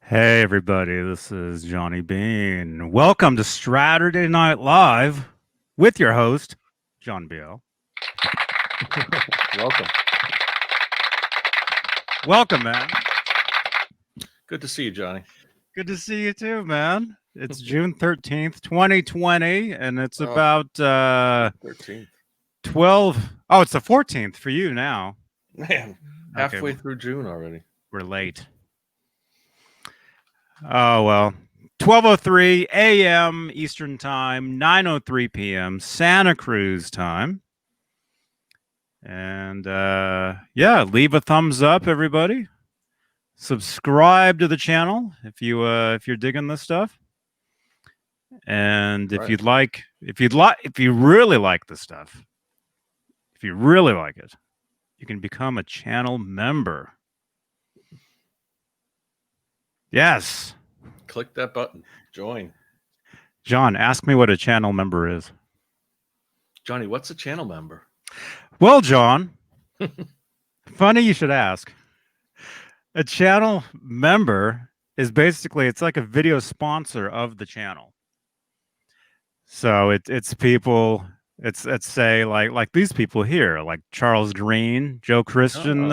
Hey everybody, this is Johnny Beane. Welcome to Straturday Night Live with your host, John Biel. Welcome. Welcome, man. Good to see you, Johnny. Good to see you too, man. It's June 13th, 2020, and it's Oh, about 13th. 12. Oh, it's the 14th for you now. Man, halfway through June already. We're late. Oh, well. 12:03 a.m. Eastern Time, 9:03 p.m. Santa Cruz time. And yeah, leave a thumbs up, everybody. Subscribe to the channel if you're digging this stuff. And if you really like this stuff, if you really like it, you can become a channel member. Yes. Click that button. Join. John, ask me what a channel member is. Johnny, what's a channel member? Well, John, funny you should ask. A channel member is basically, it's like a video sponsor of the channel. So it's people, it's say like these people here, like Charles Green, Joe Christian,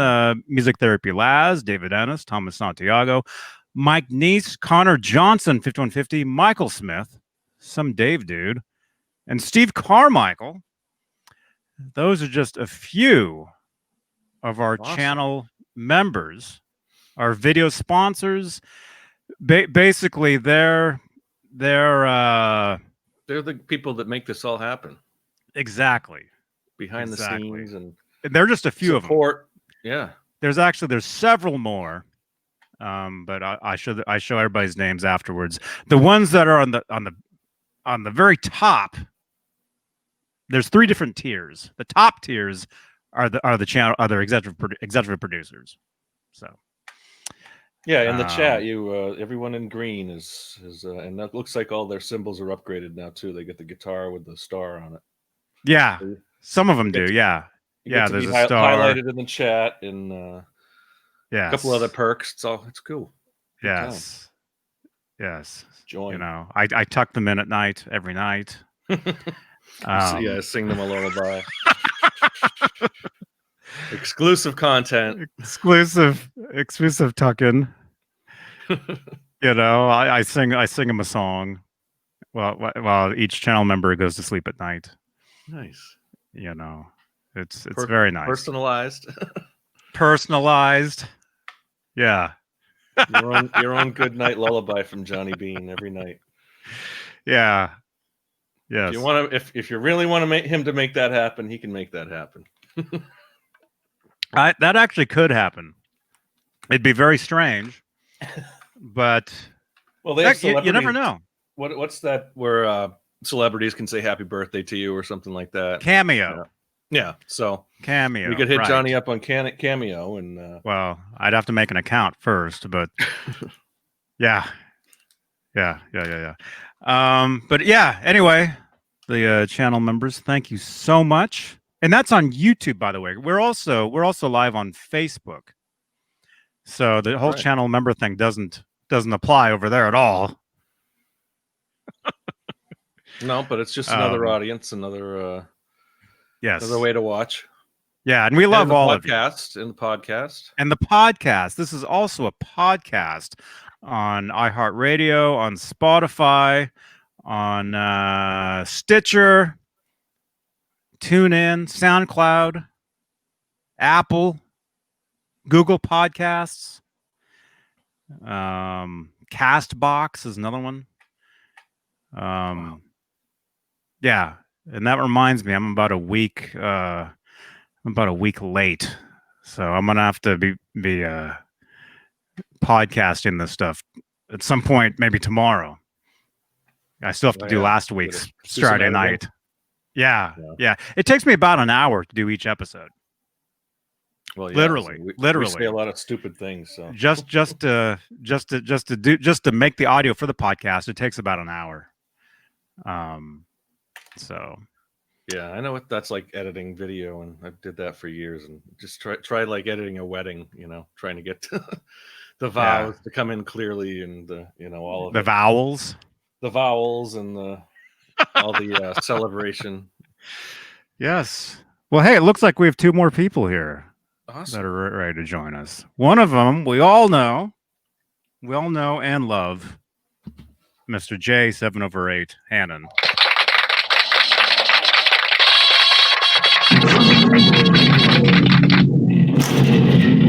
Music Therapy Laz, David Ennis, Thomas Santiago, Mike Neese, Connor Johnson, 5150, Michael Smith, some Dave dude, and Steve Carmichael. Those are just a few of our channel members, our video sponsors. Basically, they're the people that make this all happen. Exactly. Behind the scenes, and they're just a few support. of them. Yeah. There's several more. But I show everybody's names afterwards. The ones that are on the very top. There's three different tiers. The top tiers are the channel other executive producers. So yeah, in the chat, everyone in green is and that looks like all their symbols are upgraded now too. They get the guitar with the star on it. Yeah, some of them do. Yeah, there's a star highlighted in the chat, and yeah, a couple other perks. It's cool. Good yes, time. Yes. Join. You know, I tuck them in at night every night. Yeah, sing them a lullaby. Exclusive content. Exclusive tuck-in. You know, I sing them a song. While each channel member goes to sleep at night. Nice. You know, it's very nice. Personalized. Personalized. Yeah. Your own good night lullaby from Johnny Beane every night. Yeah. Yes. If you really want to make him to make that happen, he can make that happen. That actually could happen. It'd be very strange, but well, you never know. What's that where celebrities can say happy birthday to you or something like that? Cameo. Yeah. So Cameo. We could hit Johnny up on Cameo, and well, I'd have to make an account first, but yeah. But yeah, anyway, the channel members, thank you so much. And that's on YouTube, by the way. We're also live on Facebook. So the whole channel member thing doesn't apply over there at all. No, but it's just another audience, another another way to watch. Yeah, and we love all of you. And the podcast. This is also a podcast on iHeartRadio, on Spotify, on Stitcher, TuneIn, SoundCloud, Apple, Google Podcasts, Castbox is another one. Yeah, and that reminds me, I'm about a week late, so I'm gonna have to be podcasting this stuff at some point, maybe tomorrow. I still have to do last week's Saturday night. Yeah. It takes me about an hour to do each episode. Well, yeah, literally. We say a lot of stupid things. So just to make the audio for the podcast, it takes about an hour. So Yeah, I know what that's like editing video, and I did that for years. And just try like editing a wedding. Trying to get the vows to come in clearly, and all of the vowels, the vowels, and all the celebration. Yes. Well, hey, it looks like we have 2 more people here Awesome. that are ready to join us. One of them we all know and love, Mr. J 7/8 Hannon.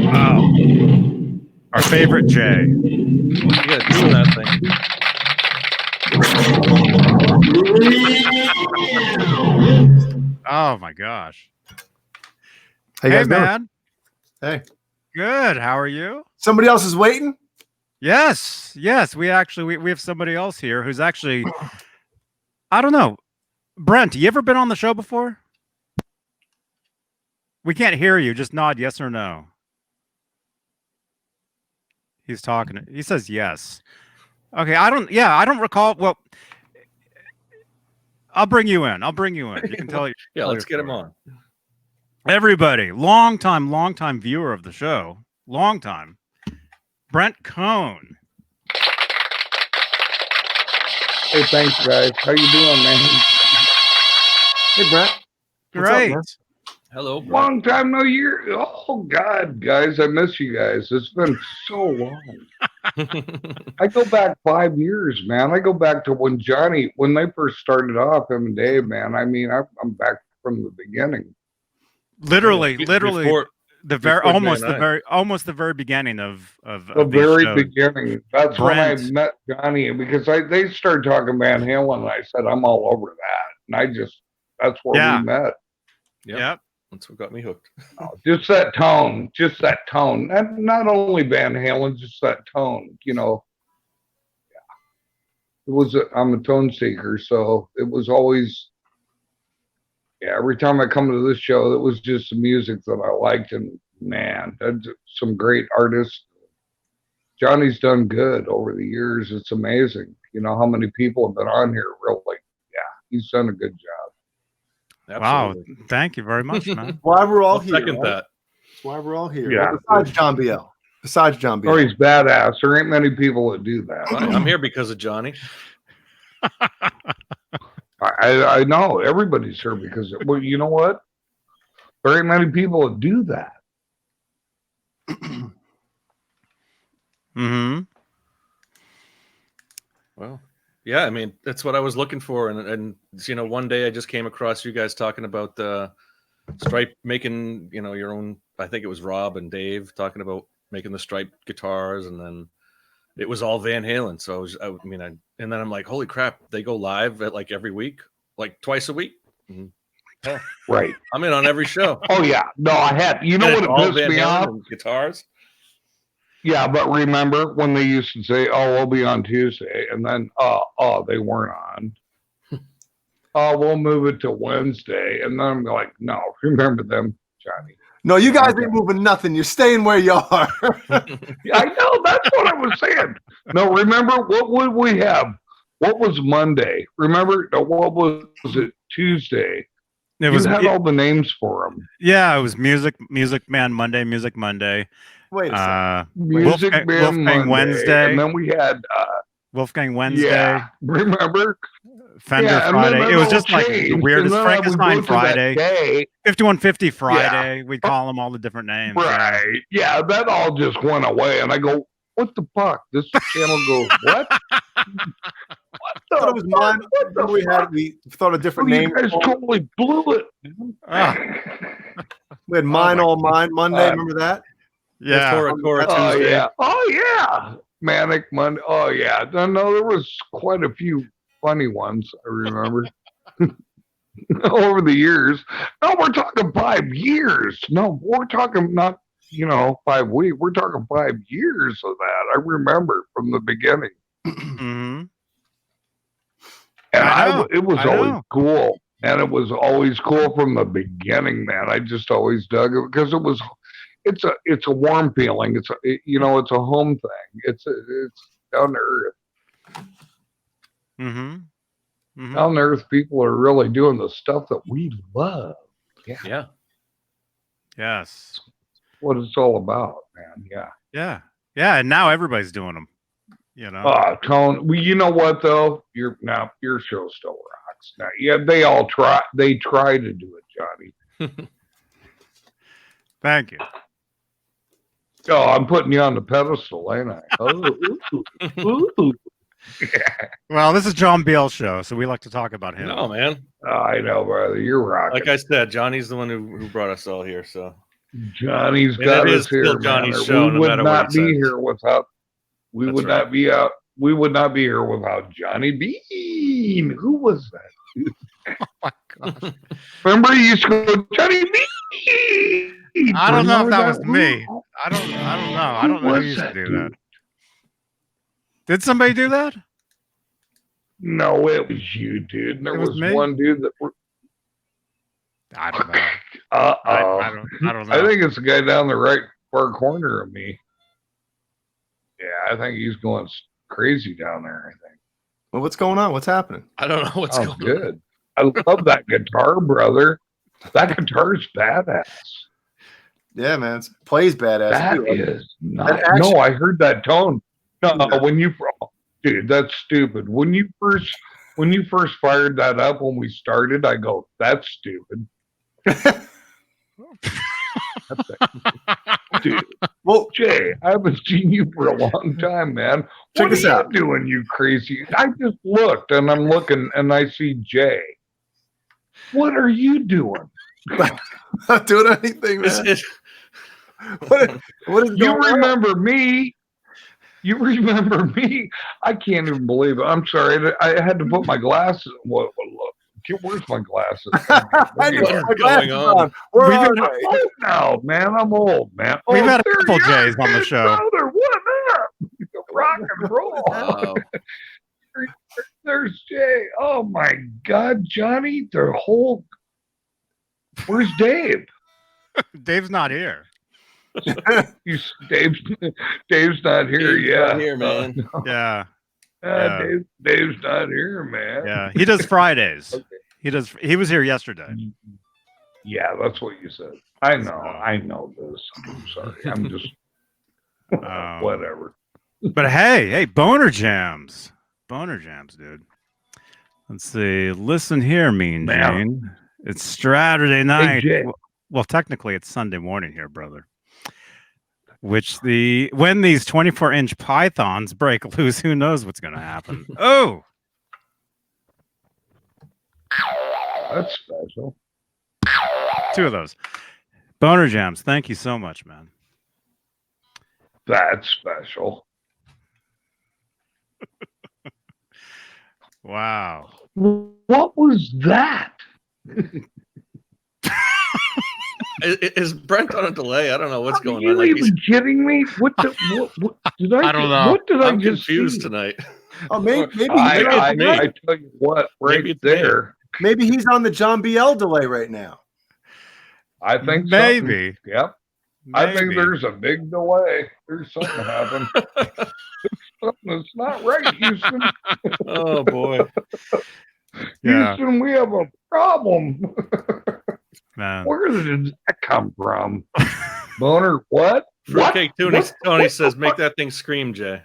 Wow. Our favorite J. What you gotta do with that thing? Oh my gosh. How you Hey guys doing? man. Hey. Good. How are you? Somebody else is waiting? Yes. We have somebody else here who's actually, I don't know. Brent, you ever been on the show before? We can't hear you. Just nod yes or no. He's talking. He says yes. Okay. I don't recall. Well, I'll bring you in. You can tell. Yeah, let's get him on. Everybody, long time viewer of the show. Long time. Brent Cohn. Hey, thanks, guys. How you doing, man? Hey, Brent. Great. Up, Hello, Brent. Long time no year. Oh, God, guys, I miss you guys. It's been so long. I go back 5 years, man. I go back to when they first started off, him and Dave, man. I mean, I'm back from the beginning. Literally, Before almost the very beginning of The very shows. beginning. That's Brent. when I met Johnny, because they started talking Van Halen, and I said, I'm all over that. And that's where we met. Yep. That's what got me hooked. Just that tone. And not only Van Halen, just that tone, I'm a tone seeker, so it was always, every time I come to this show, it was just the music that I liked, and man, that's some great artists. Johnny's done good over the years. It's amazing, how many people have been on here, really. Yeah, he's done a good job. Absolutely. Wow, thank you very much, man. Why we're all here. Second that. That's why we're all here. Yeah. Well, besides John Biel. Oh, he's badass. There ain't many people that do that. I'm here because of Johnny. I know everybody's here because, well, you know what? There ain't many people that do that. Mm-hmm. Well, yeah, I mean, that's what I was looking for. And one day I just came across you guys talking about Stripe making, your own, I think it was Rob and Dave talking about making the Stripe guitars, and then it was all Van Halen. So and then I'm like, holy crap, they go live at like every week, like twice a week. Yeah. Right. I'm in on every show. Oh yeah. No, I had, what it pissed me off? Guitars. Yeah, but remember when they used to say, "Oh, we'll be on Tuesday," and then, they weren't on. We'll move it to Wednesday, and then I'm like, no, remember them, Johnny. No, you guys ain't moving nothing. You're staying where you are. I know, that's what I was saying. No, remember, what would we have? What was Monday? Remember, what was it? Tuesday. You had all the names for them. Yeah, it was Music Man Monday, Music Monday. Wait a second. Music Man Monday, Wednesday, and then we had Wolfgang Wednesday. Yeah, remember? Fender Friday. It was just like the weirdest. Frankenstein Friday, 5150 Friday. We'd call them all the different names. Right. Yeah, that all just went away, and I go, "What the fuck?" This channel goes, "What?" What the? It was mine. We thought a different name. You guys totally blew it. We had Mine All Mine Monday. Remember that? Yeah. Tuesday. Oh yeah. Manic Monday. Oh yeah. No, there was quite a few funny ones, I remember. Over the years. No, we're talking 5 years. No, we're talking not 5 weeks. We're talking 5 years of that. I remember from the beginning. Mm-hmm. And it was always cool. And it was always cool from the beginning, man. I just always dug it because it's a warm feeling. It's a home thing. It's down to earth. Mm-hmm. Mhm. Down there, people are really doing the stuff that we love. Yeah. Yes. What it's all about, man. Yeah. Yeah. Yeah. And now everybody's doing them. You know. Tone. Well, you know what though? Your show still rocks. Now, yeah, they all try. They try to do it, Johnny. Thank you. Oh, I'm putting you on the pedestal, ain't I? Oh, ooh. Well, this is John Beale's show, so we like to talk about him. No, man. I know, brother. You're rocking. Like I said, Johnny's the one who brought us all here. So Johnny's And got it us is still here, Johnny's man. show, We no would matter what not he be says. here without. We That's would right. not be out. We would not be here without Johnny Beane. Who was that? Oh my gosh. Remember, you used to go, Johnny Beane. I don't know if Remember that was me. Who- I don't know. I Who don't know who was used to that do dude? that. Did somebody do that? No, it was you, dude. And there It was was me? one dude that. I don't know. Uh-oh. I don't know. I think it's the guy down the right far corner of me. Yeah, I think he's going crazy down there, I think. Well, what's going on? What's happening? I don't know what's Sounds going on. good. I love that guitar, brother. That guitar's badass. Yeah, man. It plays badass. That too. is not. action- No, I heard that tone. No, Yeah. dude, that's stupid. When you first fired that up when we started, I go, that's stupid. Dude, Well, Jay, I haven't seen you for a long time, man. Check What this are out. you doing, you crazy? I just looked and I'm looking and I see Jay. What are you doing? not doing anything, It's- man. it's- What is You going on? remember me? You remember me? I can't even believe it. I'm sorry. I had to put my glasses. What? Where's my glasses? I know What my is glasses going on? Where We've are been- they? I'm old now, man. I'm old, man. We've had a there couple you are, Jays on the big show. brother. What up? Rock and roll. Wow. There's Jay. Oh my God, Johnny. The whole. Where's Dave? Dave's not here. Dave's not here. Dave's Yeah, not here, man. Yeah. Yeah. Dave's not here, man. Yeah. He does Fridays. Okay. He was here yesterday. Yeah, that's what you said. I know this. I'm sorry. I'm just whatever. But hey, boner jams. Boner jams, dude. Let's see. Listen here, Mean Man. Jane. It's Straturday night. Jay. Well, technically it's Sunday morning here, brother. When these 24-inch pythons break loose, who knows what's gonna happen? Oh, That's special. two of those. Boner jams. Thank you so much, man. That's special. Wow. What was that? Is Brent on a delay? I don't know what's Are going you on. Like even kidding me? What did I? I don't know. What did I I'm just confused see? tonight. Oh, maybe I me. tell you what, right Maybe it's me. there. maybe he's on the John BL delay right now. I think Maybe. something- Yep. I think Maybe. there's a big delay. There's something happened. Something that's not right, Houston. Oh boy. Yeah, Houston, we have a problem. man. Where did that come from? Boner, what? Fruitcake Tony What? says, "Make that thing scream, Jay."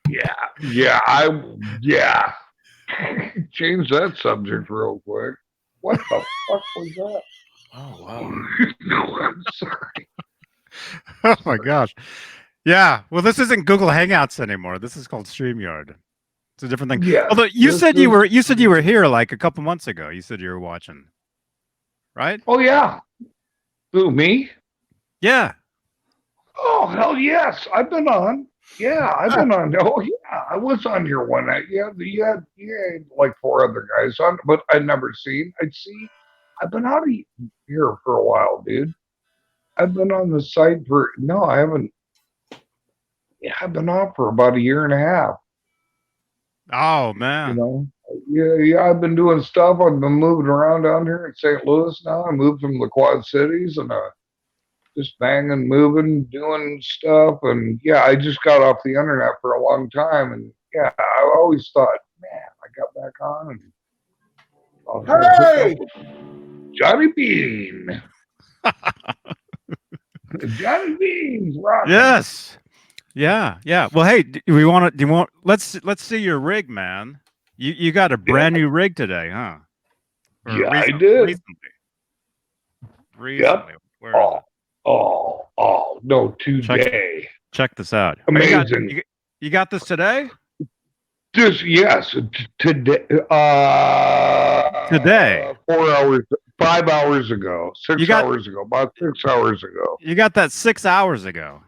Yeah. Change that subject real quick. What the fuck was that? Oh wow. No, I'm sorry. Oh my gosh. Yeah. Well, this isn't Google Hangouts anymore. This is called StreamYard. It's a different thing. Yeah. Although you this said is- you said you were here like a couple months ago. You said you were watching, right? Oh yeah. Who, me? Yeah. Oh hell yes. I've been on. Yeah, I've been on. Oh yeah, I was on here one night. Yeah, you had like 4 other guys on, but I'd never seen. I've been out of here for a while, dude. I've been on the site I haven't. Yeah, I've been on for about 1.5 years. Oh man. You know. Yeah. I've been doing stuff. I've been moving around down here in St. Louis now. I moved from the Quad Cities and just banging, moving, doing stuff. And yeah, I just got off the internet for a long time. And yeah, I always thought, man, got back on and I was gonna hook Hey! up with Johnny Beane. Johnny Beane's rocking. Yes. Yeah. Yeah. Well, hey, do we want to? Do you want? Let's see your rig, man. You got a brand new rig today, huh? Or Yeah, I did. Recently. Where is it? No, today. Check this out. Amazing. You got this today? Yes, today. Today. 4 hours, 5 hours ago, About 6 hours ago. You got that 6 hours ago.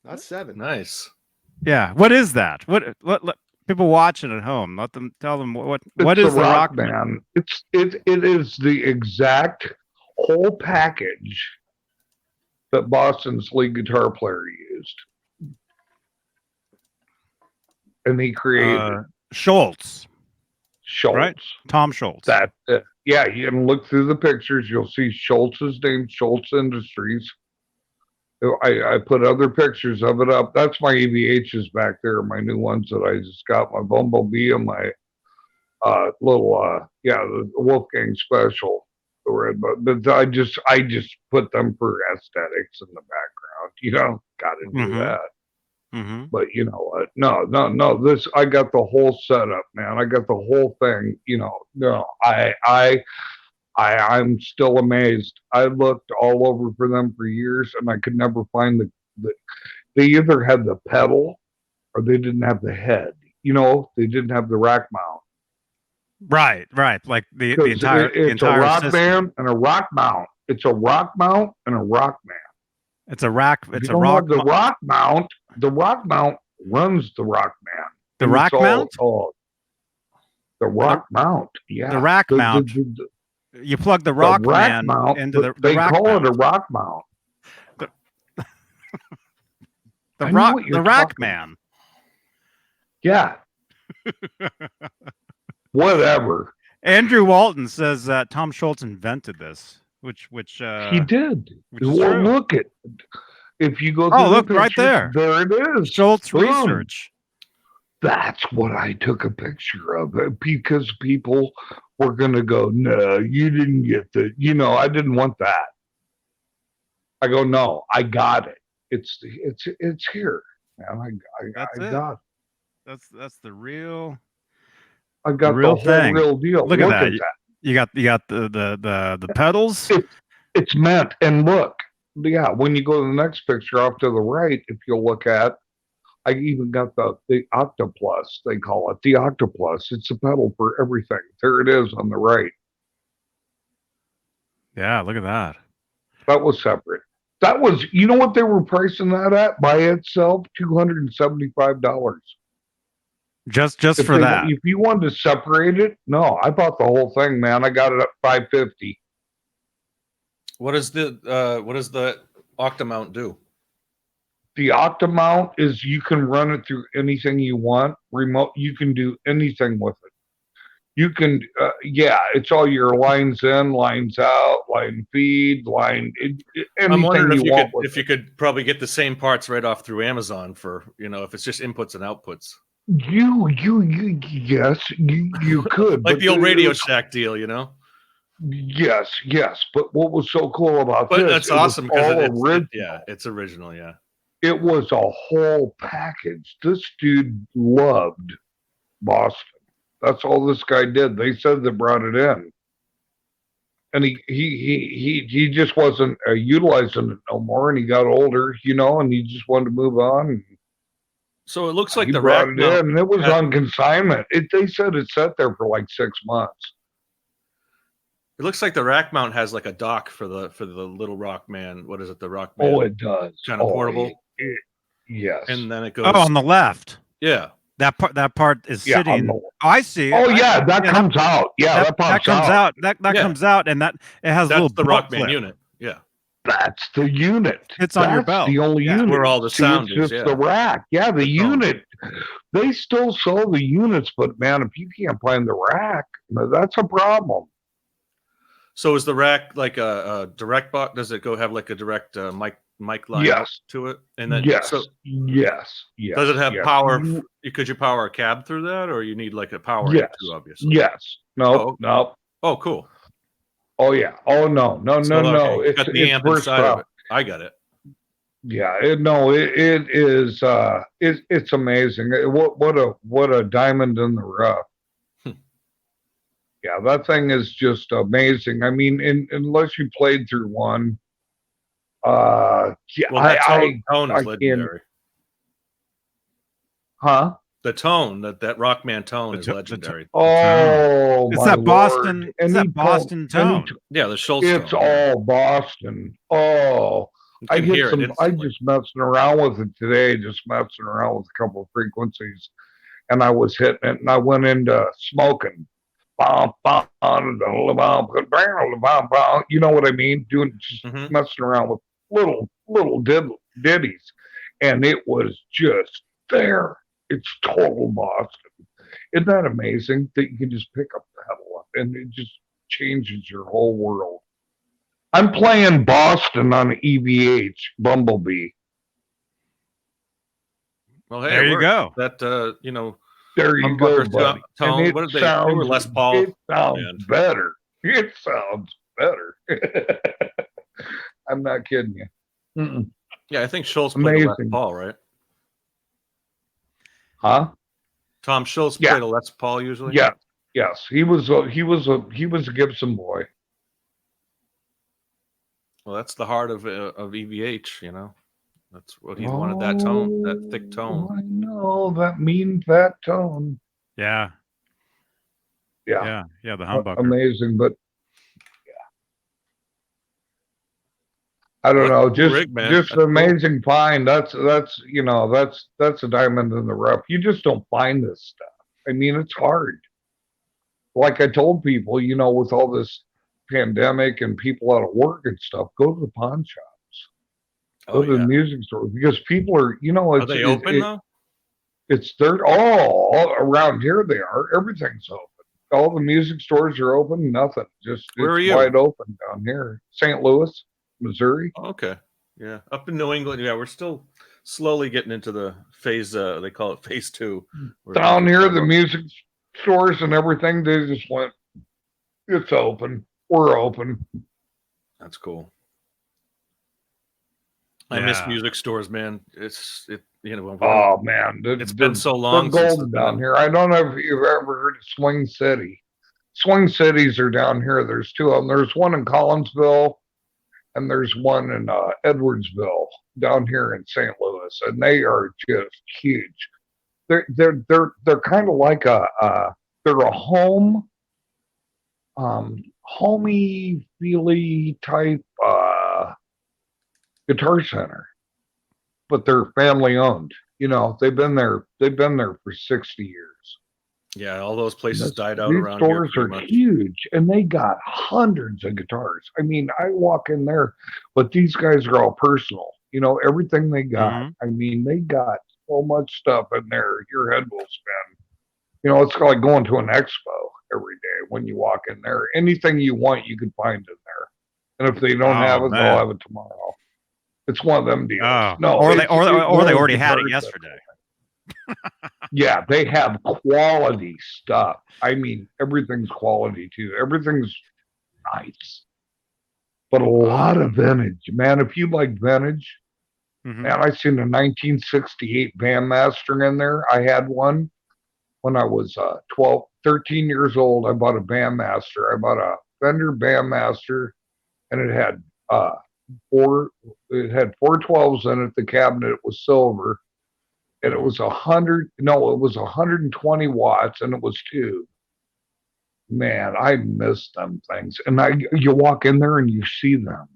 Not 7. Nice. Yeah. What is that? What people watching at home? Tell them what It's is the rock Rockman? man? It is the exact whole package that Boston's lead guitar player used, and he created Schultz, Schultz. right? Tom Schultz. Yeah, you can look through the pictures. You'll see Schultz's name, Schultz Industries. I put other pictures of it up. That's my AVHs back there, my new ones that I just got, my Bumblebee and my the Wolfgang Special, the red. But I just put them for aesthetics in the background. Got to do that. Mm-hmm. But you know what? No. This, I got the whole setup, man. I got the whole thing. I'm still amazed. I looked all over for them for years, and I could never find they either had the pedal or they didn't have the head. They didn't have the rack mount. Right. Like the entire It's a rock system. band and a rock mount. It's a rock mount and a rock man. It's a rack. If It's you a don't rock. have the rock mount. The rock mount runs the rock man. The And rack it's mount. The rock mount. Yeah. The rack mount. You plug the rock man mount into the they rack call mount. it a rock mount. The I know rock. what you're The rack talking man. Yeah. Whatever. Andrew Walton says that Tom Schultz invented this, which He did. which is Well, true. look at. If you go through Oh, look the right pictures, there it is. Schultz Boom. research. That's what I took a picture of, because people were going to go, no, you didn't get the, I didn't want that. I go, no, I got it. It's here, man. I got it. That's the real. I got the real whole thing. real deal. Look at that. You got the pedals. It's meant, and look, yeah. When you go to the next picture off to the right, if you'll look at, I even got the Octoplus. They call it the Octoplus. It's a pedal for everything. There it is on the right. Yeah, look at that. That was separate. That was, you know what they were pricing that at by itself? $275. Just for that. If you wanted to separate it, no, I bought the whole thing, man. I got it at $550. What does the Octomount do? The Octomount is, you can run it through anything you want. Remote, you can do anything with it. You can, it's all your lines in, lines out, line feed, anything I'm wondering you want. if you could probably get the same parts right off through Amazon for, if it's just inputs and outputs. Yes, you could. Like the old Radio Shack deal, Yes. But what was so cool about But this? that's awesome because original. it's original, yeah. It was a whole package. This dude loved Boston. That's all this guy did. They said they brought it in, and he just wasn't utilizing it no more. And he got older, and he just wanted to move on. So it looks like he the brought rack it mount, in, and it was on consignment. They said it sat there for like 6 months. It looks like the rack mount has like a dock for the little Rock Man. What is it? The Rock Man. Oh, it does. Kind of portable. Yes. And then it goes. Oh, on the left. Yeah. That part is sitting. I see. Oh yeah, that comes out. Yeah, that pops comes out. That comes out, and that it has That's a little the Rock Man clip. unit. Yeah. That's the unit. It's on your belt. The only unit where all the sound is. is. Just the rack. Yeah, the unit. They still sell the units, but man, if you can't find the rack, that's a problem. So is the rack like a direct box? Does it have like a direct mic mic line out Yes. to it, and then Yes. so Yes. Yes. does it have yes. power? Could you power a cab through that, or you need like a power amp Yes. too? Obviously. Yes. No. Oh. No. Oh, cool. Oh yeah. Oh no. No. So, No. No. okay, you got the amp inside of versatile. it. I got it. Yeah. It is. It's amazing. What a diamond in the rough. Yeah, that thing is just amazing. I mean, unless you played through one, yeah, Well, that tone I is can't. legendary. Huh? The tone, that Rockman tone The is to- the legendary. Oh, It's my that Boston. Lord. It's that Boston tone. Yeah, the Schultz It's tone. Yeah. all Boston. Oh, You I can hit hear some. it I instantly. just messing around with it today. Just messing around with a couple of frequencies, and I was hitting it, and I went into smoking. You know what I mean? Doing just Mhm. messing around with little ditties, and it was just there. It's total Boston. Isn't that amazing that you can just pick up the pedal up and it just changes your whole world? I'm playing Boston on EVH Bumblebee. Well, hey, There it you worked. go. That you know, There you go, humbucker buddy. tone. And it What did they? sounds, They were Les Paul. It sounds band. better. It sounds better. I'm not kidding you. Mm-mm. Yeah, I think Schultz played a Les Amazing. Paul, right? Huh? Tom Schultz Yeah. played a Les Paul usually. Yeah. Yes. He was a Gibson boy. Well, that's the heart of EVH. You know, that's what he wanted. That tone, that thick tone. I know that mean fat tone. Yeah. Yeah. Yeah. The humbucker. Amazing, but I don't Well, know, that's a cool just rig, man. just That's an amazing find. That's a diamond in the rough. You just don't find this stuff. I mean, it's hard. Like I told people, with all this pandemic and people out of work and stuff, go to the pawn shops, go Oh to the yeah. music store because people are, Are they open though? they're all around here. They are. Everything's open. All the music stores are open. Nothing. Just Where are it's you? wide open down here. St. Louis, Missouri. Oh, okay. Yeah, up in New England. Yeah, we're still slowly getting into the phase. They call it phase 2. Down here, the music stores and everything, they just went, it's open. We're open. That's cool. I miss Yeah. music stores, man. Oh man, it's been so long they're since golden down here. I don't know if you've ever heard of Swing City. Swing cities are down here. There's two of them. There's one in Collinsville, and there's one in Edwardsville down here in St. Louis, and they are just huge. They're kind of like they're a homey feely type guitar center, but they're family owned. They've been there for 60 years. Yeah, all those places died out These around here. stores are huge, and they got hundreds of guitars. I mean, I walk in there, but these guys are all personal. Everything they got. Mhm. I mean, they got so much stuff in there. Your head will spin. It's like going to an expo every day when you walk in there. Anything you want, you can find in there. And if they don't have it, man. they'll have it tomorrow. It's one of them deals. Oh. No, Or they it's already had it guitars. yesterday. Yeah, they have quality stuff. I mean, everything's quality too. Everything's nice. But a lot of vintage. Man, if you like vintage, Mhm. man, I seen a 1968 Bandmaster in there. I had one when I was 13 years old. I bought a Bandmaster. I bought a Fender Bandmaster, and it had four 12s in it. The cabinet was silver. And it was 120 watts, and it was tube. Man, I miss them things. And you walk in there and you see them.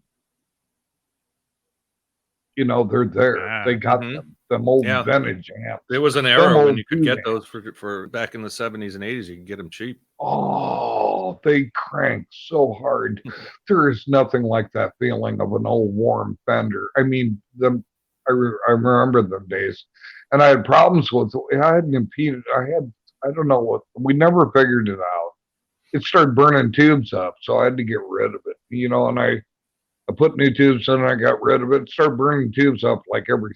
They're there. Yeah. They got Mhm. them old Yeah. vintage amps. There was an era when old you could get tube those for back in the 70s and 80s. You could get them cheap. Oh, they crank so hard. There is nothing like that feeling of an old warm Fender. I mean, I remember them days, and I had problems with. I hadn't impeded. I don't know what. We never figured it out. It started burning tubes up, so I had to get rid of it. And I put new tubes in, and I got rid of it. Started bringing tubes up like every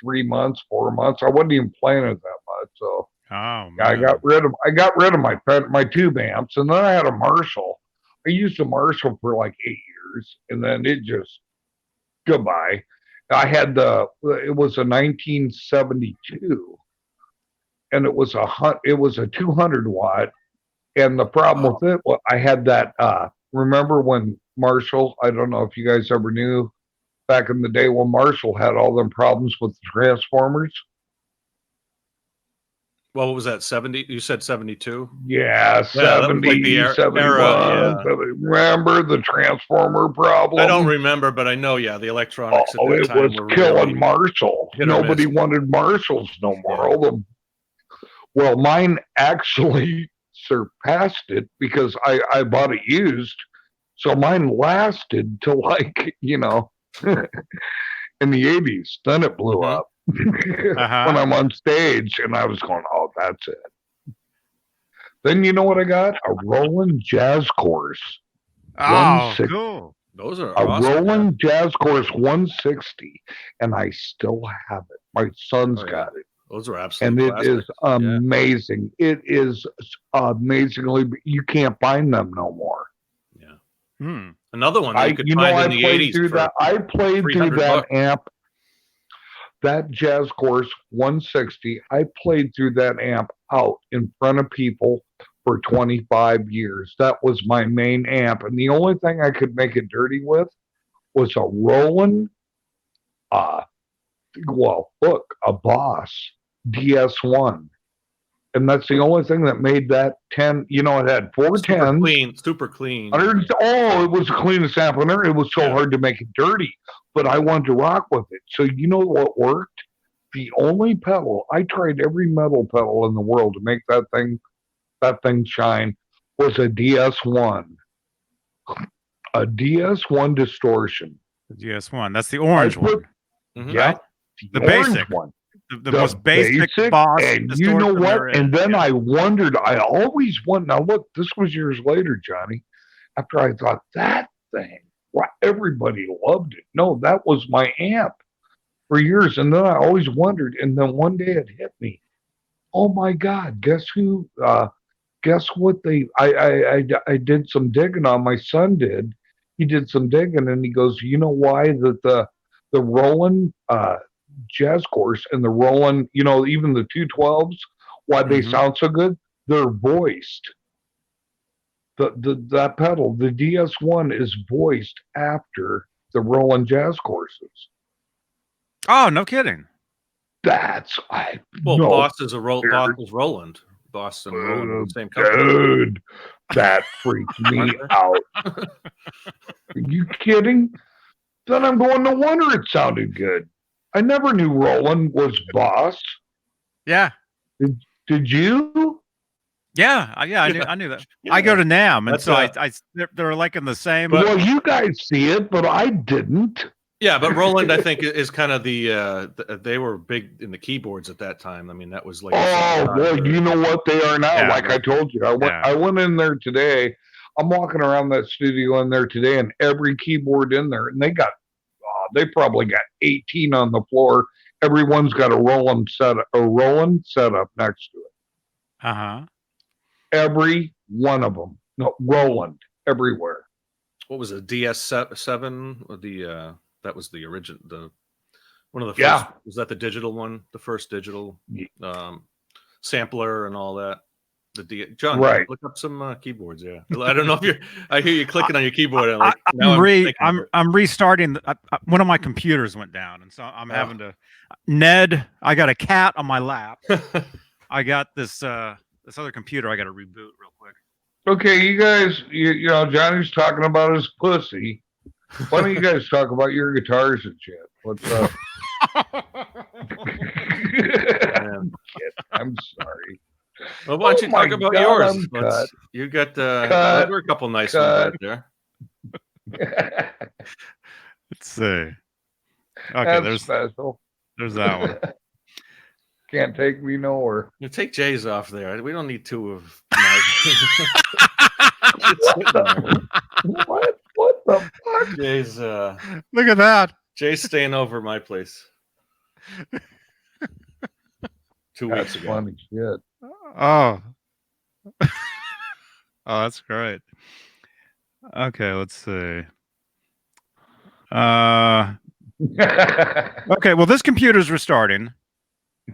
3 months, 4 months. I wasn't even playing it that much, so Oh man. I got rid of my tube amps, and then I had a Marshall. I used a Marshall for like 8 years, and then it just goodbye. I had it was a 1972, and it was a 200 watt. And the problem with it, well, I had that. Remember when Marshall? I don't know if you guys ever knew back in the day when Marshall had all them problems with the transformers. Well, what was that? 70? You said 72? Yeah, Yeah, that was like 70, the 71. era, yeah. Remember the transformer problem? I don't remember, but I know, yeah, the electronics at that it time was were killing really Marshall. hit or Nobody miss. wanted Marshalls no more. Yeah. Well, mine actually surpassed it because I bought it used. So mine lasted till like, in the 80s. Then it blew Mhm. up when I'm on stage, and I was going, oh, that's it. Then you know what I got? A Roland Jazz Course. Oh, 160. cool. Those are A awesome. Yeah. Roland Jazz Course 160, and I still have it. My son's Oh, yeah. got it. Those are And absolute it classics. is amazing. It is amazingly. You can't find them no more. Yeah. Hmm. Another one that you could find in the 80s through for that. I played through $300. that amp, that Jazz Course 160. I played through that amp out in front of people for 25 years. That was my main amp, and the only thing I could make it dirty with was a Roland. A Boss DS1. And that's the only thing that made that 10. It had 4 Super 10s. clean, super clean. It was the cleanest amp on earth. It was so hard to make it dirty, but I wanted to rock with it. So you know what worked? The only pedal, I tried every metal pedal in the world to make that thing shine, was a DS1. A DS1 distortion. The GS1. That's the orange one. Mhm. Yeah. Right? The orange basic one. The most basic Boss and you know distortion what? there is. And then Yeah. I wondered, I always wondered, now look, this was years later, Johnny, after I thought that thing, everybody loved it. No, that was my amp for years. And then I always wondered, and then one day it hit me. Oh my God, guess what I did some digging on, my son did. He did some digging, and he goes, you know why that the Roland Jazz Course and the Roland, even the 212s, why they sound so good? They're voiced. That pedal, the DS1, is voiced after the Roland Jazz Courses. Oh, no kidding. Boss is Roland. Boss and Roland are the same company. Dude, that freaked me out. Are you kidding? Then I'm going, no wonder it sounded good. I never knew Roland was Boss. Yeah. Did you? Yeah, I knew that. Yeah. I go to NAMM, and so they're like in the same. Well, you guys see it, but I didn't. Yeah, but Roland, I think, is kind of they were big in the keyboards at that time. I mean, that was like. Oh, well, you know what they are now. Yeah, I told you, I went in there today. I'm walking around that studio in there today, and every keyboard in there, and they probably got 18 on the floor. Everyone's got a Roland setup next to it. Every one of them. No, Roland everywhere. What was it? DS7? Or that was the original. One of the first. Was that the digital one? The first digital sampler and all that. John, right. Look up some keyboards. Yeah, I don't know if I hear you clicking on your keyboard. I'm restarting. One of my computers went down, and so I'm having to. Ned, I got a cat on my lap. I got this other computer. I got to reboot real quick. Okay, you guys. Johnny's talking about his pussy. Why don't you guys talk about your guitars and shit? What's up? I'm sorry. Well, why don't you talk about yours? You got there were a couple nice ones right there. Let's see. Okay, That's special. There's that one. Can't take me nowhere. You take Jay's off there. We don't need two of. What the fuck? Jay's Look at that. Jay's staying over at my place 2 That's weeks ago. funny shit. Oh. Oh, that's great. Okay, let's see. Okay, well, this computer's restarting.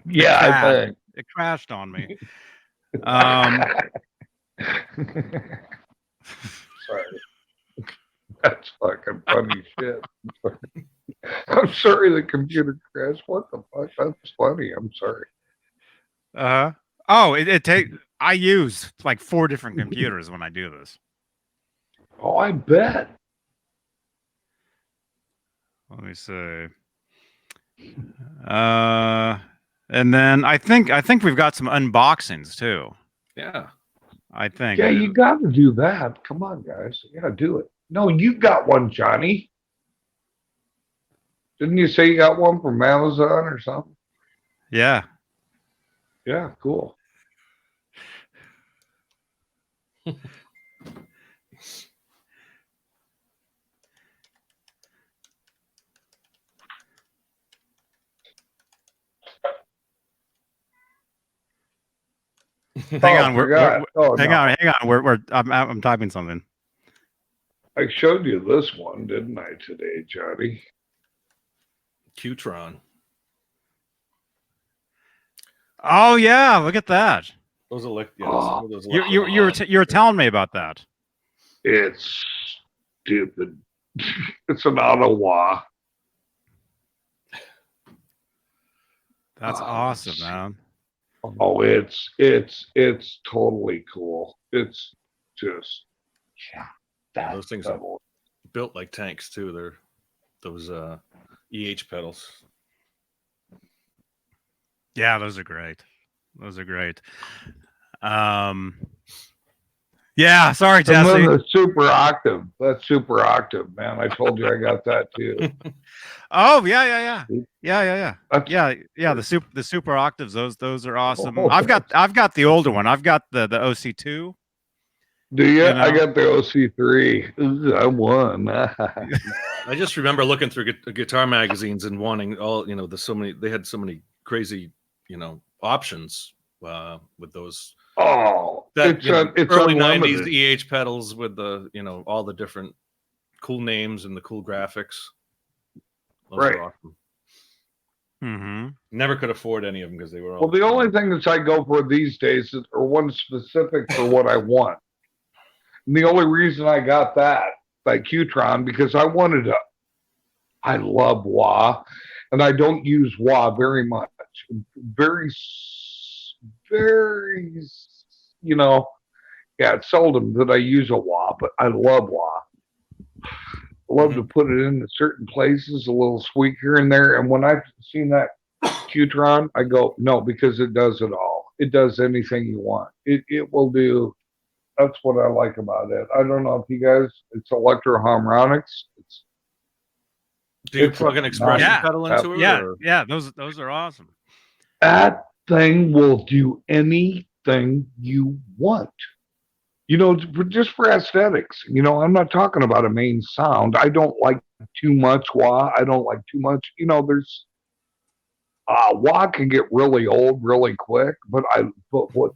Yeah, I think. It crashed on me. Sorry. That's fucking funny shit. I'm sorry the computer crashed. What the fuck? That's funny. I'm sorry. Oh, I use like 4 different computers when I do this. Oh, I bet. Let me see. And then I think we've got some unboxings too. Yeah. I think. Yeah, you got to do that. Come on, guys. Yeah, do it. No, you got one, Johnny. Didn't you say you got one from Amazon or something? Yeah. Yeah, cool. Hang on, hang on. hang on. I'm typing something. I showed you this one, didn't I, today, Johnny? Qtron. Oh yeah, look at that. Those are like Oh, those You were telling me about that. It's stupid. It's an Ottawa. That's awesome, man. Oh, it's totally cool. It's just those things are built like tanks too. They're those EH pedals. Yeah, those are great. Yeah, sorry, And Jesse. then the super octave. That's super octave, man. I told you I got that too. Oh yeah. Yeah. That's- The super octaves. Those are awesome. Oh, I've got the older one. I've got the OC2. Do you? You know? I got the OC3. Ooh, I won. I just remember looking through guitar magazines and wanting all they had so many crazy options with those. Oh, it's early unlimited. 90s EH pedals with the all the different cool names and the cool graphics. Those Right. are awesome. Mm-hmm. Never could afford any of them because they were all. Well, the only thing that I go for these days is one specific for what I want. And the only reason I got that by Qtron because I love wah, and I don't use wah very much. Very, it's seldom that I use a wah, but I love wah. I love to put it into certain places, a little squeak here and there. And when I've seen that Qtron, I go, no, because it does it all. It does anything you want. It will do. That's what I like about it. I don't know if you guys, it's electro-harmonics. Do you it's plug an expression Yeah. pedal into it? Yeah, or- yeah. Those are awesome. That thing will do anything you want. Just for aesthetics. I'm not talking about a main sound. I don't like too much wah. I don't like too much. There's wah can get really old really quick, but what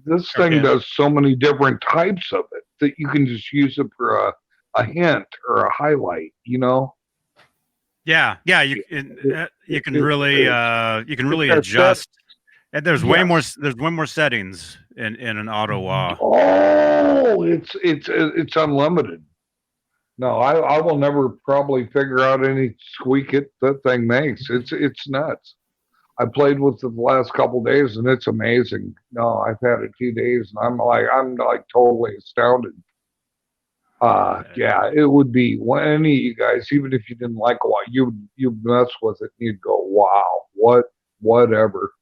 this thing does so many different types of it that you can just use it for a hint or a highlight. Yeah. You can really adjust. And there's way more settings in an auto wah. Oh, it's unlimited. No, I will never probably figure out any squeak that thing makes. It's nuts. I played with it the last couple of days and it's amazing. No, I've had it 2 days and I'm like totally astounded. Yeah, it would be any of you guys, even if you didn't like wah, you mess with it and you'd go, wow, whatever.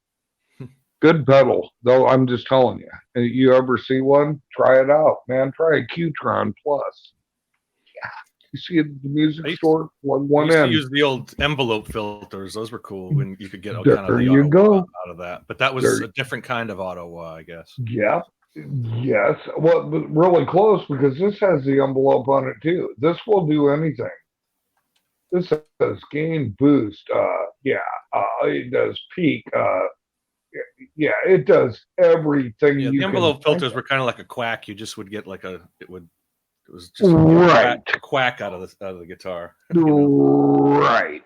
Good pedal, though. I'm just telling you. You ever see one? Try it out, man. Try a Qtron Plus. Yeah, you see it at the music store. One I used in. to use the old envelope filters. Those were cool when you could get There kind of the you auto go. wah out of that. But that was a different kind of auto wah, I guess. Yeah, Yes, well, but really close because this has the envelope on it too. This will do anything. This says gain boost. It does peak. Yeah, it does everything Yeah, you the can envelope think filters of. were kind of like a quack. You just would get like it was just Right, a quack out of the guitar. right.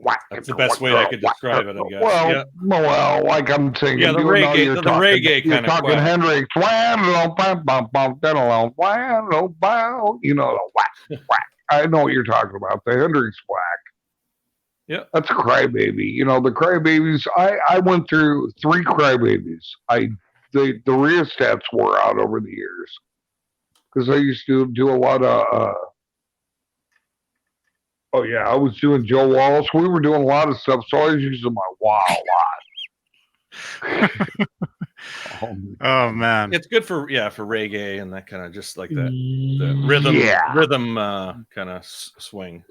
Whack, That's the best way I could whack. describe it, I guess. Well, Yeah, well, like I'm saying, yeah, the you know, reggae, the reggae you're kind of talking quack. Hendrix. You know, the whack, whack. I know what you're talking about. The Hendrix whack. Yeah, That's a crybaby. You know, the crybabies. I went through 3 crybabies. The rheostats wore out over the years because I used to do a lot of. Oh yeah, I was doing Joe Walsh. We were doing a lot of stuff, so I was using my wah a lot. Oh man. it's good for reggae and that kind of just like the rhythm kind of swing.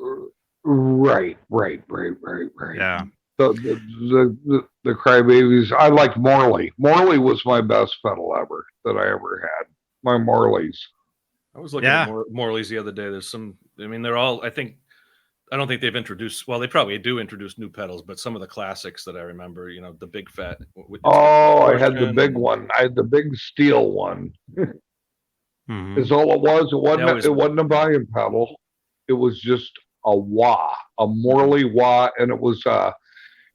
Right. Yeah. The crybabies. I liked Morley. Morley was my best pedal ever that I ever had. My Morleys. I was looking at Morley's the other day. There's some. I mean, they're all. I don't think they've introduced. Well, they probably do introduce new pedals, but some of the classics that I remember, you know, the big fat. I had the big one. I had the big steel one. Mm-hmm. Is all it was. It wasn't a volume pedal. It was just a wah, a Morley wah, and it was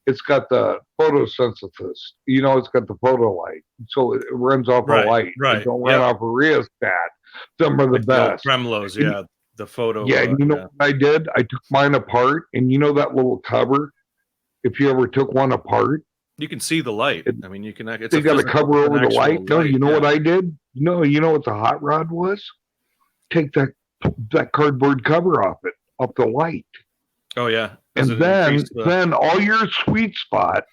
it's got the photosynthesis. You know, it's got the photo light, so it runs off a light. Right. It don't run off a rheostat. Some are the like best. The tremolos, yeah. The photo. Yeah, you know what I did? I took mine apart, and you know that little cover. If you ever took one apart, you can see the light. I mean, you can. They got a cover over the light. No, you know what I did? No, you know what the hot rod was? Take that cardboard cover off the light. Oh yeah, and then all your sweet spot.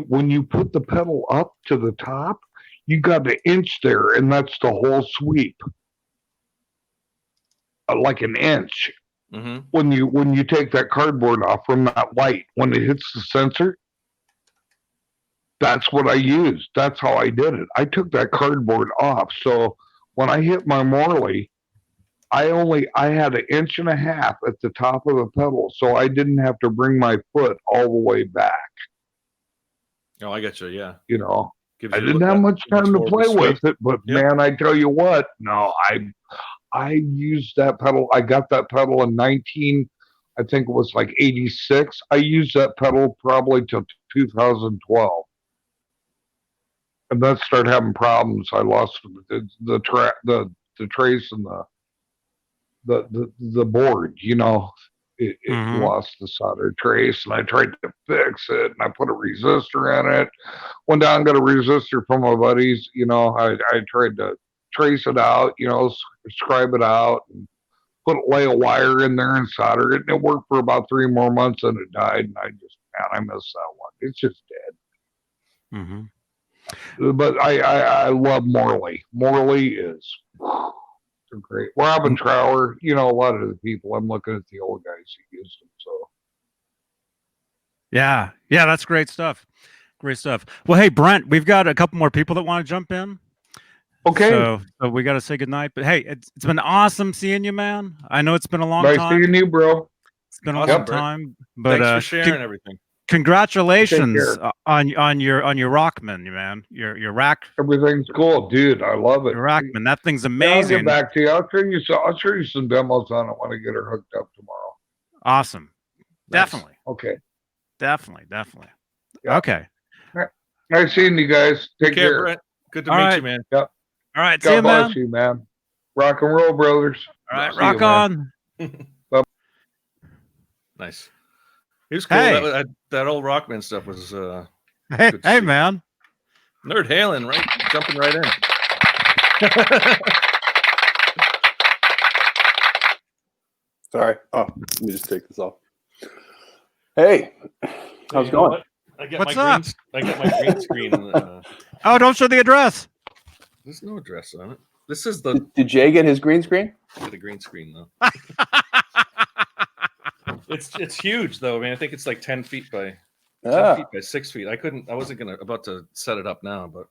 When you put the pedal up to the top, you got an inch there, and that's the whole sweep. Like an inch. Mm-hmm. When you take that cardboard off from that light, when it hits the sensor, that's what I used. That's how I did it. I took that cardboard off. So when I hit my Morley, I had 1.5 inches at the top of the pedal, so I didn't have to bring my foot all the way back. Oh, I get you. Yeah. You know, I you didn't have much time to play with it, but man, I tell you what, no, I used that pedal. I got that pedal in I think it was like 86. I used that pedal probably till 2012. And then started having problems. I lost the trace and the board, you know. It lost the solder trace, and I tried to fix it, and I put a resistor in it. Went down and got a resistor from my buddies. You know, I tried to trace it out, you know, scribe it out, and lay a wire in there and solder it, and it worked for about 3 more months, and it died. And I missed that one. It's just dead. Mm-hmm. But I love Morley. Morley is great. Robin Trower, you know, a lot of the people. I'm looking at the old guys who used them. So yeah, that's great stuff. Great stuff. Well, hey Brent, we've got a couple more people that want to jump in. Okay. So we got to say goodnight. But hey, it's been awesome seeing you, man. I know it's been a long time. Nice seeing you, bro. It's been a long time. But thanks for sharing everything. Congratulations on your Rockman, man. Your rack. Everything's cool, dude. I love it. Your Rockman, that thing's amazing. I'll get back to you. I'll show you some demos on it when I get her hooked up tomorrow. Awesome. Nice. Definitely. Okay. Definitely. Yeah. Okay. Nice seeing you guys. Take care. Brent. Good to meet you, man. Yep. All right. God bless you, man. Rock and roll, brothers. All right. Rock on. Nice. He was cool. Hey. That old Rockman stuff was. Hey, man. Nerd Halen, right? Jumping right in. Sorry. Oh, let me just take this off. Hey, how's it going? What's up? I got my green screen. Oh, don't show the address. There's no address on it. This is the. Did Jay get his green screen? Get a green screen though. It's huge though. I mean, I think it's like 10 feet by 10 feet by 6 feet. I wasn't about to set it up now, but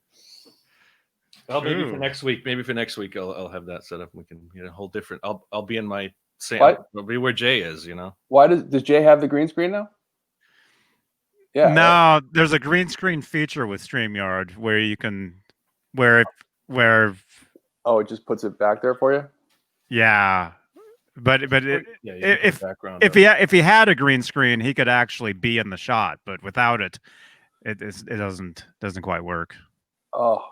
Well, maybe for Ooh. next week. Maybe for next week, I'll have that set up. We can get a whole different. I'll be in my same. What? I'll be where Jay is. You know. Why does Jay have the green screen now? Yeah. No, right? there's a green screen feature with StreamYard where you can, where Oh, it just puts it back there for you. yeah, but Yeah, you can put if background. if he had a green screen, he could actually be in the shot. But without it, it doesn't quite work. Oh,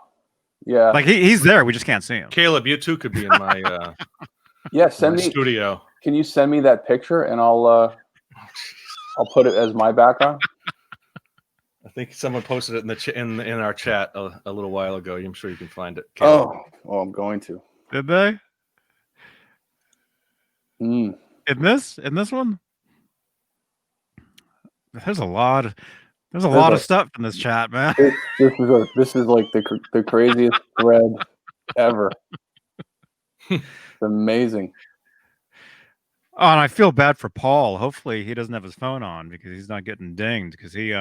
yeah. Like he's there, we just can't see him. Caleb, you too could be in my Yeah. Send my me. studio. Can you send me that picture and I'll put it as my background. I think someone posted it in the in our chat a little while ago. I'm sure you can find it. Caleb. Oh, well, I'm going to. Did they? Mm. In this one? There's a lot of stuff in this chat, man. This is like the craziest thread ever. It's amazing. Oh, and I feel bad for Paul. Hopefully he doesn't have his phone on because he's not getting dinged because he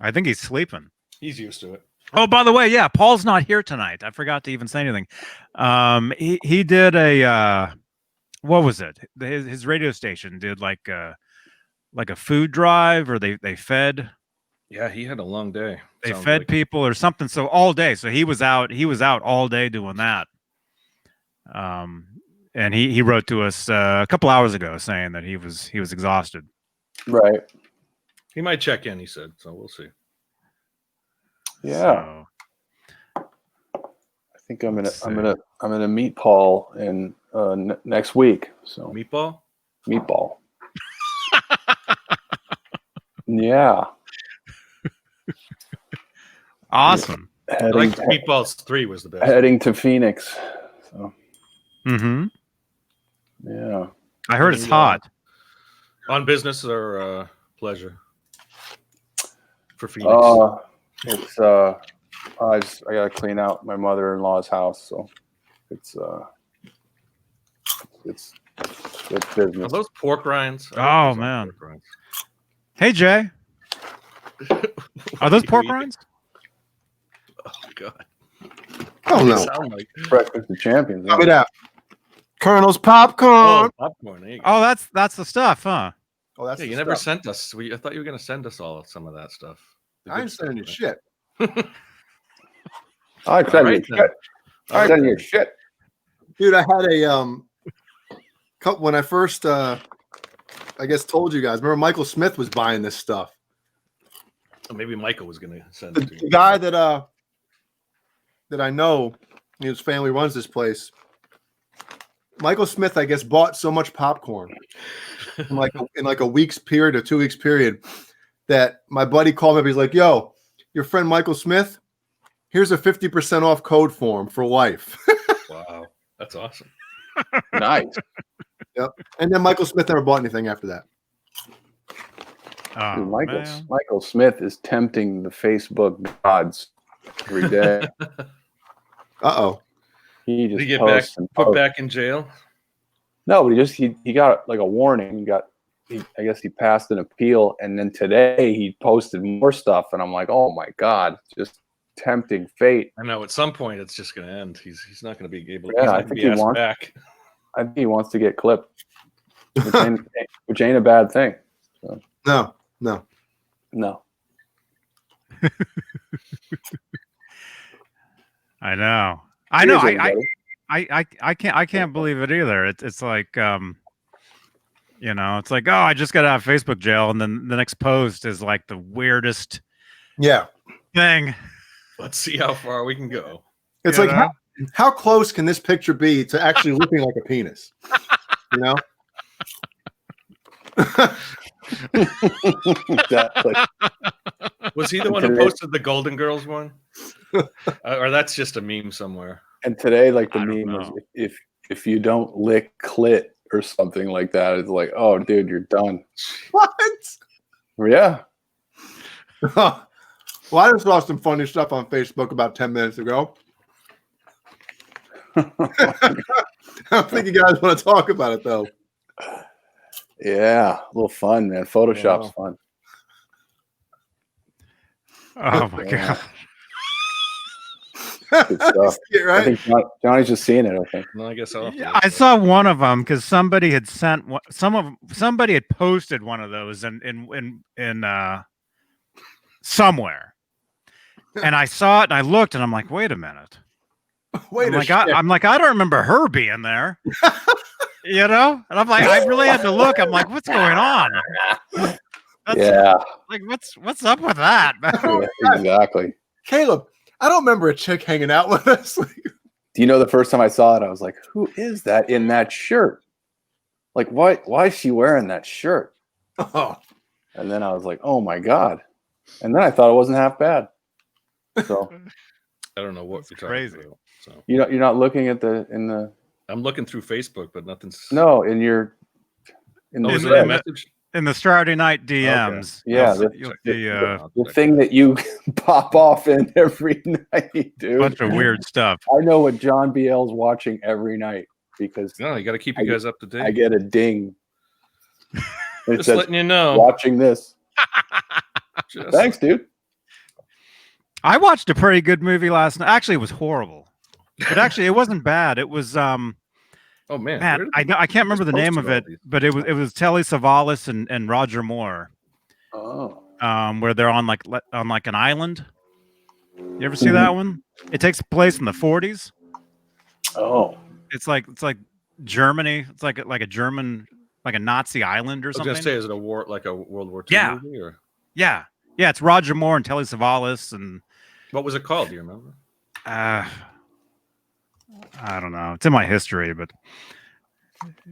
I think he's sleeping. He's used to it. Oh, by the way, yeah, Paul's not here tonight. I forgot to even say anything. He did a what was it? His radio station did like a food drive, or they fed Yeah, he had a long day. they sounds fed like. people or something. So all day. So he was out all day doing that. And he wrote to us a couple hours ago saying that he was exhausted. Right. He might check in. He said so. We'll see. Yeah. So, I think I'm gonna meet Paul in next week. So Meatball. meatball. Yeah. awesome. I Heading, like Meatballs 3 was the best. heading to Phoenix. So Mm-hmm. yeah. I heard it's Any, hot. On business or pleasure for Phoenix. It's I gotta clean out my mother-in-law's house, so it's Are business. those pork rinds? I Oh, hope those aren't man. pork rinds. Hey Jay, are those pork rinds? Oh God. Oh They no. sound like Breakfast of Champions. Give me that. Colonel's oh popcorn. popcorn. There you go. Oh, that's the stuff, huh? Oh, that's Yeah, the you never stuff. sent us. I thought you were gonna send us all some of that stuff. The I good ain't stuff, sending you right? shit. I'd send you Alright, then. shit. I'd Alright, send you then. shit. Dude, I had a when I first I guess told you guys. Remember Michael Smith was buying this stuff. Oh, maybe Michael was gonna send The, it to the you. guy that I know, his family runs this place. Michael Smith, I guess, bought so much popcorn in like a week's period or 2 weeks period that my buddy called me up. He's like, "Yo, your friend Michael Smith, here's a 50% off code for him for life." Wow, that's awesome. Nice. Yep. And then Michael Smith never bought anything after that. Oh, Dude, Michael man. Michael Smith is tempting the Facebook gods every day. Uh-oh. He Did just he get back posts and put posts. back in jail? No, but he got like a warning. I guess he passed an appeal, and then today he posted more stuff, and I'm like, oh my God, just tempting fate. I know. At some point, it's just gonna end. He's not gonna be able. Yeah, he's not I gonna think be he asked wants- back. I think he wants to get clipped, which ain't a bad thing. No. No. I know. I know. Cheers, I everybody. I can't believe it either. It's like it's like, oh, I just got out of Facebook jail, and then the next post is like the weirdest Yeah. thing. Let's see how far we can go. It's You like know? how close can this picture be to actually looking like a penis? You know? Exactly. Was he the one who posted the Golden Girls one? Or that's just a meme somewhere. And today, like the I don't meme was, know. if you don't lick clit or something like that, it's like, oh, dude, you're done. What? Yeah. Well, I just saw some funny stuff on Facebook about 10 minutes ago. I don't think you guys want to talk about it, though. Yeah, a little fun, man. Photoshop's Wow. fun. Oh my Yeah. god. Good stuff. I Right? think Johnny's just seeing it. I think. No, I guess I'll have to Yeah, look I for it. saw one of them because somebody had sent somebody had posted one of those in somewhere, and I saw it and I looked and I'm like, wait a minute. Wait I'm a like, shit. I'm like, I don't remember her being there. You know? And I'm like, I really had to look. I'm like, what's going on? That's, Yeah, like, what's up with that? yeah, exactly. Caleb, I don't remember a chick hanging out with us. Do you know the first time I saw it, I was like, who is that in that shirt? Like, why is she wearing that shirt? Oh, And then I was like, oh my God. And then I thought it wasn't half bad. So I don't know what That's you're talking crazy. about. So you're not looking at in the I'm looking through Facebook, but nothing's. no, in the Oh, is in it a the- message? In the Saturday night DMs, Yeah, you'll see a the thing that you pop off in every night, dude. bunch of weird stuff. I know what John BL's watching every night because No, you got to keep you guys up to I date. get a ding. It Just says, letting you know. watching this. Just- Thanks, dude. I watched a pretty good movie last night. Actually, it was horrible, but actually, it wasn't bad. It was Oh man, man, where did I can't remember the name of posted all it, these? but it was Telly Savalas and Roger Moore, Oh, where they're on like an island. You ever see that one? It takes place in the 40s. oh, It's like Germany. It's like a German, like a Nazi island or I was something. gonna say, is it a war like a World War II Yeah. movie or Yeah, it's Roger Moore and Telly Savalas and what was it called? Do you remember? I don't know. It's in my history, but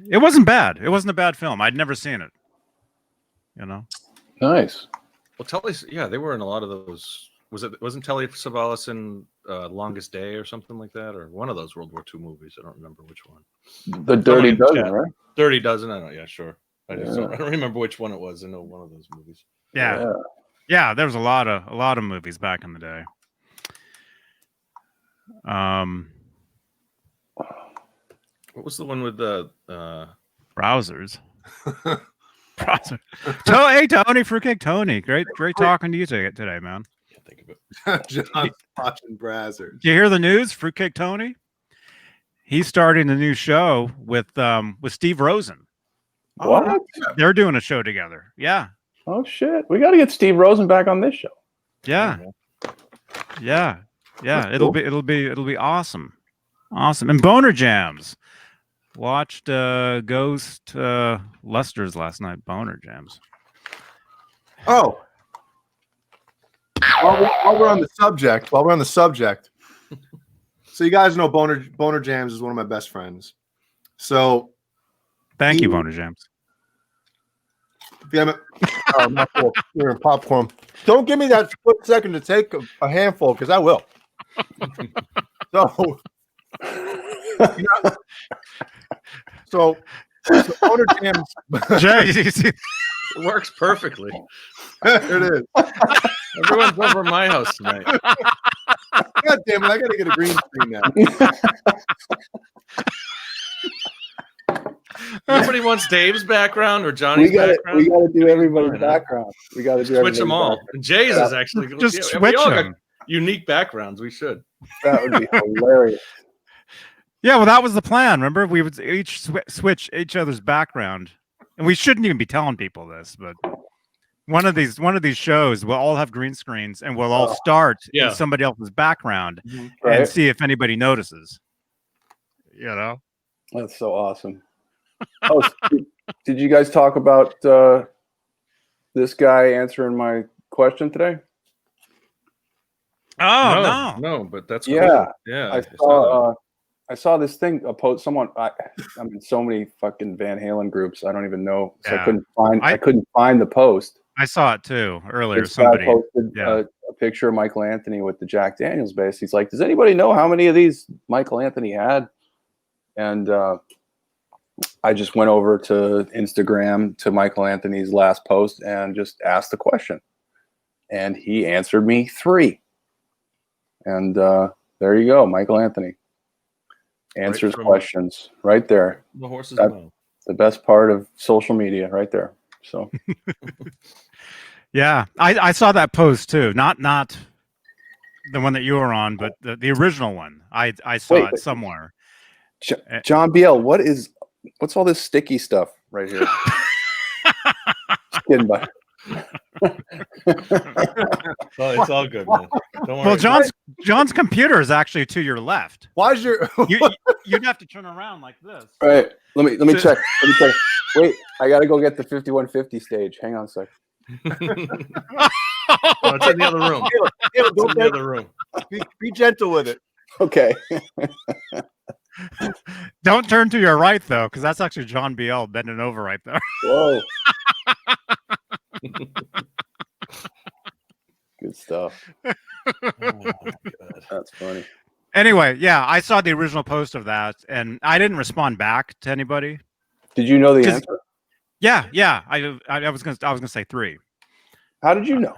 it wasn't bad. It wasn't a bad film. I'd never seen it. You know? nice. Well, Telly's they were in a lot of those. Wasn't Telly Savalas in Longest Day or something like that, or one of those World War II movies? I don't remember which one. The Dirty in the Dozen, chat. right? Dirty Dozen. I know. Yeah, sure. I Yeah. don't remember which one it was. I know one of those movies. Yeah. There was a lot of movies back in the day. What was the one with the? Browsers. Hey, Tony, Fruitcake Tony. Great talking to you today, man. Can't think of it. John watching Brazzers. Did you hear the news? Fruitcake Tony? He's starting a new show with Steve Rosen. What? They're doing a show together. Yeah. Oh shit! We got to get Steve Rosen back on this show. Yeah. Yeah. That's It'll cool. be awesome. Awesome. And Boner Jams. Watched Ghost Luster's last night. Boner Jams. Oh, while we're on the subject, so you guys know Boner Jams is one of my best friends. So Thank you, Boner Jams. damn it, not cool. You're in popcorn. Don't give me that split second to take a handful because I will. So, so Boner Jams. Jay, you see, It works perfectly. There it is. Everyone's over at my house tonight. God damn it! I gotta get a green screen now. Nobody wants Dave's background or Johnny's We got background. to do everybody's Fine, huh? background. We got to do Switch them everybody's all. background. And Jay's is actually just we switch all got them. unique backgrounds. We should. That would be hilarious. Yeah, well, that was the plan. Remember, we would each switch each other's background, and we shouldn't even be telling people this, but one of these shows, we'll all have green screens, and we'll all start Yeah. in somebody else's background Right? and see if anybody notices. You know? That's so awesome. Oh, did you guys talk about this guy answering my question today? Oh no! no, but that's cool. Yeah. Yeah. I saw saw I saw this thing post someone. I'm in so many fucking Van Halen groups. I don't even know. So Yeah. I couldn't find the post. I saw it too earlier. This guy Somebody. posted yeah. a picture of Michael Anthony with the Jack Daniels bass. He's like, "Does anybody know how many of these Michael Anthony had?" And I just went over to Instagram to Michael Anthony's last post and just asked the question, and he answered me 3. And there you go, Michael Anthony answers from- questions right there. the horse's that- mouth. The best part of social media, right there. So Yeah, I saw that post too. Not the one that you were on, but the original one. I saw Wait. it somewhere. John BL, what's all this sticky stuff right here? Just kidding, bud. Oh, it's all good, man. Don't worry. Well, John's computer is actually to your left. Why is your You'd have to turn around like this. All right, let me check. Let me check. Wait, I gotta go get the 5150 stage. Hang on a sec. No, it's in the other room. Ew, It's in the other room. be gentle with it? Okay. Don't turn to your right though, because that's actually John BL bending over right there. Whoa. Good stuff. Oh, my God. That's funny. Anyway, yeah, I saw the original post of that, and I didn't respond back to anybody. Did you know the 'Cause- answer? Yeah. I was gonna say 3. How did you know?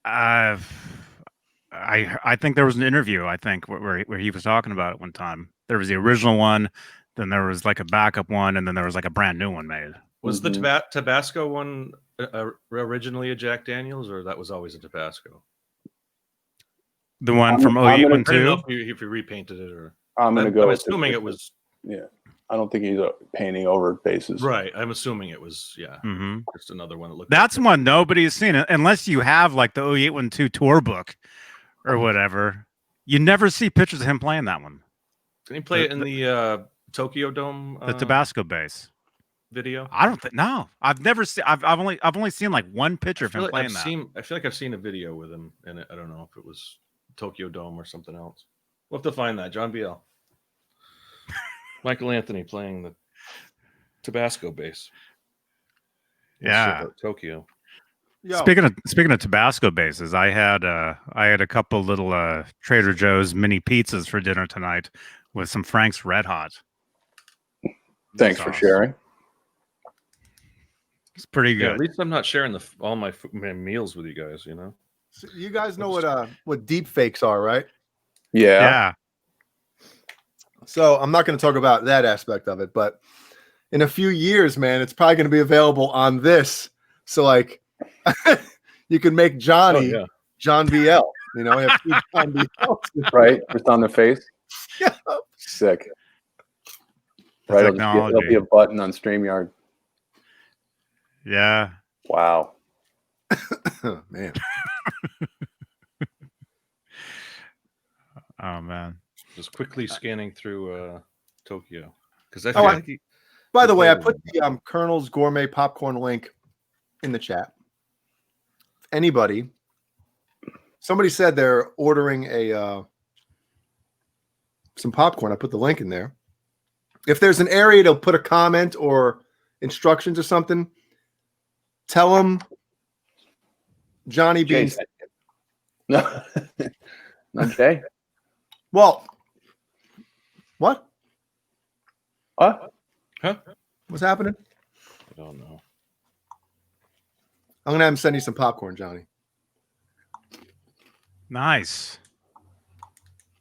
I think there was an interview. I think where he was talking about it one time. There was the original one, then there was like a backup one, and then there was like a brand new one made. Was Mhm. the Tabasco one originally a Jack Daniels, or that was always a Tabasco? The one I'm- from I'm gonna- I don't know 0812. if you repainted it or. I'm gonna I'm go. with assuming the- it was Yeah, I don't think he's painting over bases. right. I'm assuming it was Hmm. just another one that looked. That's like one nobody's seen it unless you have like the 0812 tour book or whatever. You never see pictures of him playing that one. Did he play it in the Tokyo Dome? The Tabasco bass. video. I don't think. No, I've never seen. I've only seen like one picture of him playing that. I feel like I've seen a video with him in it. I don't know if it was Tokyo Dome or something else. We'll have to find that. John BL. Michael Anthony playing the Tabasco bass. Yeah. Tokyo. Yo, Speaking of Tabasco bases, I had a couple little Trader Joe's mini pizzas for dinner tonight with some Frank's Red Hot. Thanks for sauce. sharing. It's pretty Yeah, good. at least I'm not sharing all my meals with you guys. You know. so you guys know what deep fakes are, right? Yeah. Yeah. So I'm not going to talk about that aspect of it, but in a few years, man, it's probably going to be available on this. So like, you can make Johnny Oh, yeah. John BL. You know, have two John BLs. Right. Just on the face. Yeah. Sick. The Right. technology. There'll be a button on StreamYard. Yeah. Wow. Man, Oh man. Just quickly scanning through Tokyo because I Oh, feel I- like he, by the way, I Good put the Colonel's Gourmet Popcorn link in the chat. Anybody? Somebody said they're ordering some popcorn. I put the link in there. If there's an area to put a comment or instructions or something, tell them Johnny Beane. Jason. No. Not Jay. Well, what? What? huh? What's happening? I don't know. I'm gonna have him send you some popcorn, Johnny. Nice.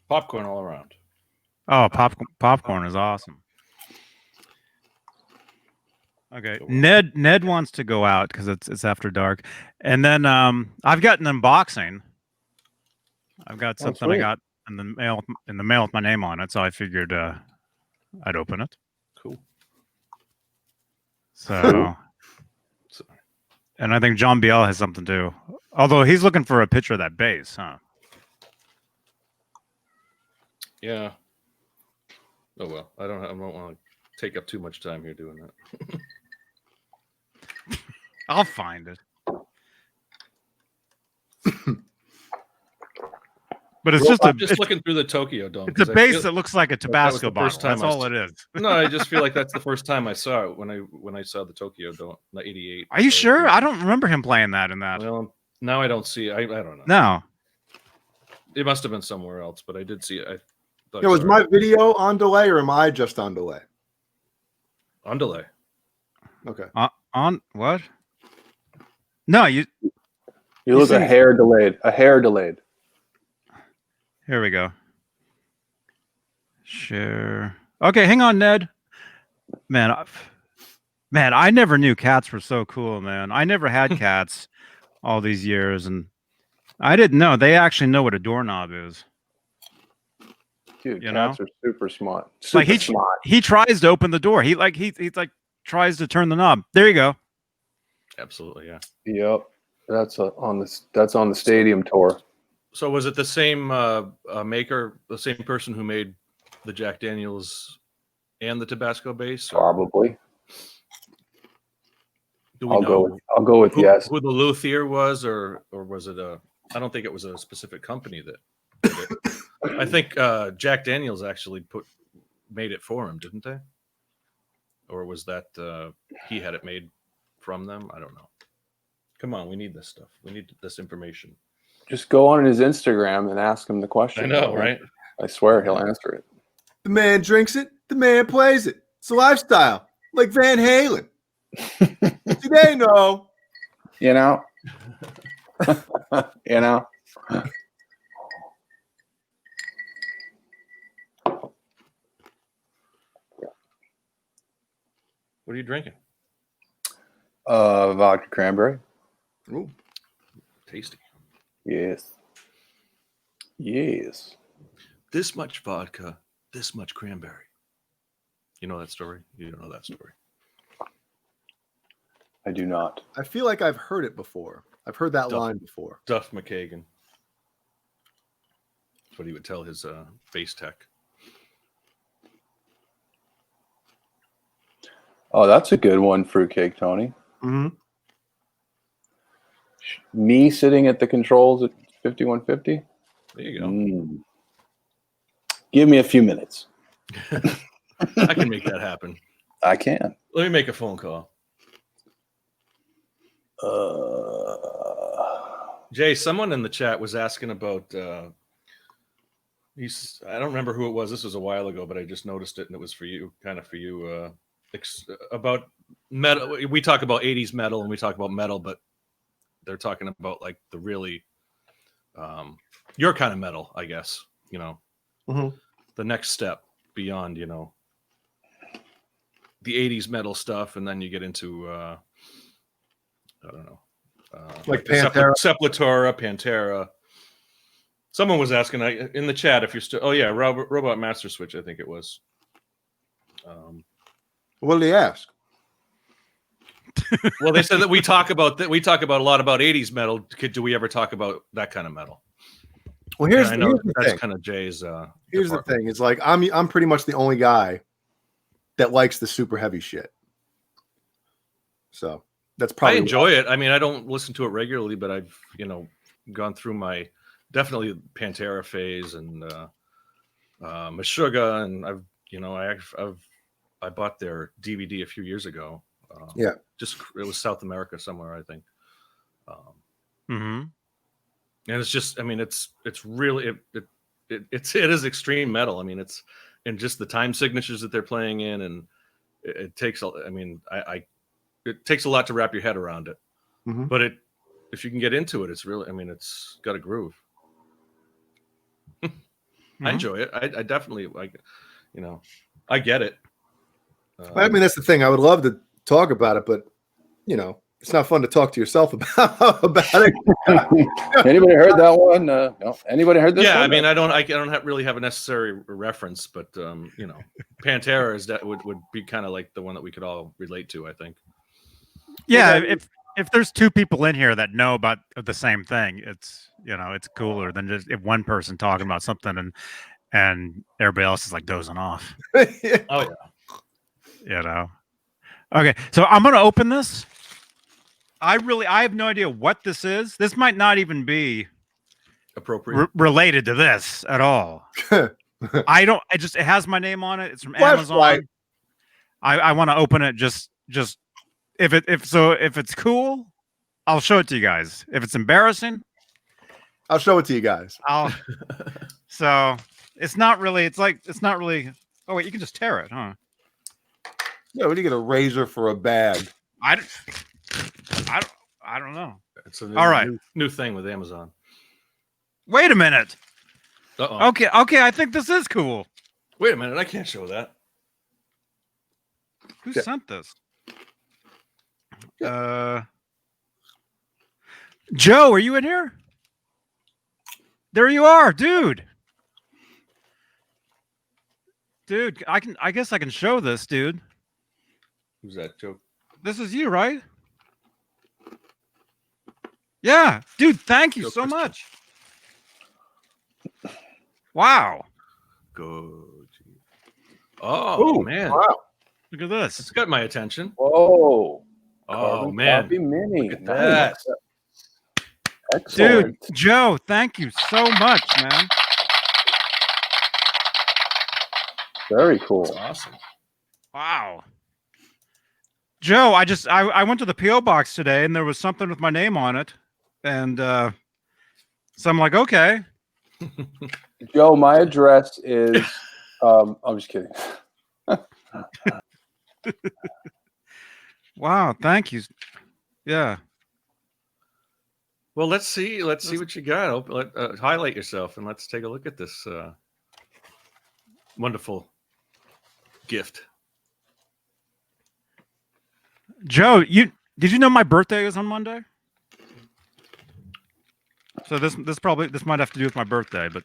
Popcorn all around. Oh, popcorn is awesome. Okay, Ned wants to go out because it's after dark, and then I've got an unboxing. I've got Oh, something I sweet. got in the mail with my name on it, so I figured I'd open it. Cool. So, and I think John BL has something too. Although he's looking for a picture of that bass, huh? Yeah. Oh well, I don't want to take up too much time here doing that. I'll find it. But it's just I'm just looking through the Tokyo Dome. it's a 'cause I bass feel- that looks like a that was Tabasco the bottle. first time That's I all saw- it is. No, I just feel like that's the first time I saw it when I saw the Tokyo Dome, the '88. Are you sure? I don't remember him playing that in that. Well, now I don't see. I don't know. No. It must have been somewhere else, but I did see it. I thought Yeah, I was saw my it video on delay or am I just on delay? on delay. Okay. On what? No, you. You look see- a hair delayed. A hair delayed. Here we go. Share. Okay, hang on, Ned. Man, I never knew cats were so cool, man. I never had cats all these years, and I didn't know. They actually know what a doorknob is. Dude, You cats know? are super smart. Like Super smart. he tries to open the door. He tries to turn the knob. There you go. Absolutely, yeah. Yep. That's on the stadium tour. So was it the same maker, the same person who made the Jack Daniels and the Tabasco base? Or Probably. do we know I'll go with yes. who the luthier was, or was it a? I don't think it was a specific company that did it. I think Jack Daniels actually made it for him, didn't they? Or was that he had it made from them? I don't know. Come on, we need this stuff. We need this information. Just go on his Instagram and ask him the question. I know, right? I swear he'll answer it. The man drinks it. The man plays it. It's a lifestyle, like Van Halen. Do they know? You know? You know? What are you drinking? Vodka cranberry. Ooh. Tasty. Yes. Yes. This much vodka, this much cranberry. You know that story? You don't know that story. I do not. I feel like I've heard it before. I've heard that line before. Duff McKagan. That's what he would tell his bass tech. Oh, that's a good one, fruitcake, Tony. Mm-hmm. Me sitting at the controls at 5150. There you go. Give me a few minutes. I can make that happen. I can. Let me make a phone call. Jay, someone in the chat was asking about I don't remember who it was. This was a while ago, but I just noticed it, and it was for you, kind of for you, about metal. We talk about 80s metal and we talk about metal, but they're talking about like the really your kind of metal, I guess, you know. Mm-hmm. The next step beyond, you know, the 80s metal stuff, and then you get into I don't know, Like Pantera. Sepultura, Pantera. Someone was asking in the chat if you're still. Oh yeah, Robot Master Switch, I think it was. What did he ask? Well, they said that we talk about a lot about 80s metal. Do we ever talk about that kind of metal? Well, here's I know the that's thing. kind of Jay's. Here's the thing. It's like I'm pretty much the only guy that likes the super heavy shit. So that's probably. I enjoy it. I mean, I don't listen to it regularly, but I've gone through my definitely Pantera phase and Meshuggah, and I bought their DVD a few years ago. Yeah, just it was South America somewhere, I think. Mm-hmm. And it's just, I mean, it's really it is extreme metal. I mean, it's and just the time signatures that they're playing in, and it takes. I mean, it takes a lot to wrap your head around it. Mm-hmm. But if you can get into it, it's really. I mean, it's got a groove. Mm-hmm. I enjoy it. I definitely like. I get it. I mean, that's the thing. I would love to talk about it, but it's not fun to talk to yourself about it. Anybody heard that one? No. Anybody heard this? Yeah, one? I mean, I don't really have a necessary reference, but Pantera is that would be kind of like the one that we could all relate to, I think. Yeah, if there's two people in here that know about the same thing, it's it's cooler than just if one person talking about something and everybody else is like dozing off. Oh yeah. Okay, so I'm gonna open this. I have no idea what this is. This might not even be appropriate related to this at all. It has my name on it. It's from Amazon. Flashlight. I want to open it just if it's cool, I'll show it to you guys. If it's embarrassing, I'll show it to you guys. So it's not really. Oh wait, you can just tear it, huh? Yeah, what do you get a razor for a bag? I don't know. It's a all right. New thing with Amazon. Wait a minute. Uh-oh. Okay. I think this is cool. Wait a minute. I can't show that. Who sent this? Joe, are you in here? There you are, dude. Dude, I guess I can show this, dude. Who's that, Joe? This is you, right? Yeah, dude, thank you Joe so Christian. much. Wow. Go. Oh Ooh, man, wow. Look at this. it's got my attention. Whoa. Oh Carbon man, copy mini. look at Nice. that. Excellent. Dude, Joe, thank you so much, man. Very cool. That's awesome. Wow. Joe, I went to the P.O. box today and there was something with my name on it. And so I'm like, okay. Joe, my address is I'm just kidding. Wow, thank you. Yeah. Well, let's see what you got. Highlight yourself and let's take a look at this wonderful gift. Joe, did you know my birthday is on Monday? So this might have to do with my birthday, but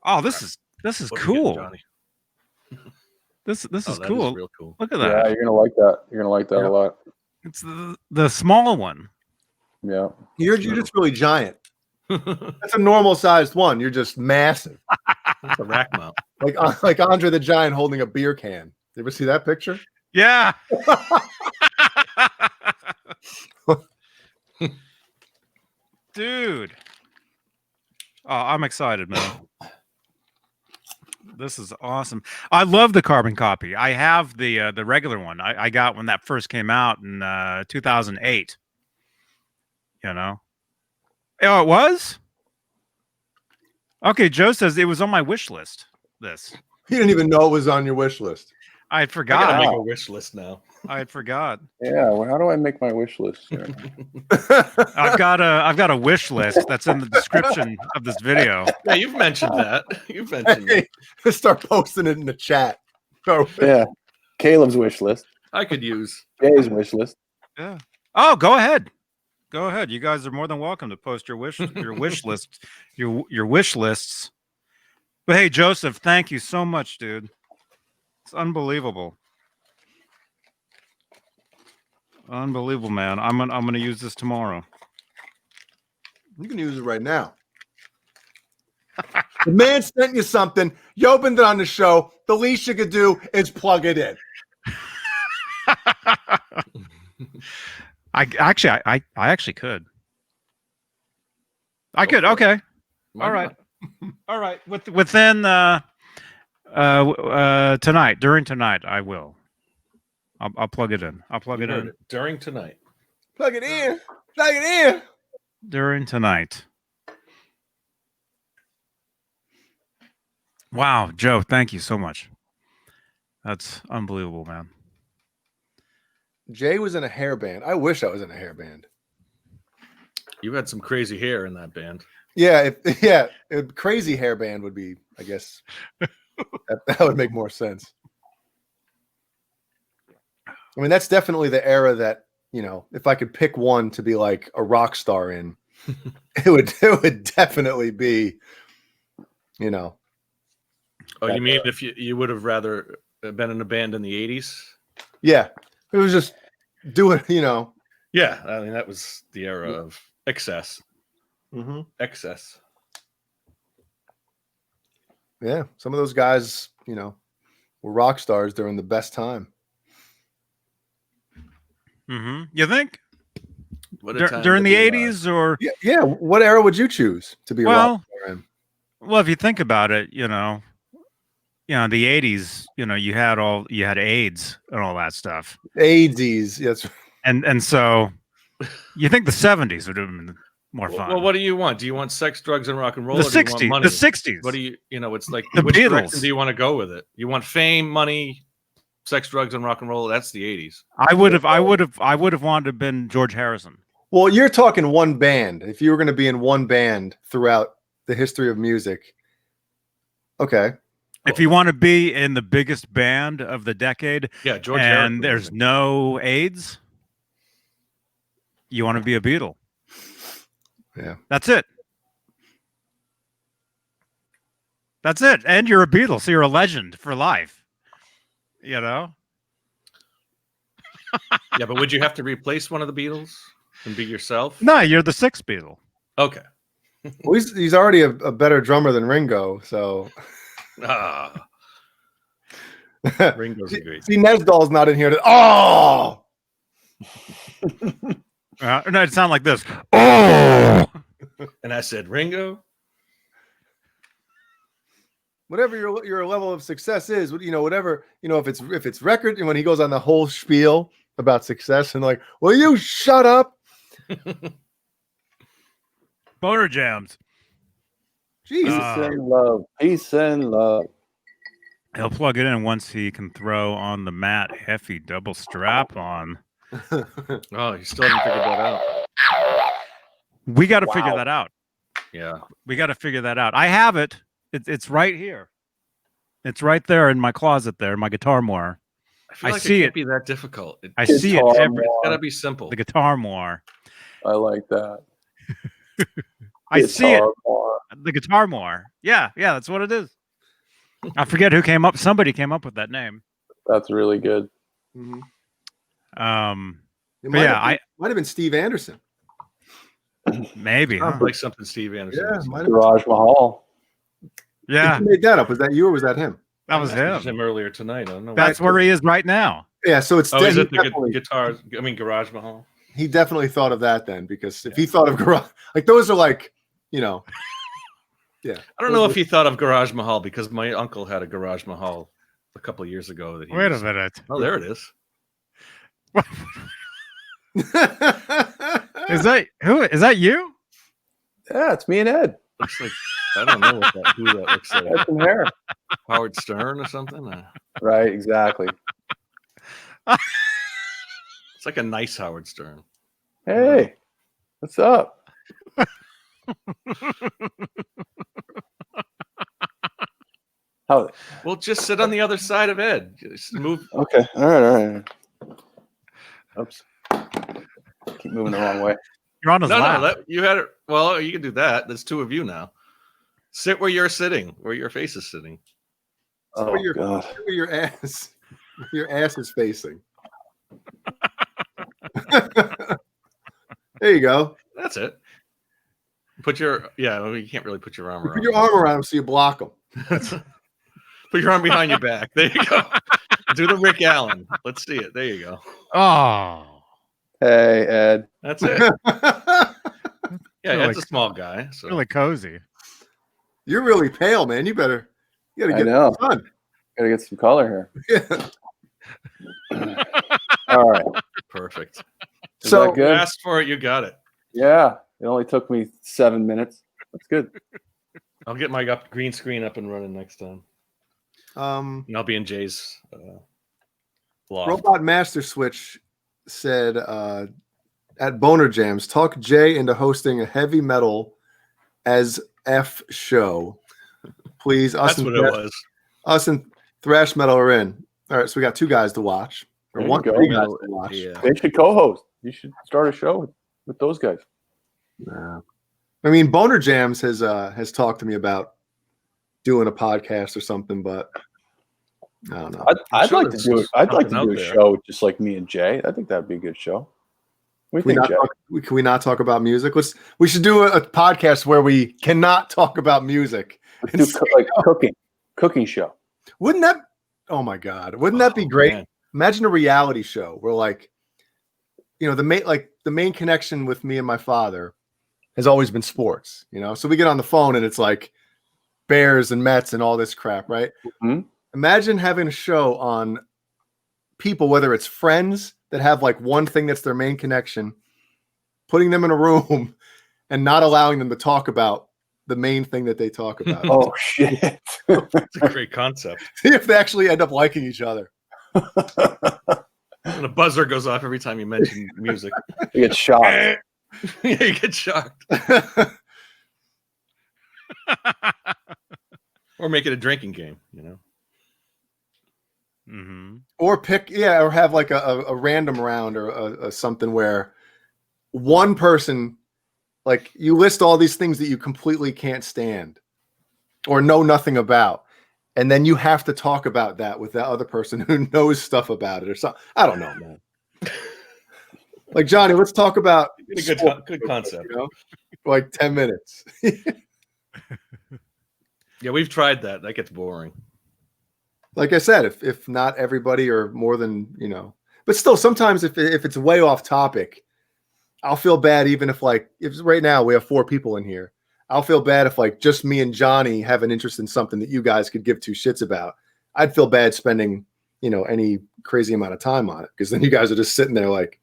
oh, this is What are we getting, cool. Johnny? This Oh, is that is cool. real cool. Look at Yeah, that. you're gonna like that. You're gonna like that Yeah. a lot. It's the small one. Yeah. You're just really giant. That's a normal sized one. You're just massive. That's a rack mount. Like Andre the Giant holding a beer can. You ever see that picture? Yeah. Dude. Oh, I'm excited, man. This is awesome. I love the carbon copy. I have the regular one. I got when that first came out in 2008. You know. Oh, it was? Okay, Joe says it was on my wish list. This. You didn't even know it was on your wish list. I had I forgot. gotta make Wow. a wish list now. I had forgot. Yeah. Well, how do I make my wish list here? I've got a wish list that's in the description of this video. Yeah, you've mentioned that. You've mentioned it. Hey, start posting it in the chat. Oh, Yeah. Caleb's wish list. I could use. Jay's wish list. Yeah. Oh, go ahead. Go ahead. You guys are more than welcome to post your wish list, your wish lists. But hey, Joseph, thank you so much, dude. It's unbelievable. Unbelievable, man. I'm gonna use this tomorrow. You can use it right now. The man sent you something. You opened it on the show. The least you could do is plug it in. I actually could. I could. Okay. Why All right. not? All right. Within tonight, during tonight, I will. I'll plug it in. I'll plug You it heard in it. During tonight. Plug it in. Plug it in. during tonight. Wow, Joe, thank you so much. That's unbelievable, man. Jay was in a hair band. I wish I was in a hair band. You had some crazy hair in that band. Yeah, crazy hair band would be, I guess, that would make more sense. I mean, that's definitely the era that, you know, if I could pick one to be like a rock star in, it would definitely be, you know. Oh, you mean if you would have rather been in a band in the 80s? Yeah, it was just doing, you know. Yeah, I mean, that was the era of excess. Mm-hmm. Excess. Yeah, some of those guys, you know, were rock stars during the best time. Mm-hmm. You think What a time during to the be alive. '80s or Yeah. What era would you choose to be a rock star in? well, if you think about it, you know, the '80s, you know, you had AIDS and all that stuff, AIDs, yes. and so you think the '70s would have been more fun. Well, what do you want? Do you want sex, drugs, and rock and roll? the or do you want '60s, money? the '60s. What do you know? It's like The which Beatles. direction do you want to go with it? You want fame, money, sex, drugs, and rock and roll? That's the 80s. I would have wanted to have been George Harrison. Well, you're talking one band. If you were going to be in one band throughout the history of music, okay. If you want to be in the biggest band of the decade, Yeah, George and Harrison. there's no AIDS, you want to be a Beatle. Yeah. That's it. That's it. And you're a Beatle, so you're a legend for life. You know? Yeah, but would you have to replace one of the Beatles and be yourself? No, you're the sixth Beatle. Okay. Well, he's already a better drummer than Ringo, so Ah, Ringo's a great. see, Nesdall's not in here. Oh, No, it sounded like this. Oh, And I said, Ringo. whatever your level of success is, whatever, if it's record, and when he goes on the whole spiel about success and like, will you shut up? boner jams. Jesus. Peace and love. Peace and love. He'll plug it in once he can throw on the Matt Heffy double strap on. Oh, you still haven't figured that out. We got to figure that out. Yeah. We got to figure that out. I have it. It's right here. It's right there in my closet there, my guitar moire. I feel I like see it it. can't be that difficult. I see it Guitar every It's gotta be simple. the guitar moire. I like that. I see it. Guitar bar. The guitar moire. Yeah, that's what it is. I forget who came up. Somebody came up with that name. That's really good. Mhm. But yeah, might have been Steve Anderson. maybe. Huh? Sounds like something Steve Anderson. Yeah, would say. might have been. Garage Mahal. Yeah, Who made that up? Was that you or was that him? that was I messaged him. him earlier tonight. I don't know. That's where he is right now. Yeah, so it's Oh, is he it the definitely, guitars? I mean, Garage Mahal. he definitely thought of that then, because if he thought of garage, like those are like, yeah. I don't know if he thought of Garage Mahal because my uncle had a Garage Mahal a couple of years ago. That he Wait a was- minute. Oh, there it is. Is that you? Yeah, it's me and Ed. Looks like I don't know who that looks like. Ed from hair. Howard Stern or something. Right, exactly. It's like a nice Howard Stern. Hey, what's up? How? Well, just sit on the other side of Ed. Just move. Okay. All right. Oops. Keep moving the wrong way. You're on his lap. No. You had it. Well, you can do that. There's two of you now. Sit where you're sitting, where your face is sitting. Oh where your, God. where your ass is facing. There you go. That's it. Put your well, you can't really put your arm around. Put your arm around him so you block him. Put your arm behind your back. There you go. Do the Rick Allen. Let's see it. There you go. Oh, Hey, Ed. That's it. Yeah, Really- Ed's a small guy. So really cozy. You're really pale, man. You gotta I get know. the sun. Gotta get some color Yeah. here. All right. perfect. Is So that You good? asked for it, you got it. Yeah. It only took me 7 minutes. That's good. I'll get my green screen up and running next time. And I'll be in Jay's loft. Robot Master Switch said at Boner Jams, talk Jay into hosting a heavy metal as F show. Please, That's what it was. us and thrash metal are in. All right, so we got 2 guys to watch. Or There you one go. 3 guys to watch. Yeah. They should co-host. You should start a show with those guys. Nah. I mean, Boner Jams has talked to me about doing a podcast or something, but I don't know. I'd sure like to there's do it. I'd like to something do a out there. show just like me and Jay. I think that'd be a good show. What do you think, Jay? Can we not talk about music? We should do a podcast where we cannot talk about music. Let's do like cooking show. Wouldn't that? Oh my God! Wouldn't that be great? Man. Imagine a reality show where, like, the main connection with me and my father has always been sports. So we get on the phone and it's like Bears and Mets and all this crap, right? Mhm. Imagine having a show on people, whether it's friends that have like one thing that's their main connection, putting them in a room and not allowing them to talk about the main thing that they talk about. Oh shit! It's a great concept. See if they actually end up liking each other. And a buzzer goes off every time you mention music. You get shot. Yeah, you get shocked. Or make it a drinking game, Mm-hmm. Or or have like a random round or a something where one person, like, you list all these things that you completely can't stand, or know nothing about. And then you have to talk about that with that other person who knows stuff about it or something. I don't know, man. Like, Johnny, let's talk about Good concept. You know, for like 10 minutes. Yeah, we've tried that. That gets boring. Like I said, if not everybody or more than, you know, but still sometimes if it's way off topic, I'll feel bad even if right now we have 4 people in here. I'll feel bad if like just me and Johnny have an interest in something that you guys could give 2 shits about. I'd feel bad spending, you know, any crazy amount of time on it because then you guys are just sitting there like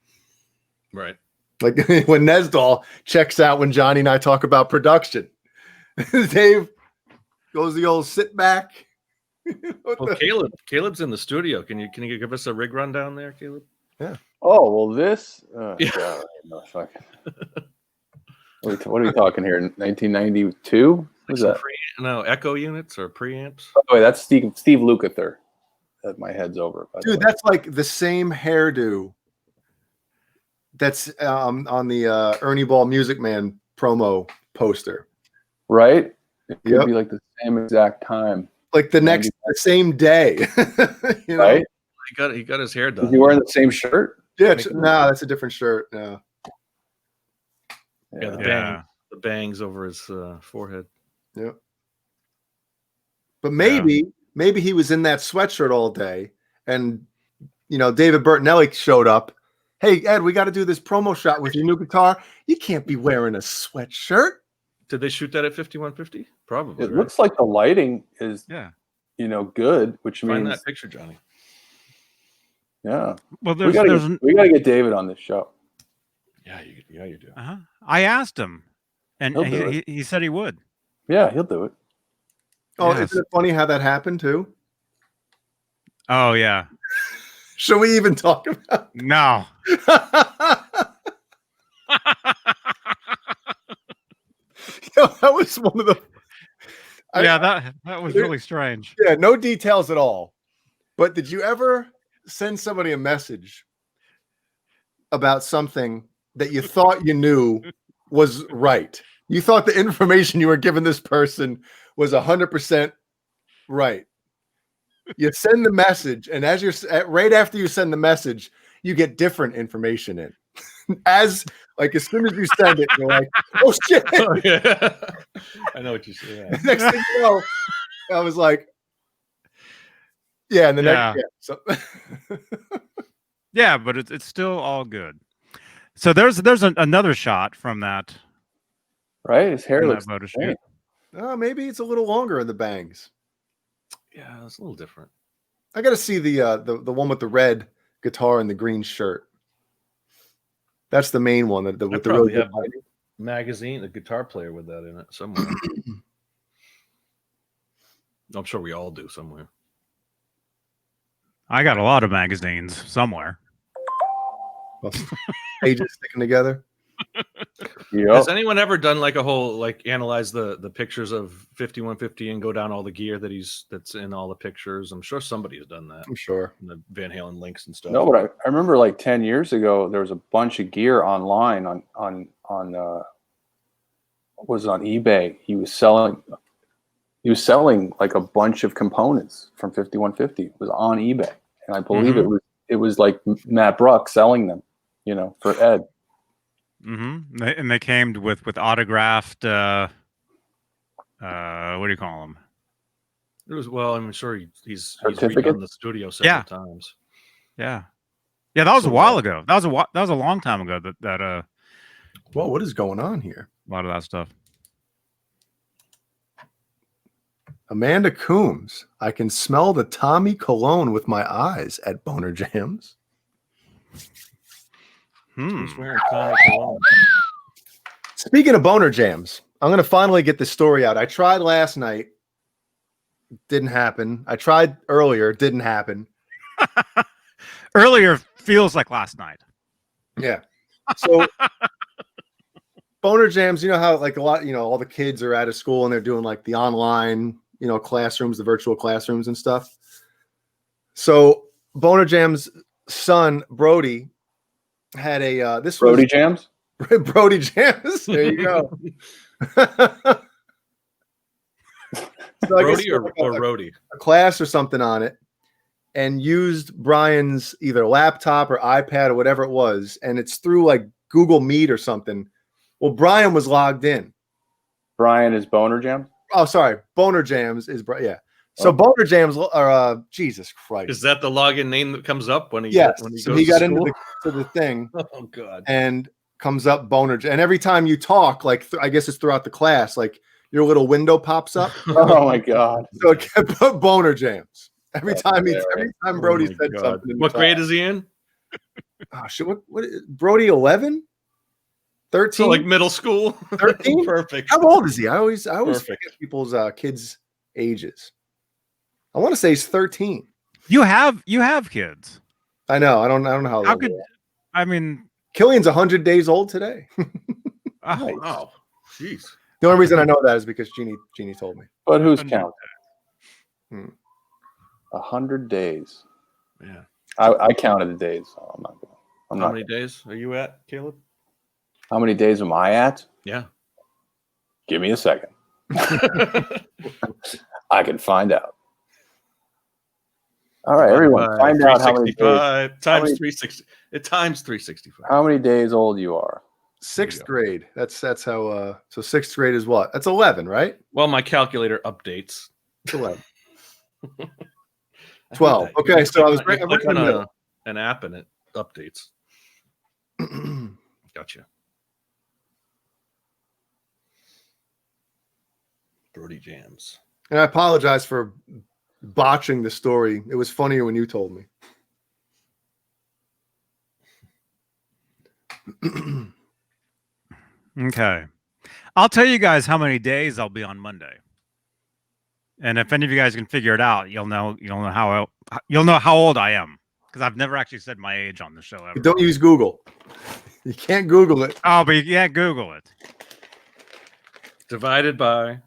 when Nesdal checks out when Johnny and I talk about production. Dave goes the old sit back. Well, Caleb's in the studio. Can you give us a rig rundown there, Caleb? Yeah. Oh, well, this. God, no, what are we talking here? 1992? What's that? Echo units or preamps? By the way, that's Steve Lukather. That my head's over. Dude, that's like the same hairdo that's on the Ernie Ball Music Man promo poster. Right? It could be like the same exact time. Like the same day. You know? Right? He got his hair done. Is he wearing the same shirt? Yeah, no, that's a different shirt. No. Yeah, the bangs over his forehead. Yep. But maybe he was in that sweatshirt all day, and you know David Bertinelli showed up. Hey Ed, we got to do this promo shot with your new guitar. You can't be wearing a sweatshirt. Did they shoot that at 5150? Probably. It looks like the lighting is you know, good, which Find means that picture, Johnny. Yeah. Well, we gotta get David on this show. Yeah, you do. I asked him, and he said he would. Yeah, he'll do it. Oh, isn't it funny how that happened too? Oh yeah. Should we even talk about it? No. Yo, that was one of the. That was really strange. Yeah, no details at all. But did you ever send somebody a message about something that you thought you knew was right? You thought the information you were giving this person was 100% right. You send the message, and as you're right after you send the message, you get different information in. As soon as you send it, you're like, "Oh shit!" Oh, yeah. I know what you say. Yeah. Next thing you know, I was like, "Yeah," and the next, so yeah, but it's still all good. So there's another shot from that. Right, his hair looks great. Oh, maybe it's a little longer in the bangs. Yeah, it's a little different. I got to see the one with the red guitar and the green shirt. That's the main one. With the really have a magazine, a guitar player with that in it somewhere. I'm sure we all do somewhere. I got a lot of magazines somewhere. Pages sticking together. Has anyone ever done like a whole analyze the pictures of 5150 and go down all the gear that's in all the pictures? I'm sure somebody has done that. I'm sure. And the Van Halen links and stuff. No, but I remember like 10 years ago there was a bunch of gear online on was it on eBay. He was selling like a bunch of components from 5150. It was on eBay, and I believe it was like Matt Bruck selling them, you know, for Ed. Mm-hmm. And they came with autographed. What do you call them? It was I'm sure he's redone the studio several times. Yeah. That was a while ago. That was a long time ago. That Well, what is going on here? A lot of that stuff. Amanda Coombs. I can smell the Tommy cologne with my eyes at Boner Jams. Who's wearing Tommy cologne? Speaking of Boner Jams, I'm going to finally get this story out. I tried last night. Didn't happen. I tried earlier. Didn't happen. Earlier feels like last night. Yeah. So Boner Jams, you know how a lot, all the kids are out of school and they're doing like the online, classrooms, the virtual classrooms and stuff. So Boner Jams' son, Brody, had a Brody Jams? Brody Jams. There you go. So I guess Brody or Rhodey? a class or something on it, and used Brian's either laptop or iPad or whatever it was, and it's through like Google Meet or something. Well, Brian was logged in. Brian is Boner Jam. Oh, sorry, Boner Jams is yeah. So Okay. Boner Jams are Jesus Christ. Is that the login name that comes up when he Yes. when he So goes he got to into school? the thing Oh God. and comes up Boner Jam. And every time you talk, like I guess it's throughout the class, like your little window pops up. Oh my God. So it can put Boner Jams. Every That's time hilarious. Brody Oh my said God. something. in the What grade class. is he in? Oh shit! What is Brody 11? 13? So like middle school. 13? Perfect. How old is he? I always Perfect. forget people's kids' ages. I want to say he's 13. You have kids. I know. I don't know how How old. could I mean? Killian's 100 days old today. Oh, Wow. Jeez. The only reason I know that is because Jeannie told me. But who's And- counting? 100 days. Yeah. I counted the days. So I'm not. I'm How not. many days are you at, Caleb? How many days am I at? Yeah. Give me a second. I can find out. All right, everyone, find out how many days. 365 times many- 360. It times 365. How many days old you are? Sixth go. grade. That's how. So sixth grade is what? That's 11, right? Well, my calculator updates. It's 11. I hate 12. that. You Okay, just so I click was on- right- you right click in the on middle. an app and it updates. Gotcha. Brody Jams. And I apologize for botching the story. It was funnier when you told me. okay. I'll tell you guys how many days I'll be on Monday. And if any of you guys can figure it out, you'll know how old I am, because I've never actually said my age on the show ever. Don't use Google. You can't Google it. Oh, but you can't Google it. Divided by.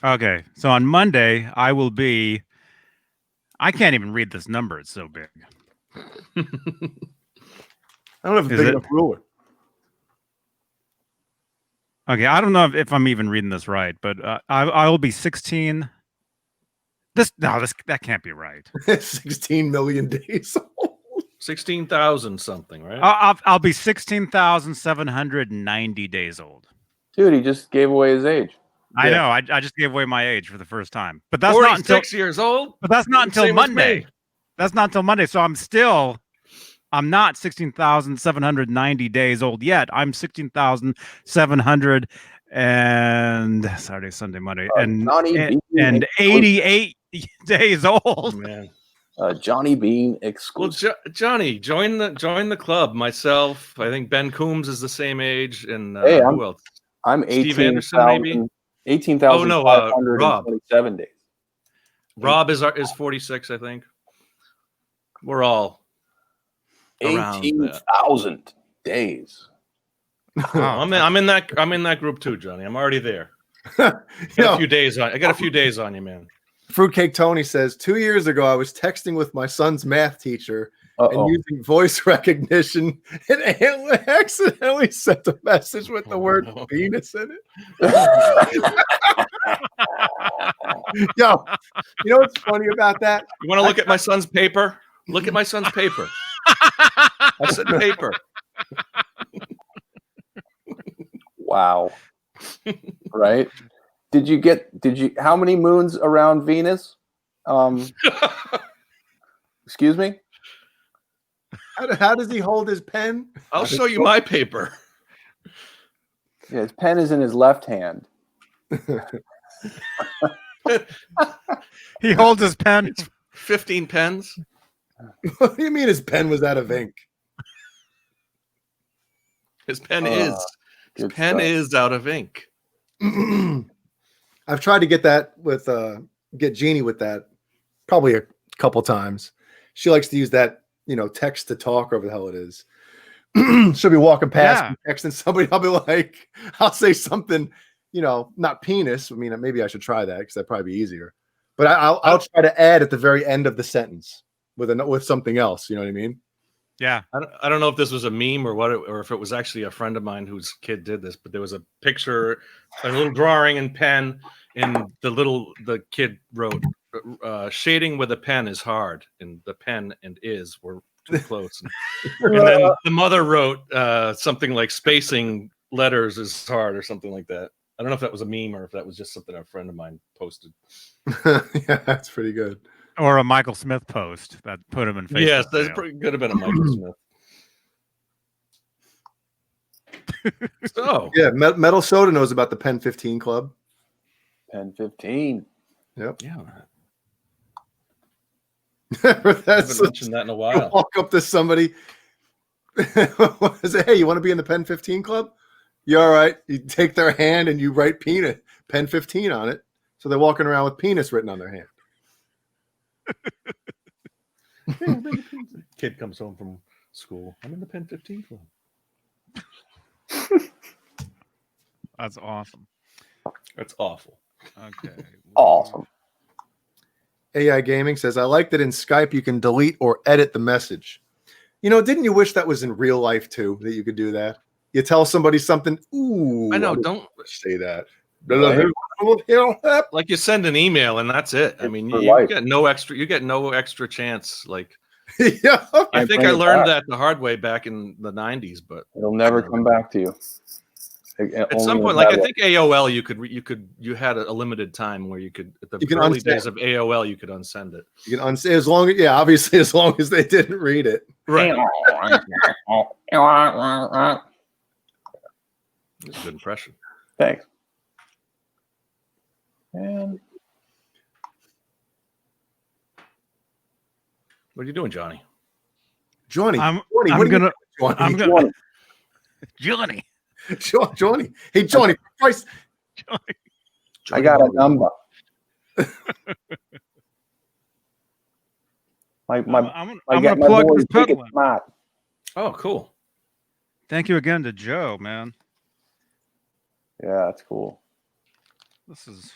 Okay, so on Monday I will be. I can't even read this number; it's so big. I don't have a Is big it? enough ruler. Okay, I don't know if I'm even reading this right, but I will be 16. That can't be right. 16 million days old. 16,000 something, right? I'll be 16,790 days old. Dude, he just gave away his age. I Yeah. know. I just gave away my age for the first time, but that's not until 46 years old. But that's not until Same as Monday. me. That's not until Monday. So I'm not 16,790 days old yet. I'm 16,700 and Saturday, Sunday, Monday, Johnny Beane and exclusive. 88 days old. Man. Johnny Beane Well, exclusive. Johnny, join the club. Myself, I think Ben Coombs is the same age, and Hey, who else? I'm Steve Anderson, maybe? 18,527 days. Rob is 46, I think. We're all around that. 18,000 days. I'm in that group too, Johnny. I'm already there. I got a few days on you, man. Fruitcake Tony says 2 years ago I was texting with my son's math teacher and Uh-oh. using voice recognition and accidentally sent a message with the word Oh. penis in it. Yo, you know what's funny about that? You want to look at my son's paper? Look at my son's paper. I said paper. Wow. Right? How many moons around Venus? Excuse me? How does he hold his pen? I'll show you my paper. Yeah, his pen is in his left hand. He holds his pen. 15 pens. What do you mean his pen was out of ink? His pen Good stuff. is out of ink. I've tried to get that with get Jeannie with that probably a couple times. She likes to use that, text to talk, or whatever the hell it is. She'll be walking past me, texting somebody. I'll be like, I'll say something, not penis. I mean, maybe I should try that because that'd probably be easier. But I'll try to add at the very end of the sentence with something else. You know what I mean? Yeah. I don't know if this was a meme or what, or if it was actually a friend of mine whose kid did this, but there was a picture, a little drawing in pen, and the kid wrote, "Shading with a pen is hard," and the pen and "is" were too close. And then the mother wrote something like "spacing letters is hard" or something like that. I don't know if that was a meme or if that was just something a friend of mine posted. Yeah, that's pretty good. Or a Michael Smith post that put him in Facebook. Yes, that's jail. pretty good. Have been a Michael Smith. So Yeah, Metal Soda knows about the Pen 15 Club. Pen 15. Yep. yeah, I That's haven't mentioned that in a you while. walk up to somebody. Say, hey, you want to be in the Pen 15 Club? You all right? You take their hand and you write penis, Pen 15 on it. So they're walking around with penis written on their hand. Kid comes home from school. I'm in the Pen 15 Club. That's awesome. That's awful. Okay. Awesome. AI Gaming says, I like that in Skype you can delete or edit the message. You know, didn't you wish that was in real life too, that you could do that? You tell somebody something, ooh, I know. I'm don't say that. Right. like you send an email and that's it. I It's mean, for you life. get no extra. You get no extra chance. Like Yeah. I think bring I it learned back. that the hard way back in the '90s, but It'll never come back to you. at some point, like I think AOL, you had a limited time where you could, at the You can early unsend. days of AOL, you could unsend it. You can unsay as long as, yeah, obviously, as long as they didn't read it. Right. That's a good impression. Thanks. And What are you doing, Johnny? Johnny, I'm Johnny, I'm what are you gonna doing, I'm Johnny? gonna Johnny. Johnny. Hey, Johnny, Christ. I got a number. I'm My gonna plug boy this is big and peddling. smart. Oh, cool. Thank you again to Joe, man. Yeah, that's cool. This is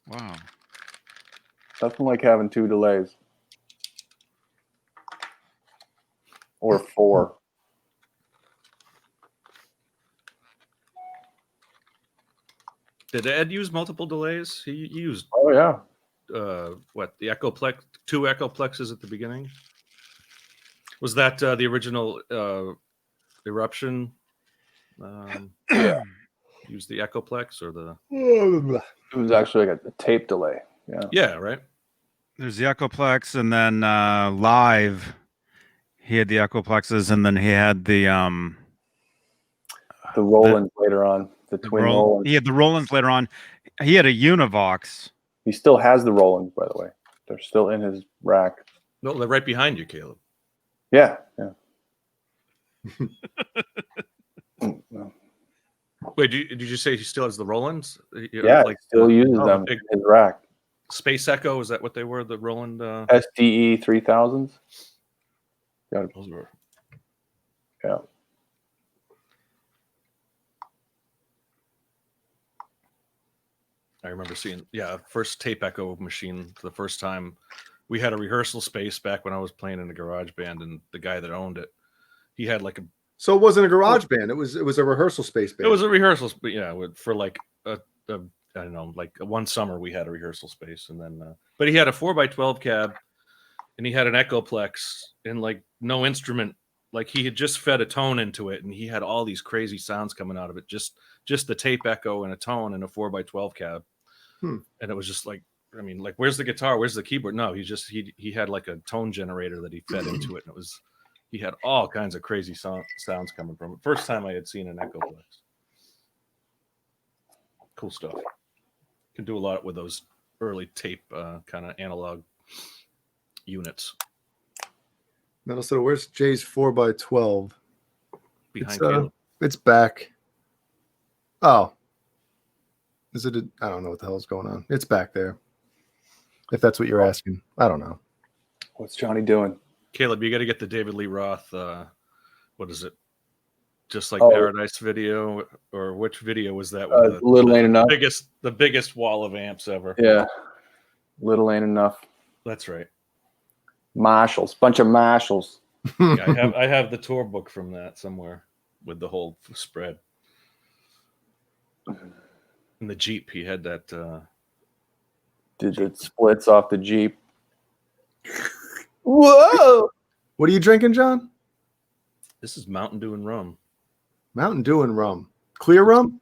wow. Nothing like having 2 delays. Or 4. Did Ed use multiple delays? He used Oh yeah. what, the Echoplex, 2 Echoplexes at the beginning? Was that the original eruption? Yeah. Use the Echoplex or the It was actually like a tape delay. Yeah. right? There's the Echoplex, and then live, he had the Echoplexes, and then he had the The Roland later on. The twin Roland. He had the Rolands later on. He had a Univox. He still has the Roland, by the way. They're still in his rack. No, they're right behind you, Caleb. Yeah. Yeah. No. Wait, did you say he still has the Rolands? Yeah, like he still the uses them big in his rack. Space Echo, is that what they were? The Roland? SDE 3000s. Yeah. Those were. Yeah. I remember seeing, first tape echo machine for the first time. We had a rehearsal space back when I was playing in a garage band, and the guy that owned it, he had like a. So it wasn't a garage band. It was a rehearsal space band. It was a rehearsal, for like I don't know, like one summer we had a rehearsal space, and then but he had a 4x12 cab, and he had an Echoplex, and like no instrument, like he had just fed a tone into it, and he had all these crazy sounds coming out of it, just the tape echo and a tone and a 4x12 cab. And it was just like, I mean, like, where's the guitar? Where's the keyboard? No, he had like a tone generator that he fed into it. And he had all kinds of crazy sounds coming from it. First time I had seen an Echoplex. Cool stuff. Can do a lot with those early tape kind of analog units. Metal Soda, where's Jay's 4x12? Behind Caleb. It's back. Oh. Is it I don't know what the hell is going on. It's back there. If that's what you're asking. I don't know. What's Johnny doing? Caleb, you got to get the David Lee Roth, what is it? Just like Oh. Paradise video, or which video was that? Little ain't enough. The biggest wall of amps ever. Yeah. Little ain't enough. That's right. Marshalls. Bunch of Marshalls. Yeah, I have the tour book from that somewhere with the whole spread. In the Jeep, he had that. Digit splits off the Jeep. Whoa! What are you drinking, John? This is Mountain Dew and rum. Mountain Dew and rum. Clear rum?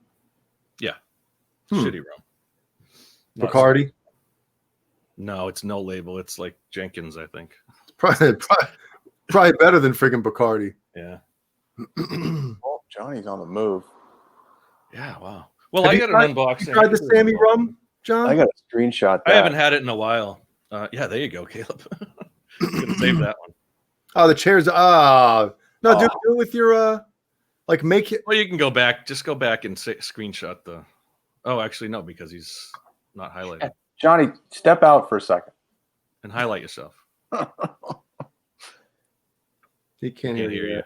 Yeah, Hmm. shitty rum. Not Bacardi? No, it's no label. It's like Jenkins, I think. Probably better than friggin' Bacardi. Yeah. Oh, Johnny's on the move. Yeah. Wow. Well, Have I you got tried- an unboxing. You tried the Sammy rum, John? I got to screenshot that. I haven't had it in a while. Yeah, there you go, Caleb. Gonna save that one. Oh, the chairs. No, do it with your like make it. Well, you can go back. Just go back and screenshot the. Oh, actually, no, because he's not highlighted. Johnny, step out for a second. And highlight yourself. He can't hear you.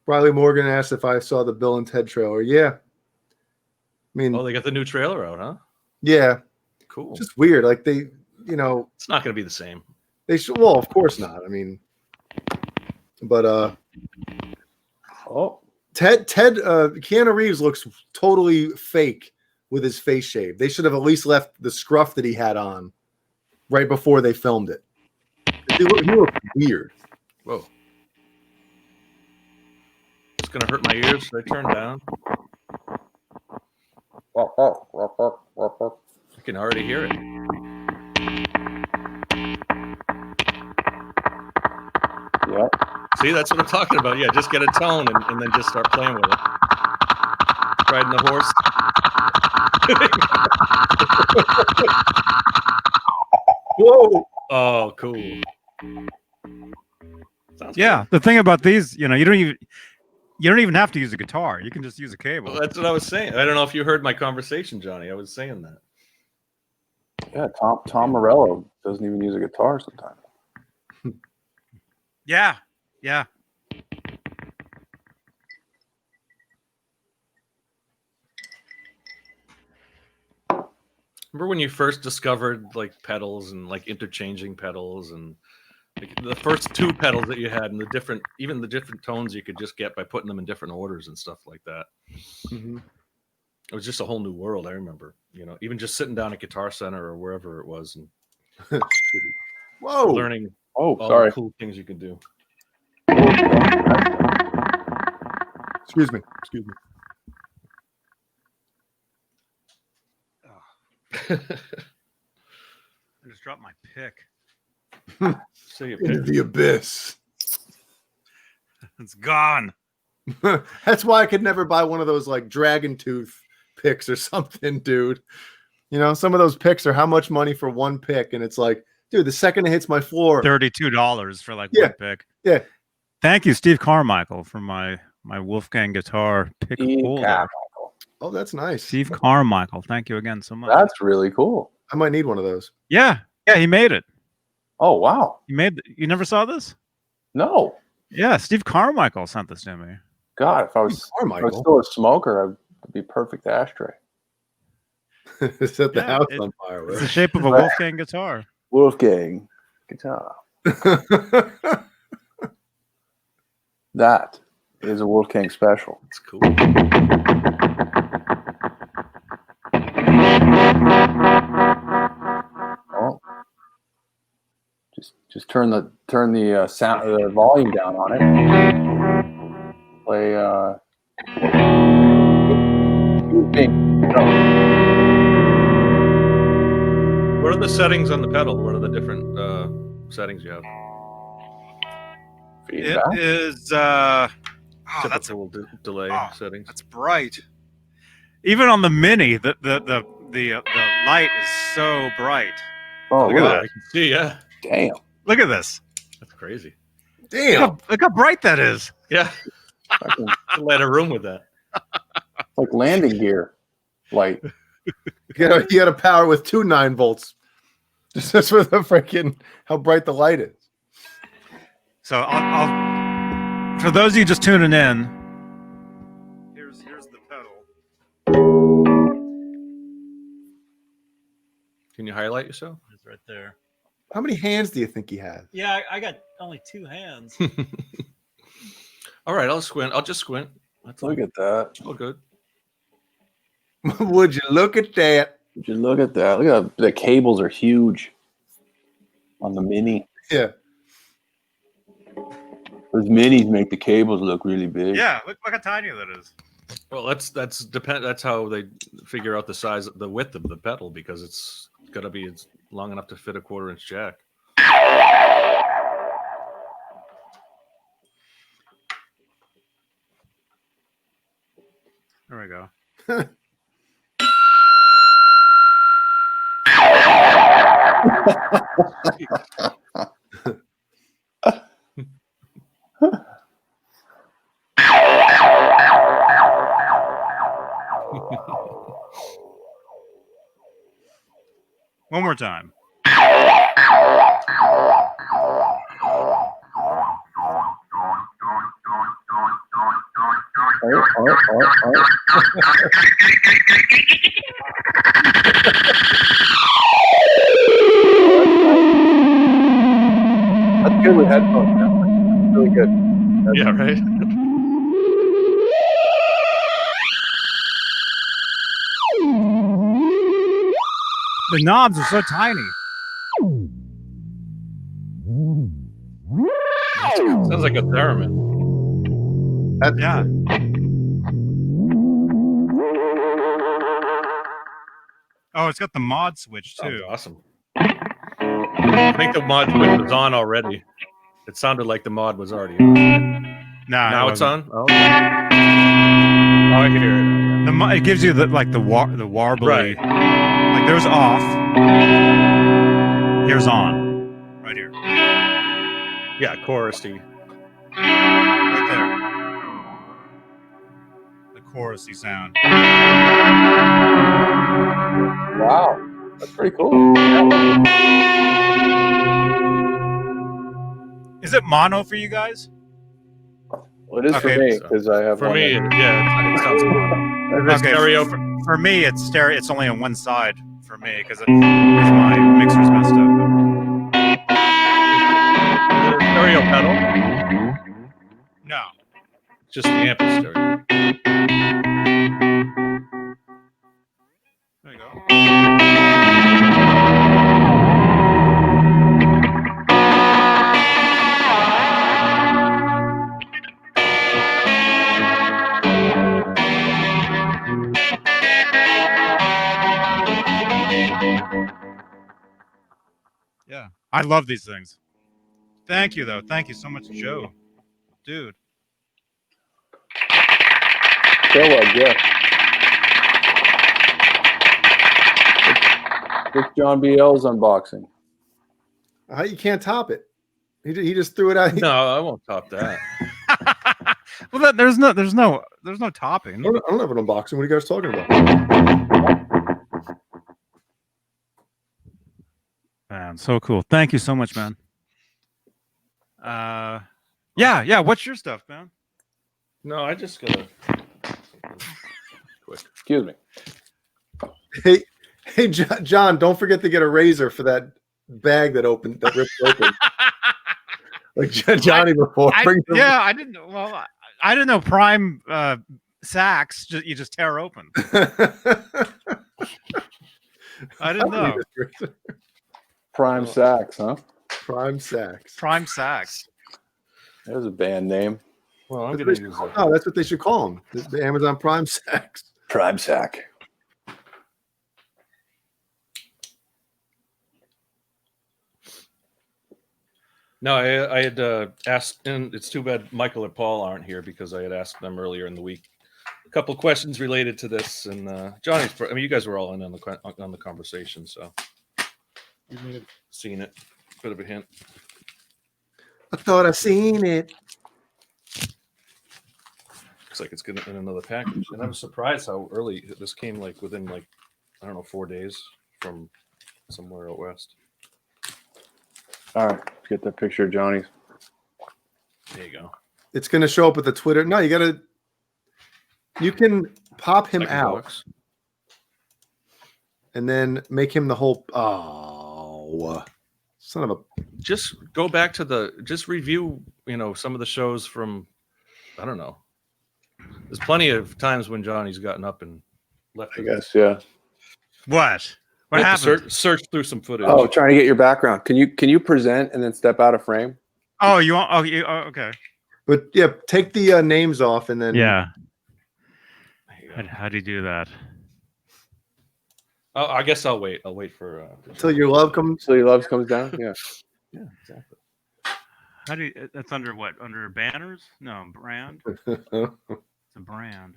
Riley Morgan asked if I saw the Bill and Ted trailer. Yeah. I mean, Oh, they got the new trailer out, huh? yeah. Cool. Just weird. Like they, you know, It's not going to be the same. they should. Well, of course not. I mean, but Oh, Keanu Reeves looks totally fake with his face shaved. They should have at least left the scruff that he had on right before they filmed it. He looked weird. Whoa. It's going to hurt my ears. Should I turn down? I can already hear it. yeah. See, that's what I'm talking about. Yeah, just get a tone and then just start playing with it. Riding the horse. Whoa! Oh, cool. Sounds Yeah, the thing about these, you don't even have to use a guitar. You can just use a cool. cable. Well, that's what I was saying. I don't know if you heard my conversation, Johnny. I was saying that. Yeah, Tom Morello doesn't even use a guitar sometimes. Yeah. Remember when you first discovered like pedals and like interchanging pedals and like, the first two pedals that you had and the different tones you could just get by putting them in different orders and stuff like that. Mm-hmm. It was just a whole new world. I remember, even just sitting down at Guitar Center or wherever it was and Whoa! learning Oh, all sorry. the cool things you could do. Excuse me. I just dropped my pick. Say it, Into Peter. the abyss. It's gone. That's why I could never buy one of those like dragon tooth picks or something, dude. Some of those picks are how much money for one pick, and it's like, dude, the second it hits my floor, $32 for like Yeah. one pick. Yeah. Thank you, Steve Carmichael, for my Wolfgang guitar pick holder. oh, that's nice. Steve Carmichael, thank you again so much. That's really cool. I might need one of those. Yeah, he made it. Oh, wow. You never saw this? No. Yeah, Steve Carmichael sent this to me. God, if I was Carmichael. still a smoker, I'd be perfect ashtray. Set the Yeah, house it- on fire. It's the Right? shape of a Wolfgang guitar. Wolfgang guitar. That is a Wolfgang special. It's cool. Oh. Just turn the sound the volume down on it. Play What are the settings on the pedal? What are the different settings you have? feedback. It is Typical delay settings. that's bright. Even on the Mini, the light is so bright. Oh, look at look that. I can see. Yeah, Damn. Look at this. that's crazy. Damn. Look how bright that is. Yeah, Fucking- a lot of room with that. It's like landing gear light. You got to power with 2 9-volts. Just for the freaking how bright the light is. So I'll for those of you just tuning in, here's the pedal. Can you highlight yourself? It's right there. How many hands do you think he has? Yeah, I got only 2 hands. All right, I'll squint. I'll just squint. That's all. Look at that. All good. Would you look at that? Would you look at that? Look at that. The cables are huge on the Mini. Yeah. Those Minis make the cables look really big. Yeah, look how tiny that is. Well, that's how they figure out the width of the pedal, because it's got to be long enough to fit a 1/4-inch jack. There we go. One more time. That's good with headphones. That's really good. Yeah, right. The knobs are so tiny. Sounds like a theremin. Yeah. Oh, it's got the mod switch Sounds too. awesome. I think the mod switch was on already. It sounded like the mod was already on. Nah, Now it it's wasn't. on. Oh, okay. Oh, I hear it. It gives you the warbly. Right. Like there's off. Here's on. Right here. Yeah, chorusy. Right there. The chorusy sound. Wow. That's pretty cool. Is it mono for you guys? Well, it is Okay, for me so because I have For one me, that- yeah, it sounds mono. If it's Okay, stereo, for me, it's stereo. It's only on one side for me because my mixer's messed up. is it a stereo pedal? No. Just the amp is stereo. There you go. Yeah, I love these things. Thank you, though. Thank you so much, Joe. Dude. Still a gift. It's John BL's unboxing. You can't top it. He just threw it out. No, I won't top that. Well, there's no topping. I don't have an unboxing. What are you guys talking about? Man, so cool. Thank you so much, man. Yeah. What's your stuff, man? No, I just gotta. Quick. Excuse me. Hey, John, don't forget to get a razor for that bag that ripped open. Like Johnny before. I didn't. Well, I didn't know prime sacks. You just tear open. I didn't know. Prime Sax, huh? Prime Sacks. Prime sacks. There's a band name. Well, I'm gonna use it. Oh, that's what they should call them. The Amazon Prime Sacks. Prime Sack. No, I had asked, and it's too bad Michael or Paul aren't here because I had asked them earlier in the week a couple of questions related to this. And Johnny's, I mean, you guys were all in on the conversation, so you may have seen it. Bit of a hint. I thought I seen it. Looks like it's in another package, and I was surprised how early this came. Like within I don't know 4 days from somewhere out west. All right, let's get that picture of Johnny's. There you go. It's going to show up with the Twitter. No, you can pop him Second out. box. and then make him the whole. Oh, son of a. Just go back to just review, some of the shows from, I don't know. There's plenty of times when Johnny's gotten up and left. I guess, yeah. What? What You have to happened? search through some footage. Oh, trying to get your background. Can you present and then step out of frame? Oh, you want? Oh, okay. But yeah, take the names off and then. Yeah. How do you do that? Oh, I guess I'll wait. I'll wait for Until your love comes. So your loves comes down? Yeah. Yeah, exactly. How do you? That's under what? Under banners? No, brand. It's a brand.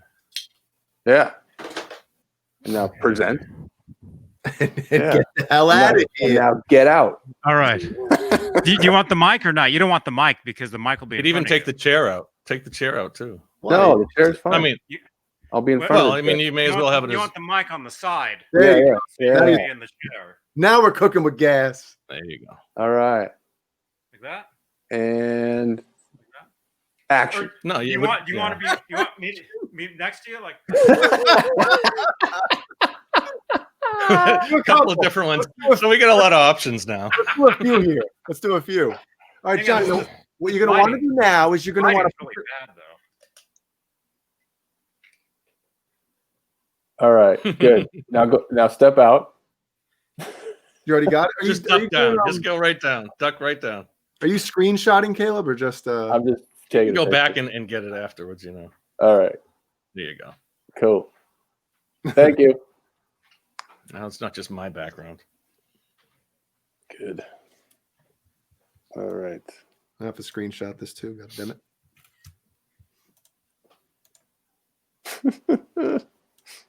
Yeah. And now present. Get Yeah. the hell out of And here. now get out. All right. do you want the mic or not? You don't want the mic because the mic will be. You could even take the chair out. Take the chair out too. No, the chair's fine. I mean, I'll be in front well, of I the mean, chair. you may as well have it You as. want the mic on the side. There you Yeah, go. yeah. Be Yeah. in the chair. Now we're cooking with gas. There you go. All right. Like that. And action. No, You would- want? You yeah. want to be? You want me next to you? Like. a couple of different ones. So we get a lot of options now. Let's do a few here. Let's do a few. All right, Hang Johnny. on. What you're going to want to Lighting. do now is you're going to want Lighting's to. really bad though. All right. Good. Now step out. You already got it. Just duck down. Just go right down. Duck right down. Are you screenshotting, Caleb, or just? I'm just You taking can go a back picture. and get it afterwards. All right. There you go. Cool. Thank you. Now it's not just my background. Good. All right. I have to screenshot this too. God damn it.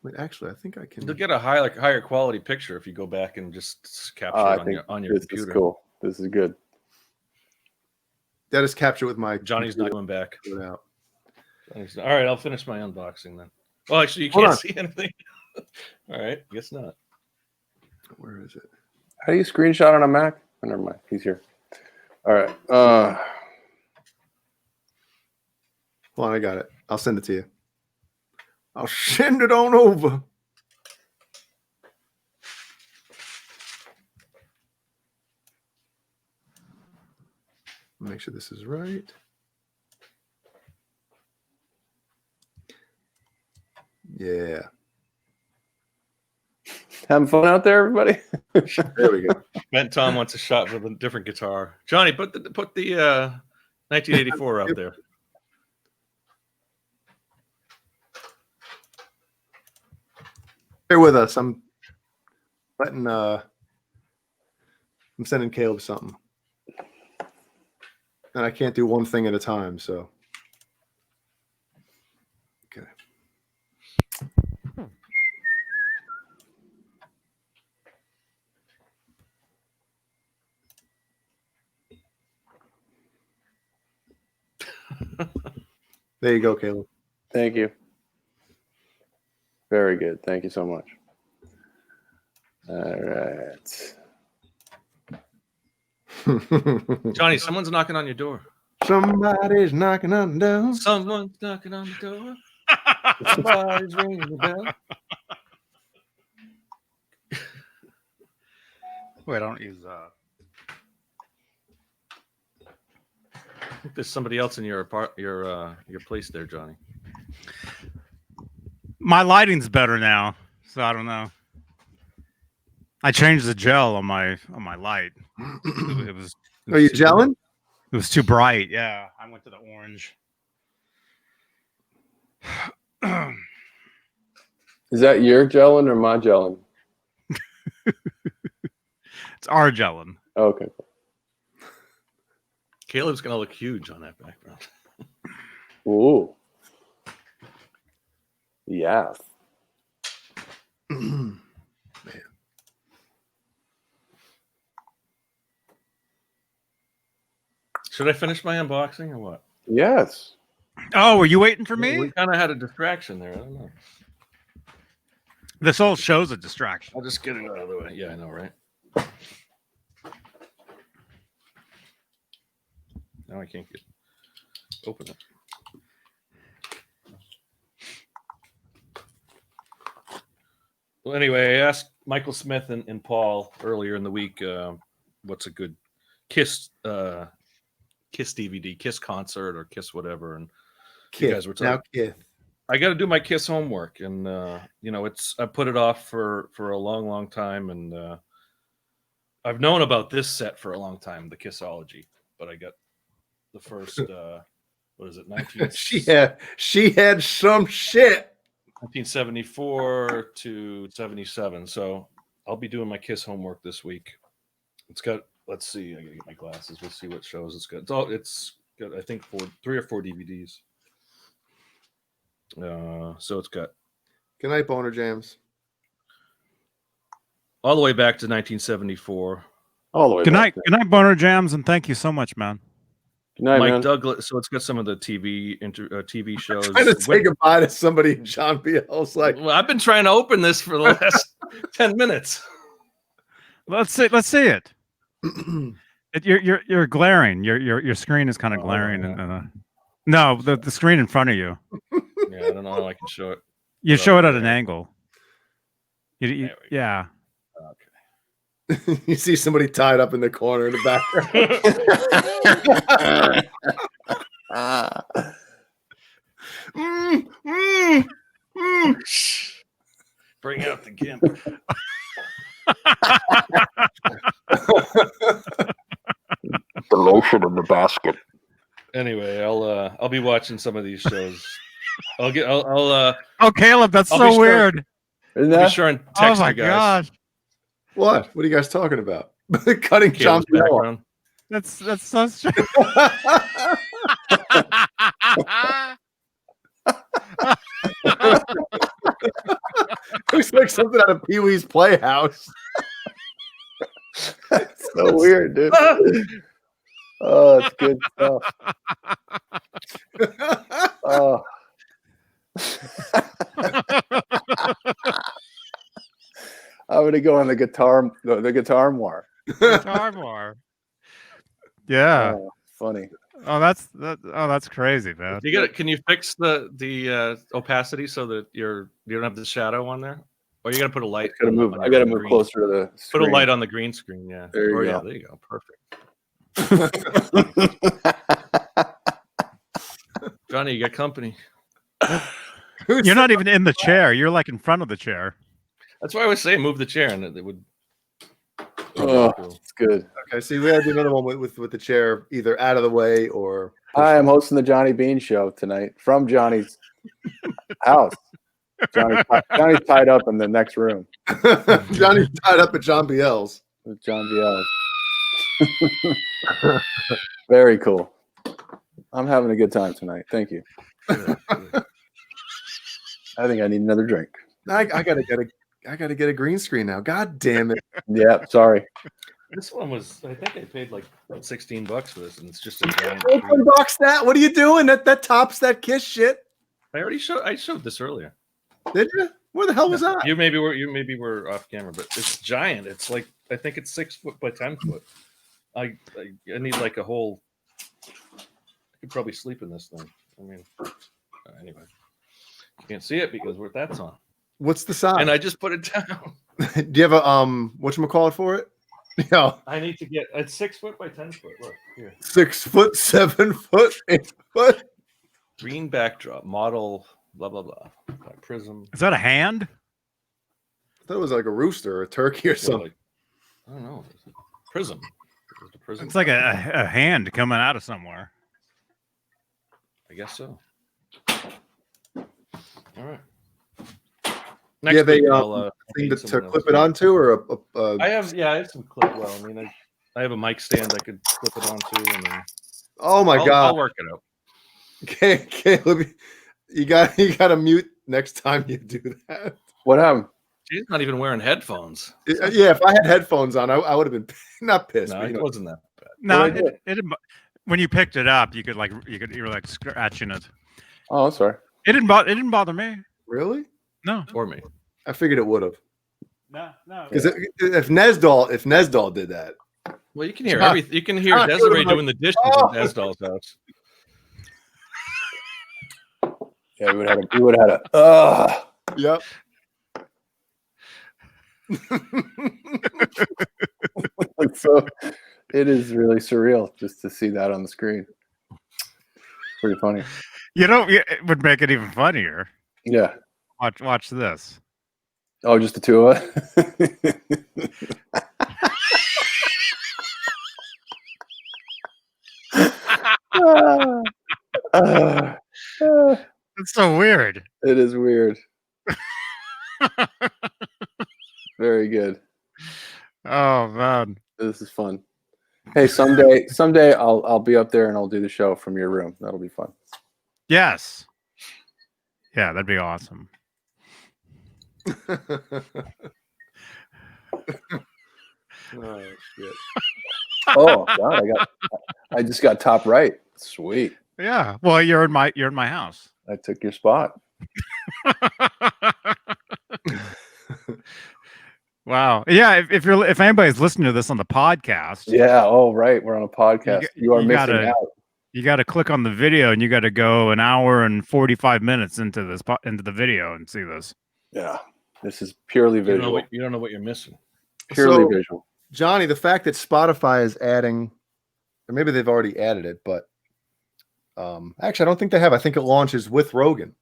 Wait, actually, I think I can. You'll get a higher quality picture if you go back and just capture I it on think your this computer. is cool. This is good. That is captured with my. Johnny's not going back. computer out. All right, I'll finish my unboxing then. Well, actually, you Hold can't on. see anything. All right, guess not. Where is it? How do you screenshot on a Mac? Oh, never mind. He's here. All right. Hold on, I got it. I'll send it to you. I'll send it on over. Make sure this is right. Yeah. Having fun out there, everybody? There we go. Ben Tom wants a shot with a different guitar. Johnny, put the 1984 out there. Bear with us. I'm sending Caleb something. And I can't do one thing at a time, so. Okay. There you go, Caleb. Thank you. Very good. Thank you so much. All right. Johnny, someone's knocking on your door. Somebody's knocking on the door. Someone's knocking on the door. Somebody's ringing the bell. Wait, I don't use. I think there's somebody else in your place there, Johnny. My lighting's better now, so I don't know. I changed the gel on my light. It was. Are you gelling? It was too bright. Yeah, I went to the orange. Is that your gelling or my gelling? It's our gelling. Okay. Caleb's gonna look huge on that background. Ooh. Yes. Man. Should I finish my unboxing or what? Yes. Oh, were you waiting for me? We kind of had a distraction there. I don't know. This whole show's a distraction. I'll just get it out of the way. Yeah, I know, right? Now I can't open it. Well, anyway, I asked Michael Smith and Paul earlier in the week. What's a good Kiss DVD, Kiss concert, or Kiss whatever? And you guys were talking. Kith. I got to do my Kiss homework, and I put it off for a long time, and I've known about this set for a long time, the Kissology, but I got the first. What is it? 19... she had some shit. 1974 to 77. So I'll be doing my Kiss homework this week. It's got. Let's see. I gotta get my glasses. We'll see what shows it's got. It's got. I think 3 or 4 DVDs. So it's got. Good night, Boner Jams. All the way back to 1974. All the way. Good night, back good night, Boner Jams, and thank you so much, man. Good night, Mike man. Douglas. So it's got some of the TV shows. Trying to say goodbye to somebody. John Biel's like, Well, I've been trying to open this for the last 10 minutes. Let's see it. You're glaring. Your screen is kind of glaring. Yeah. No, the screen in front of you. Yeah, I don't know how I can show it. You show it at an angle. There we go. Yeah. Okay. you see somebody tied up in the corner in the background. Bring out the gimp. The lotion in the basket. Anyway, I'll be watching some of these shows. I'll Oh, Caleb, that's I'll be so sure- weird. Isn't be that? sure and Oh text my you guys. gosh, What? What are you guys talking about? Cutting John Caleb's Biel. background. that's so strange. Looks like something out of Pee Wee's Playhouse. So weird, dude. Oh, it's good stuff. Oh. I'm gonna go on the guitar more. Guitar bar. Yeah. Oh, funny. Oh, that's crazy, man. Can you fix the opacity so that you don't have the shadow on there? Or you gotta put a light. I gotta move closer to the Put a screen. light on the green screen. Yeah. There you Yeah, go. there you go. Perfect. Johnny, you got company. You're not even in the chair. You're like in front of the chair. That's why I was saying move the chair, and it would. Oh, it's good. Okay, see, we gotta do another one with the chair either out of the way or. Hi, I'm hosting the Johnny Beane show tonight from Johnny's house. Johnny's tied up in the next room Johnny's tied up at John Biel's. with John Biel. Very cool. I'm having a good time tonight. Thank you. I think I need another drink. I gotta get a green screen now. God damn it! Yeah, sorry. This one was. I think I paid like $16 for this, and it's just a giant. Open box that. What are you doing? That tops that Kiss shit. I showed this earlier. Did you? Where the hell was that? You maybe were off camera, but it's giant. It's like I think it's 6 foot by 10 foot. I need like a whole. I could probably sleep in this thing. I mean, anyway, you can't see it because that's on. What's the size? And I just put it down. Do you have a whatchamacallit for it? Yeah, I need to get it's 6 foot by 10 foot. Look here. 6 foot, 7 foot, 8 foot. Green backdrop model. Blah blah blah. Prism. Is that a hand? I thought it was like a rooster or a turkey or something. Like, I don't know. Prism. Is it a prism? It's like a hand coming out of somewhere. I guess so. All right. Yeah, they week, I'll, thing need to someone clip else. it onto, or I have some clip. Well, I mean, I have a mic stand I could clip it onto, and then oh my I'll god! work it out. Caleb, you got to mute next time you do that. What happened? She's not even wearing headphones. Yeah, if I had headphones on, I would have been not pissed. No, but, you it know. wasn't that bad. No, Well, I did. it didn't. When you picked it up, you were like scratching it. Oh, sorry. It didn't bother me. Really? No. Or me. I figured it would have. No. Because if Nesdal did that, Well, you can hear John- everything. You can hear John Desiree could've, like, doing the dishes oh. at Esdal's house. Yeah, we would have had a. yep. So it is really surreal just to see that on the screen. Pretty funny. You know, it would make it even funnier. Yeah. Watch this. Oh, just the two of us. It's so weird. It is weird. Very good. Oh man. This is fun. Hey, someday I'll be up there and I'll do the show from your room. That'll be fun. Yes. Yeah, that'd be awesome. Oh shit. Oh God, I just got top right. Sweet. Yeah. Well, you're in my house. I took your spot. Wow. Yeah. If anybody's listening to this on the podcast, Yeah. Oh, right. We're on a podcast. You are you missing gotta- out. you got to click on the video and you got to go an hour and 45 minutes into the video and see this. Yeah. This is purely You don't visual. know what you're missing. Purely So- visual. Johnny, the fact that Spotify is adding, or maybe they've already added it, but actually, I don't think they have. I think it launches with Rogan,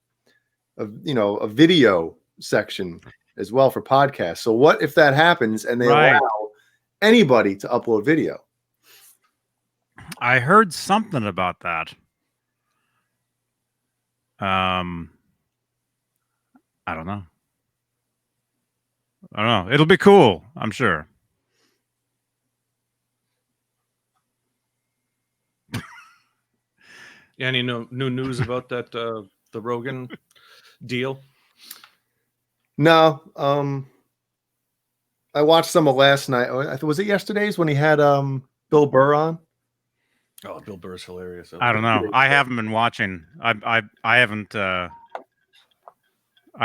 a video section as well for podcasts. So what if that happens and they Right. allow anybody to upload video? I heard something about that. I don't know. It'll be cool, I'm sure. Any new news about that the Rogan deal? No. I watched some of last night. Was it yesterday's when he had Bill Burr on? Oh, Bill Burr's hilarious. I don't know. I haven't been watching. I haven't. I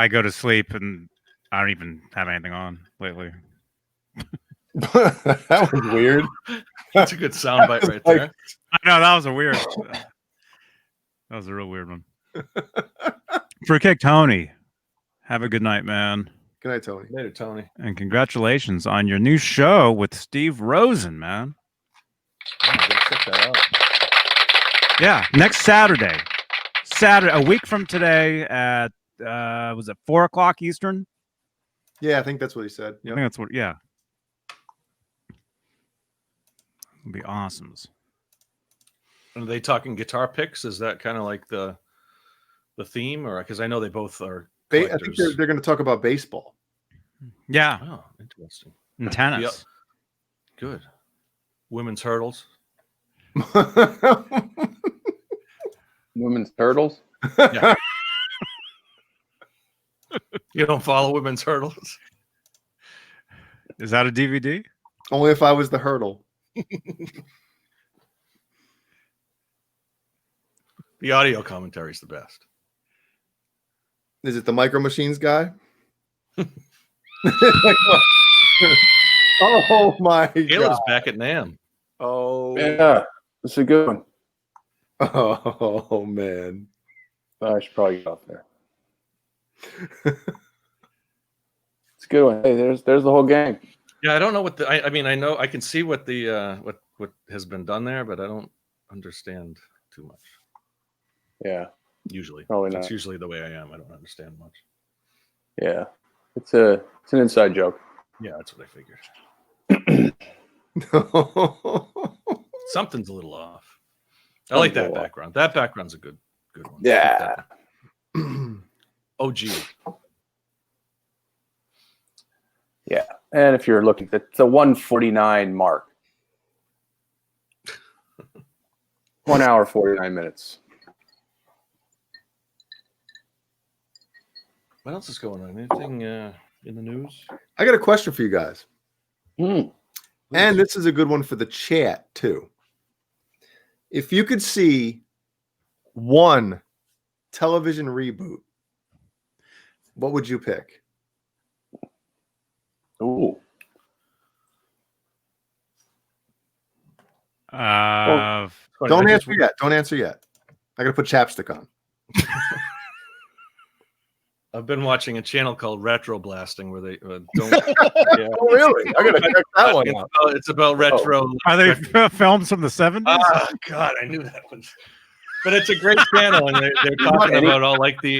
go to sleep and I don't even have anything on lately. That was weird. That's a good soundbite right Like- there. I know that was a weird. That was a real weird one. Fruitcake Tony, have a good night, man, Good night, Tony. Later, Tony. and congratulations on your new show with Steve Rosen, man. Yeah, go check that out. Yeah, next Saturday, a week from today at was it 4:00 Eastern? Yeah, I think that's what he said. I Yep. think that's what. Yeah, it'll be awesome. Are they talking guitar picks? Is that kind of like the theme, or because I know they both are I think collectors? they're going to talk about baseball. Yeah, Oh, interesting. and tennis. Good. Women's hurdles. Women's turtles. You don't follow women's hurdles? Is that a DVD? Only if I was the hurdle. The audio commentary is the best. Is it the Micro Machines guy? Oh my Caleb's god! back at NAM. Oh, Yeah. This is a good one. oh man! I should probably get off there. It's a good one. Hey, there's the whole gang. Yeah, I don't know what I mean, I know I can see what the what has been done there, but I don't understand too much. Yeah. Usually, Probably that's not. usually the way I am. I don't understand much. Yeah. It's an inside joke. Yeah, that's what I figured. Something's a little off. I like that background. That background's a good one. Yeah. OG. Yeah. And if you're looking at the 149 mark. 1 hour 49 minutes. What else is going on? Anything in the news? I got a question for you guys, Hmm. and this is a good one for the chat too. If you could see one television reboot, what would you pick? Ooh. Don't answer yet. Don't answer yet. I got to put chapstick on. I've been watching a channel called Retro Blasting where they don't. Yeah. Oh, really? I gotta check that one out. It's about retro. Are they retro- films from the 70s? Ah, God, I knew that one. But it's a great channel, and they're talking about all like the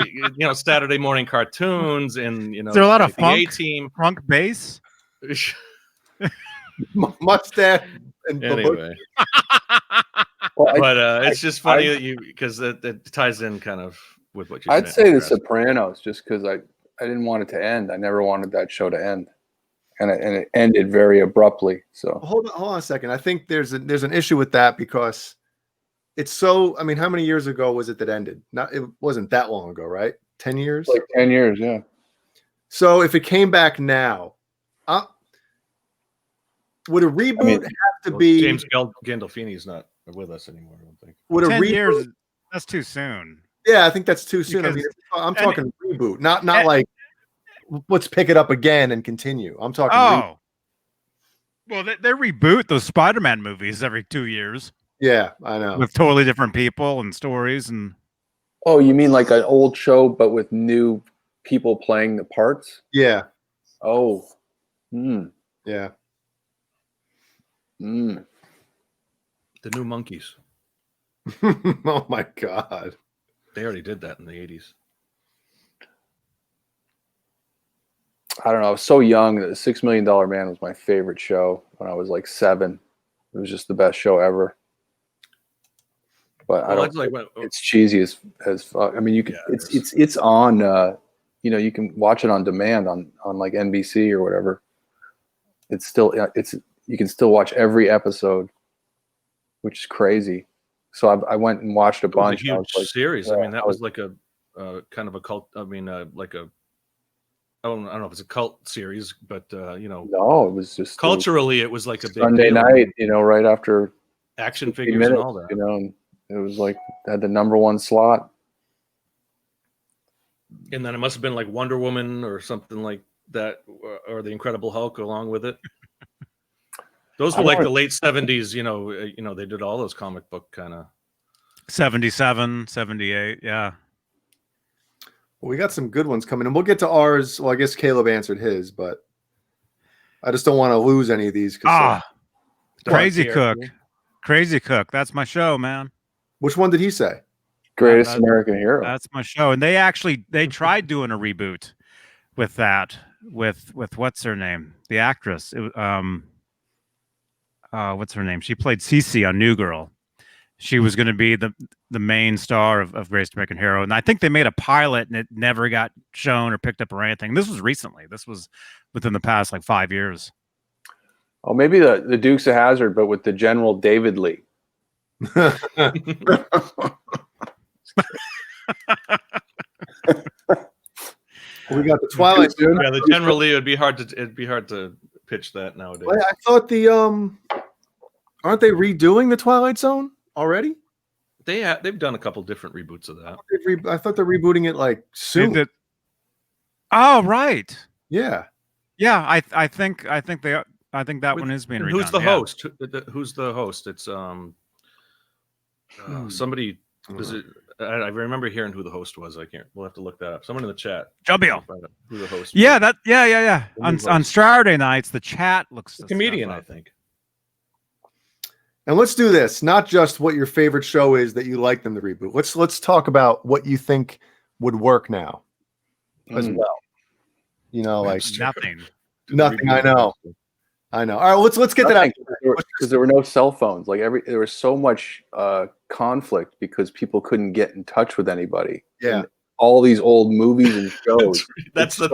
Saturday morning cartoons, and Is there a lot of like the funk? A-Team. Funk bass? Mustache and Anyway, Well, but it's just funny that because it ties in kind of with what you're saying. I'd say The Sopranos, just because I didn't want it to end. I never wanted that show to end, and it ended very abruptly. So hold on a second. I think there's an issue with that because it's so. I mean, how many years ago was it that ended? It wasn't that long ago, right? 10 years. like 10 years, yeah. So if it came back now, would a reboot have to be? James Gandolfini's not with us anymore. I don't think. Would a 10 reboot? years, that's too soon. Yeah, I think that's too soon. I Because- mean, I'm talking reboot, not like let's pick it up again and continue. I'm talking. Oh. Well, they reboot those Spider-Man movies every 2 years Yeah, I know. with totally different people and stories. And Oh, you mean like an old show, but with new people playing the parts? Yeah, Oh, yeah. The New Monkeys. Oh my God. They already did that in the 80s. I don't know. I was so young that the $6 Million Man was my favorite show when I was like 7. It was just the best show ever. But I Well, don't. that's like It's cheesy as fuck. I mean, you can. Yeah, it's on. You can watch it on demand on like NBC or whatever. It's still you can still watch every episode, which is crazy. So I went and watched a it was bunch. a I huge was like, series. yeah, I mean, that was like a kind of a cult. I mean, like a. I don't know if it's a cult series, but no, it was just culturally, it was like a big Sunday deal. night. right after Action 50 figures minutes, and all that. and it was like had the #1 slot. And then it must have been like Wonder Woman or something like that, or the Incredible Hulk along with it. Those were like the late 70s. They did all those comic book kind of. 77, 78, yeah. Well, we got some good ones coming, and we'll get to ours. Well, I guess Caleb answered his, but I just don't want to lose any of these. Crazy Cook. That's my show, man. Which one did he say? Greatest That- American Hero. That's my show. And they tried doing a reboot with that, with what's her name? The actress. What's her name? She played Cece on New Girl. She was going to be the main star of Greatest American Hero. And I think they made a pilot and it never got shown or picked up or anything. This was recently. This was within the past like 5 years. Oh, maybe the Dukes of Hazzard, but with the General David Lee. We got the Twilight Zone. Yeah, the generally it'd be hard to pitch that nowadays. I thought aren't they redoing the Twilight Zone already? They've done a couple different reboots of that. I thought they're rebooting it like soon. Oh, right. Yeah. Yeah, I think that one is being redone. Who's the yeah. host? Who's the host? It's somebody. Does it? I remember hearing who the host was. I can't. We'll have to look that up. Someone in the chat. Jubio. Who the host? Yeah, was. yeah. On Straturday nights, the chat looks A comedian, I think. And let's do this. Not just what your favorite show is that you like them to reboot. Let's talk about what you think would work now as well. Like nothing. I know. All right, let's get that out because there were no cell phones. Like there was so much conflict because people couldn't get in touch with anybody. Yeah, and all these old movies and shows. that's the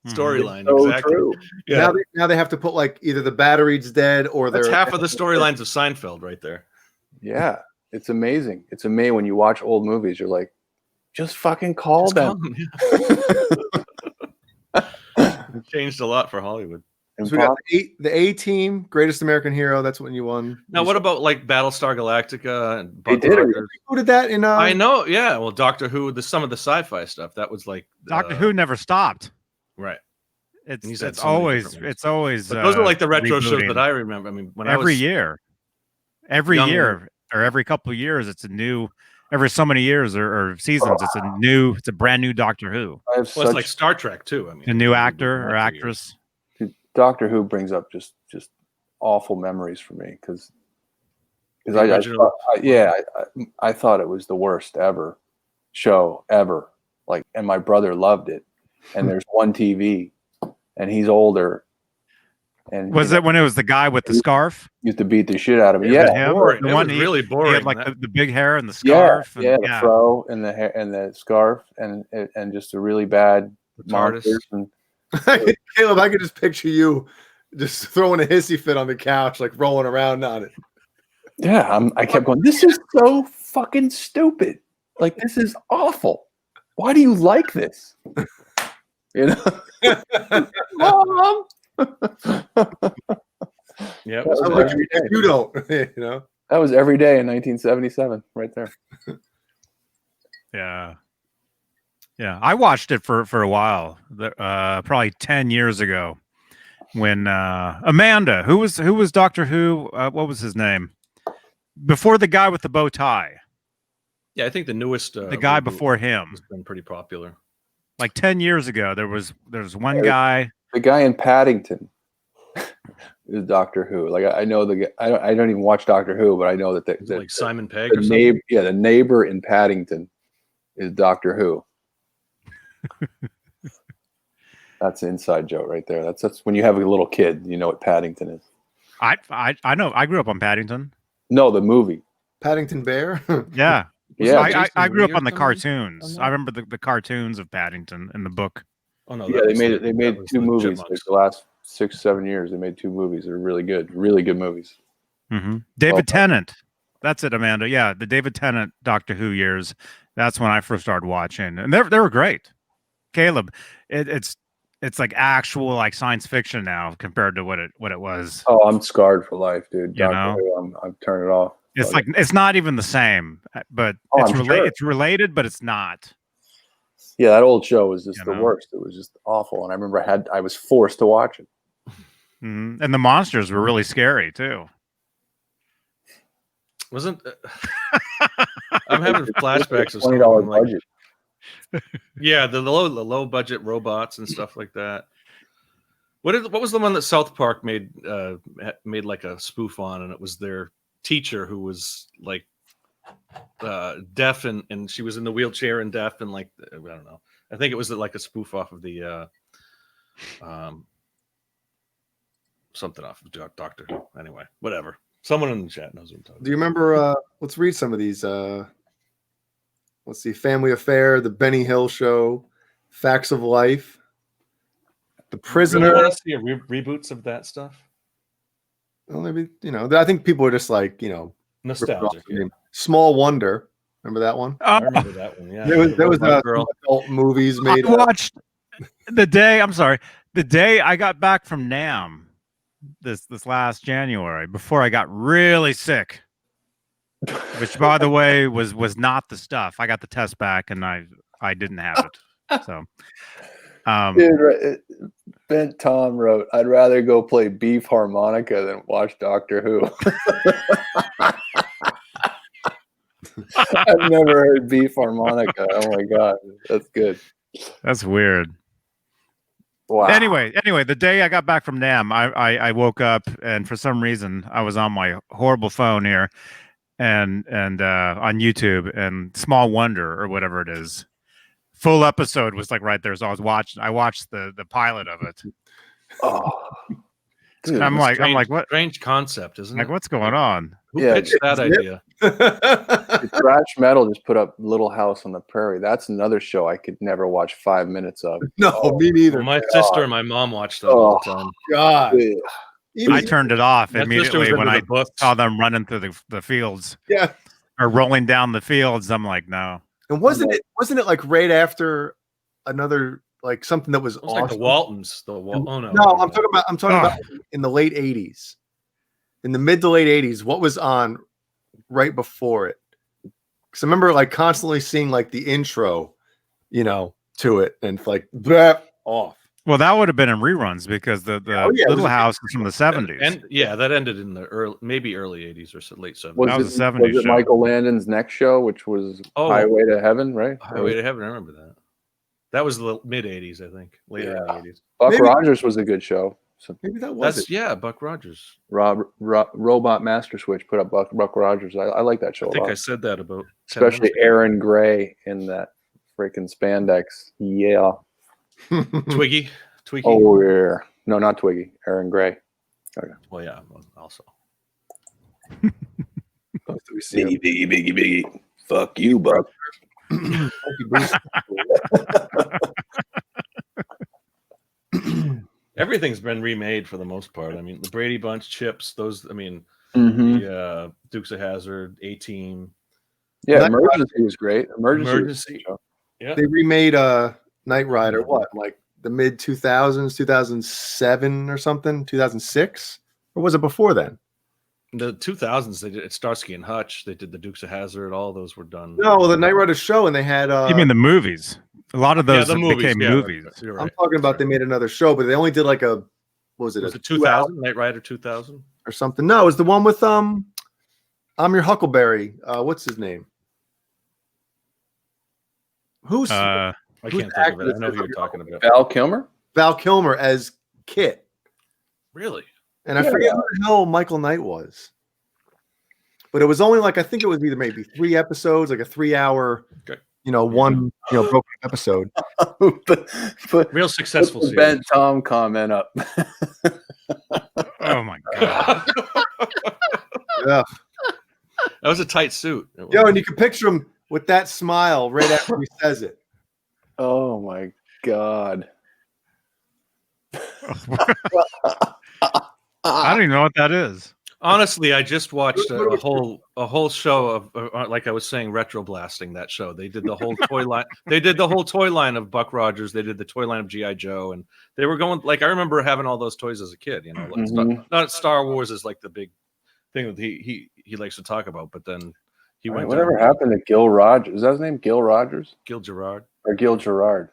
storyline. So exactly. true. Yeah. Now they have to put like either the battery's dead or That's they're half of the storylines of Seinfeld right there. Yeah, it's amazing. It's amazing when you watch old movies. You're like, just fucking call them. Changed a lot for Hollywood. So we got the A-Team, Greatest American Hero. That's when you won. Now, what about like Battlestar Galactica and They did it. Who did that in? I know, yeah. Well, Doctor Who, some of the sci-fi stuff that was like Doctor Who never stopped. Right. It's always. But those are like the retro shows that I remember. I mean, when every year or every couple of years, it's a new every so many years or seasons. It's a brand new Doctor Who, I have Well, it's such like Star Trek too. I mean, a new every actor or every year. actress. Doctor Who brings up just awful memories for me because The original- I thought it was the worst ever show ever. Like, and my brother loved it. And there's one TV, and he's older. And Was it when it was the guy with the scarf? used to beat the shit out of me? It Yeah, was him? boring. The It one was he- really He boring. had like That- the big hair and the yeah, scarf. the fro and the hair and the scarf and just a really bad the TARDIS. monsters. And Caleb, I could just picture you just throwing a hissy fit on the couch, like rolling around on it. yeah, I kept going, this is so fucking stupid. Like, this is awful. Why do you like this? You know, Mom. Yeah, it That was was Like, every day. you don't, you know. That was every day in 1977, right there. Yeah. Yeah. I watched it for a while. Probably 10 years ago when Amanda, who was Doctor Who, what was his name? Before the guy with the bow tie. Yeah, I think the newest The guy reboot before him. has been pretty popular. Like 10 years ago, there was one guy. The guy in Paddington is Doctor Who. Like, I know the guy. I don't even watch Doctor Who, but I know that Is it like Simon Pegg the or something. neighbor, the neighbor in Paddington is Doctor Who. That's an inside joke right there. That's when you have a little kid, you know what Paddington is. I know. I grew up on Paddington. No, the movie. Paddington Bear. Yeah. Yeah, I grew up Jason on the Lee or cartoons. something? I remember the cartoons of Paddington in the book. Oh no, yeah. that They was made the- it. They that made was two the movies Chipmunks. like the last 6-7 years. They made two movies. They're really good movies. David Tennant. That's it, Amanda. Yeah, the David Tennant Doctor Who years. That's when I first started watching, and they were great. Caleb, it's like actual like science fiction now compared to what it was. Oh, I'm scarred for life, dude. You Doctor know? Who, I'm turning it off. It's like it's not even the same, but Oh, it's I'm sure. It's related, but it's not. Yeah, that old show was just You the know? worst. It was just awful, and I remember I was forced to watch it. And the monsters were really scary too. Wasn't I'm having flashbacks of some $20 of them, like, budget. yeah, the low budget robots and stuff like that. What was the one that South Park made like a spoof on, and it was their teacher who was like deaf and she was in the wheelchair and deaf and like I don't know. I think it was like a spoof off of the something off of Doctor Who. Anyway, whatever. Someone in the chat knows what I'm talking Do you remember? Let's read some of these. Let's see. Family Affair, The Benny Hill Show, Facts of Life, The about. Prisoner. Really want to see a reboots of that stuff? Well, maybe I think people are just like ripping off Nostalgic. the name. Small Wonder. Remember that one? I remember that one. Yeah, There was Robot some adult movies I made. watched the day I got back from NAMM this last January before I got really sick, which by the way was not the stuff. I got the test back and I didn't have it. So Dude, Bent Tom wrote, "I'd rather go play beef harmonica than watch Doctor Who." I've never heard beef harmonica. Oh my god, that's good. that's weird. Wow. Anyway, the day I got back from NAMM, I woke up and for some reason I was on my horrible phone here and on YouTube, and Small Wonder or whatever it is, full episode was like right there. So I watched the pilot of it. Oh, dude, I'm like, what? Strange concept, isn't Like, it? what's going on? Who Yeah, pitched that idea? Thrash Metal just put up Little House on the Prairie. That's another show I could never watch 5 minutes of. No, me neither. Well, my sister and my mom watched that all the time. God. Ugh. I turned it off My sister was immediately when into I the books. saw them running through the fields Yeah. or rolling down the fields. I'm like, no. And wasn't it like right after another like something that was It was like the awesome? Waltons. Oh no. No, I'm talking about in the late 80s. In the mid to late 80s, what was on right before it? Because I remember like constantly seeing like the intro, to it and like off. Well, that would have been in reruns because the Oh, yeah, it was Little a- House is from the 70s. And yeah, that ended in the maybe early 80s or late 70s. Was That was it, a 70s was it show. Michael Landon's next show, which was Oh. Highway to Heaven, right? Highway to Heaven. I remember that. That was the mid 80s, I think. Late Yeah. early 80s. Buck Maybe- Rogers was a good show. So Maybe that was That's it. Buck Rogers. Robot Master Switch put up Buck Rogers. I like that show I a think lot. I said that about 10 Especially minutes ago. Aaron Gray in that freaking spandex. Yeah. Twiggy. Oh yeah. No, not Twiggy. Aaron Gray. Well, yeah, also. We see him. Biggie. Fuck you, Buck. Thank you, Bruce. Everything's been remade for the most part. I mean, the Brady Bunch, Chips, those. I mean, Mhm. the Dukes of Hazzard, A-Team. Yeah, Night Emergency was great. Emergency. Emergency. Was They remade Knight Rider, what, like the mid 2000s, 2007 or something, 2006? Or was it before then? The 2000s, they did Starsky and Hutch. They did the Dukes of Hazzard. All those were done. No, well, the Knight Rider show, and they had. You mean the movies? A lot of those the movies, became yeah, movies. You're I'm right. talking about they made another show, but they only did like a. What was it? Was a it 2-hour 2000? Knight Rider 2000? or something? No, it was the one with I'm Your Huckleberry. What's his name? Who's I Who's can't the think of actor it. I that know says who you're I'm your talking about. Val Kilmer? Val Kilmer as Kit? Really? And I forget who the hell Michael Knight was. But it was only like, I think it was either maybe 3 episodes, like a 3-hour, Okay. one, broken episode. Put Real successful the series. Ben Tom comment up. Oh my god! Yeah. That was a tight suit. It Yo, was. and you can picture him with that smile right after he says it. Oh my God. I don't even know what that is. Honestly, I just watched What are we a whole show of like I was saying, retro blasting that show. They did the whole toy line. They did the whole toy line of Buck Rogers. They did the toy line of GI Joe, and they were going like I remember having all those toys as a kid. Like, Mhm. not Star Wars is like the big thing that he likes to talk about, but then he went Whatever down happened to Gil Rogers? Is that his name? Gil Rogers Gil Gerard. or Gil Gerard?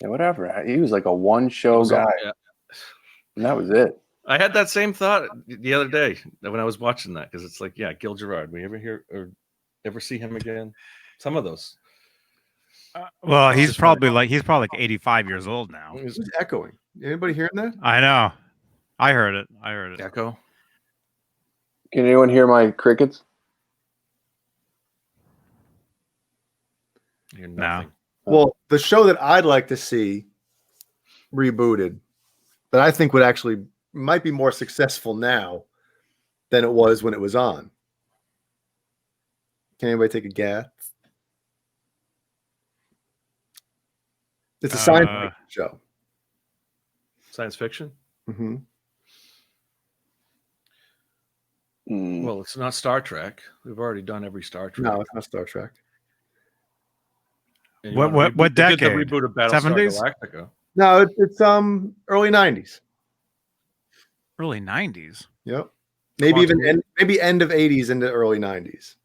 Yeah, whatever. He was like a one-show guy, Yeah. and that was it. I had that same thought the other day when I was watching that because it's like, yeah, Gil Gerard. We ever hear or ever see him again? Some of those. Well, It's he's just probably like 85 years old now. Who's echoing? Anybody hearing that? I know. I heard it. Echo. Can anyone hear my crickets? You're No. nothing. Well, the show that I'd like to see rebooted, that I think would actually might be more successful now than it was when it was on. Can anybody take a guess? It's a science fiction show. Science fiction. Mm-hmm. Well, it's not Star Trek. We've already done every Star Trek. No, it's not Star Trek. And you What- wanna what they did decade? The reboot of Battlestar 70s? Galactica. No, it's early 90s. Early 90s. Yep. Maybe Quantum even maybe end of 80s into early 90s.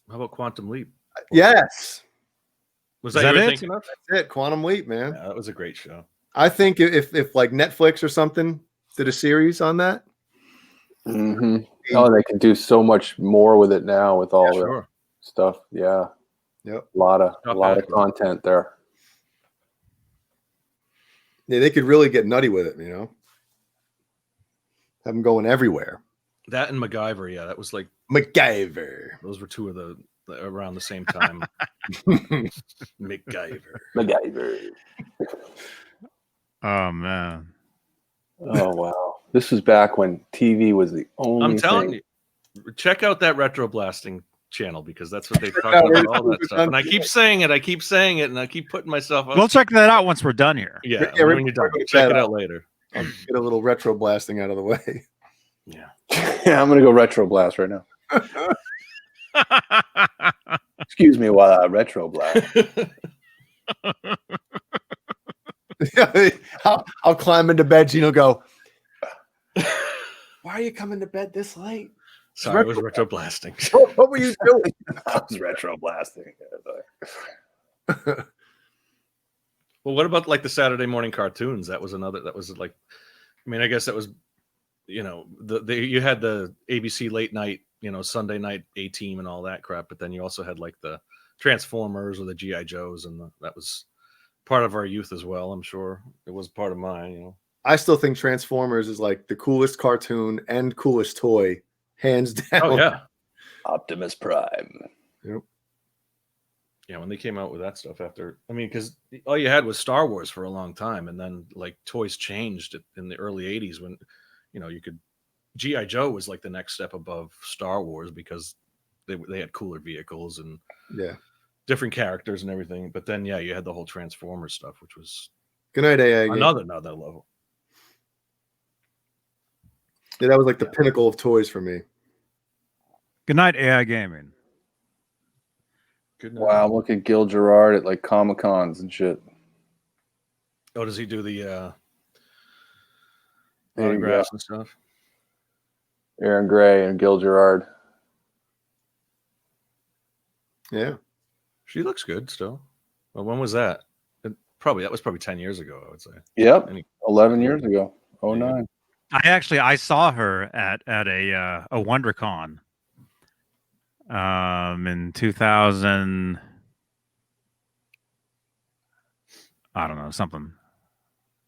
How about Quantum Leap? Yes. Was Is that, that you were it? thinking of? That's it. Quantum Leap, man. Yeah, that was a great show. I think if like Netflix or something did a series on that. Mm-hmm. Oh, they can do so much more with it now with all the Sure. stuff. Yeah. Yep. A lot of bad. content there. Yeah, they could really get nutty with it, Have them going everywhere. That and MacGyver. Yeah, that was like MacGyver. those were two of the around the same time. MacGyver. MacGyver. Oh man. Oh wow. This was back when TV was the only I'm telling thing. you, check out that retro blasting channel because that's what they talk out about all that Retro stuff. And I keep saying it, and I keep putting myself up. We'll check that out once we're done here. Yeah, Yeah, when you're done, we're check that it out later. I'll get a little retro blasting out of the way. Yeah. Yeah, I'm gonna go retro blast right now. Excuse me while I retro blast. I'll climb into bed. Gene will go, why are you coming to bed this late? Sorry, it was retro blasting. What were you doing? I was retro blasting. Well, what about like the Saturday morning cartoons? That was another. That was like, I mean, I guess that was, you had the ABC late night, Sunday night A-Team and all that crap, but then you also had like the Transformers or the GI Joes, and that was part of our youth as well. I'm sure it was part of mine. I still think Transformers is like the coolest cartoon and coolest toy, hands down. Oh yeah, Optimus Prime. Yep. yeah. When they came out with that stuff after, I mean, because all you had was Star Wars for a long time, and then like toys changed in the early '80s when, you could. GI Joe was like the next step above Star Wars because they had cooler vehicles and Yeah. different characters and everything. But then you had the whole Transformers stuff, which was Good night, AI. another level. Yeah, that was like the pinnacle of toys for me. Good night, AI Gaming. Good night. Wow, look at Gil Gerard at like Comic Cons and shit. Oh, does he do the There you autographs go. and stuff? Aaron Gray and Gil Gerard. Yeah. She looks good still. Well, when was that? That was probably 10 years ago, I would say. Yep, Any- 11 years ago. 09. I saw her at a WonderCon in 2000. I don't know, something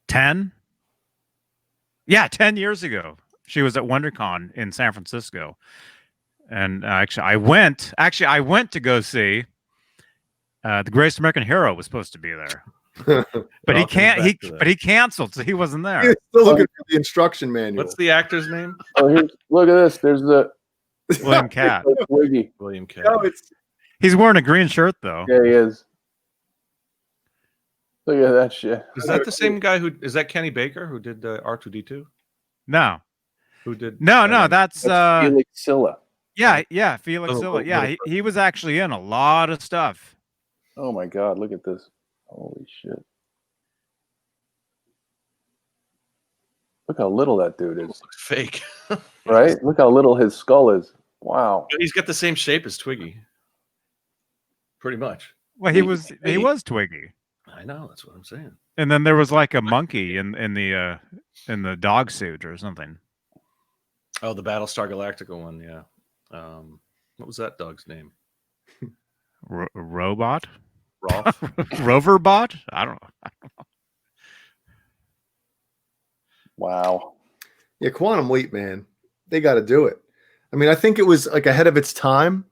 10. Yeah, 10 years ago. She was at WonderCon in San Francisco, and I went to go see the Greatest American Hero was supposed to be there, but he canceled, so he wasn't there. You're still looking for the instruction manual. What's the actor's name? Oh, look at this. There's the William Cat. Twiggy. William Cat. No, He's wearing a green shirt though. Yeah, he is. Look at that shit. Is that the same guy is that Kenny Baker who did R2D2? No, Who did? that's Felix Silla. yeah, Felix Oh, Silla. oh, Yeah, he was actually in a lot of stuff. Oh my God, look at this. Holy shit. Look how little that dude is. Looks fake. Right? Look how little his skull is. Wow. He's got the same shape as Twiggy. Pretty much. Well, he was Twiggy. I know, that's what I'm saying. And then there was like a monkey in the dog suit or something. Oh, the Battlestar Galactica one, yeah. What was that dog's name? Robot? Rolf? Roverbot? I don't know. Wow. Yeah, Quantum Leap, man. They got to do it. I mean, I think it was like ahead of its time.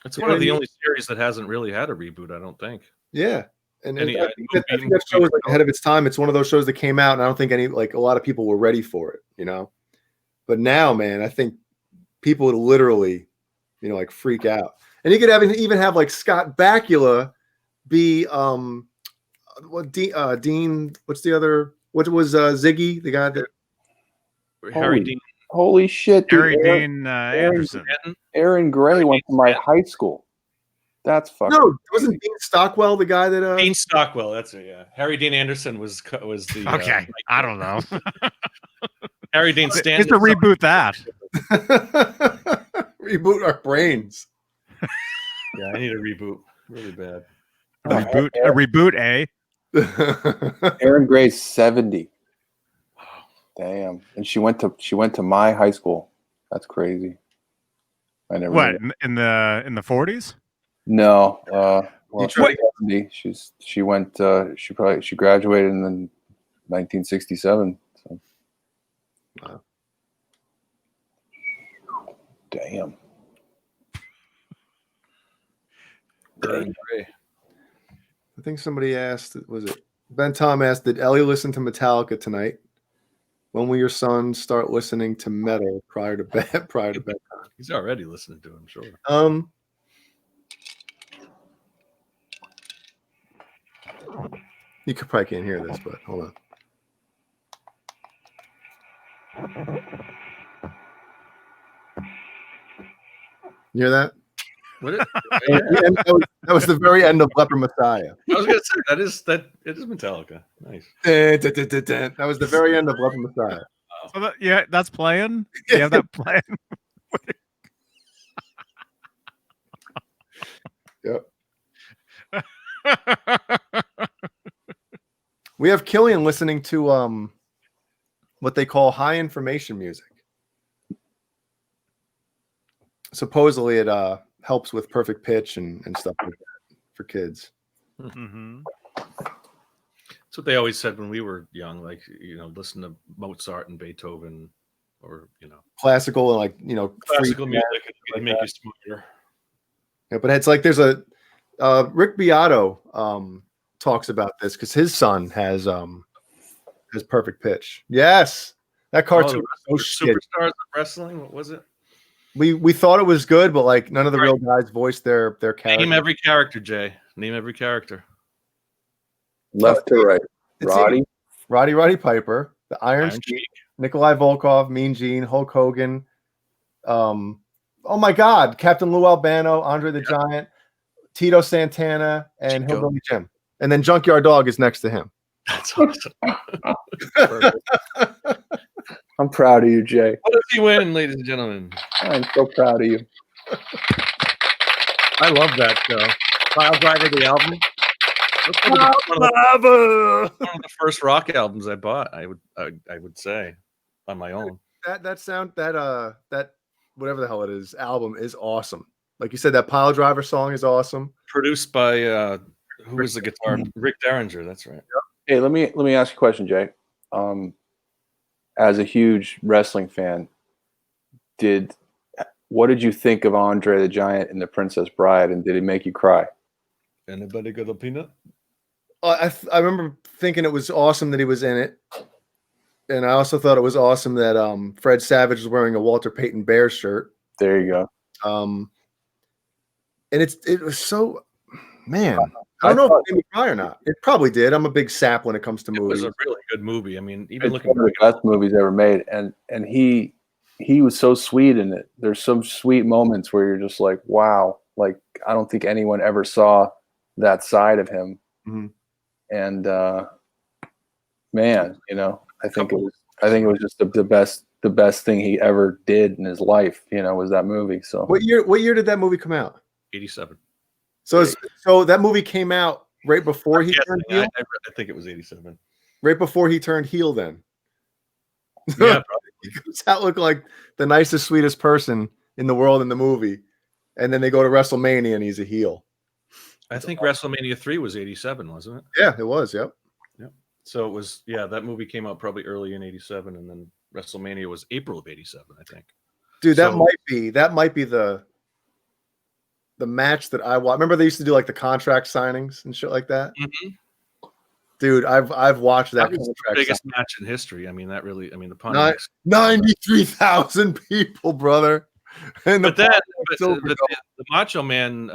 It's one of the only series that hasn't really had a reboot, I don't think. Yeah. And Any- I think that show was like ahead of its time. It's one of those shows that came out, and I don't think a lot of people were ready for it, But now, man, I think people would literally, like freak out. And you could even have like Scott Bakula be Dean. What's the other? What was Ziggy, the guy that Harry Dean. Holy shit, dude. Harry Dean Anderson. Aaron Gray went to my high school. That's fucking. No, wasn't Dean Stockwell the guy that Dean Stockwell, that's it, yeah. Harry Dean Anderson was the Okay, I don't know. Harry Dean Stanton. Just to reboot that. reboot our brains. Yeah, I need a reboot really bad. A reboot, eh? Aaron Gray's 70. Damn. And she went to my high school. That's crazy. I never What, in the 40s? No. Well, Detroit. she went she graduated in 1967. So. Wow. Damn. Aaron Gray. I think somebody asked, was it Ben Tom asked, did Ellie listen to Metallica tonight? When will your son start listening to metal prior to bed? He's already listening to him, sure. You probably can't hear this, but hold on. You hear that? What That was the very end of Leper Messiah. I was gonna say it is Metallica. Nice. That was the very end of Leper Messiah. So that's playing. You have that playing. Yep. We have Killian listening to what they call high information music. Supposedly it helps with perfect pitch and stuff like that for kids. Mm-hmm. That's what they always said when we were young, like, listen to Mozart and Beethoven, or, Classical and like, classical free music jazz, and like make that. you smarter. Yeah, but it's like there's a Rick Beato talks about this because his son has perfect pitch. Yes, that cartoon was so shitty. Superstars of Wrestling. What was it? We thought it was good, but like none of the real guys voiced their character. Name every character, Jay. Name every character. Left to right. It's Roddy. Roddy Piper, the Iron Iron Sheik, Sheik. Nikolai Volkov, Mean Gene, Hulk Hogan. Oh my God, Captain Lou Albano, Andre the Giant, Tito Santana, and Chico. Hillbilly Jim. And then Junkyard Dog is next to him. That's awesome. Perfect. I'm proud of you, Jay. What does he win, ladies and gentlemen? I'm so proud of you. I love that show. Pile Driver, the album. That's one of the first rock albums I bought. I would say, on my own. That whatever the hell it is, album is awesome. Like you said, that Pile Driver song is awesome. Produced by who was the guitar? Rick Derringer. That's right. Hey, let me ask you a question, Jay. As a huge wrestling fan, what did you think of Andre the Giant in The Princess Bride, and did it make you cry? Anybody got a peanut? I remember thinking it was awesome that he was in it, and I also thought it was awesome that Fred Savage was wearing a Walter Payton Bear shirt. There you go. And it was so, man. I don't know if it made me cry or not. It probably did. I'm a big sap when it comes to movies. It was a really good movie. I mean, even It's looking one of the best movies ever made, and he was so sweet in it. There's some sweet moments where you're just like, wow, like I don't think anyone ever saw that side of him. Mm-hmm. And man, I think it was just the best thing he ever did in his life. Was that movie. So what year did that movie come out? 87. So that movie came out right before he turned heel. I think it was 87. Right before he turned heel, then. Yeah, probably. He comes out look like the nicest, sweetest person in the world in the movie, and then they go to WrestleMania and he's a heel. I think WrestleMania 3 was 87, wasn't it? Yeah, it was. Yep. So it was. Yeah, that movie came out probably early in 87, and then WrestleMania was April of 87, I think. Dude, that might be the match that I watched. Remember they used to do like the contract signings and shit like that. Mm-hmm. Dude, I've watched that. That was the biggest match in history. I mean, the pun. 93,000 people, brother. And the Macho Man,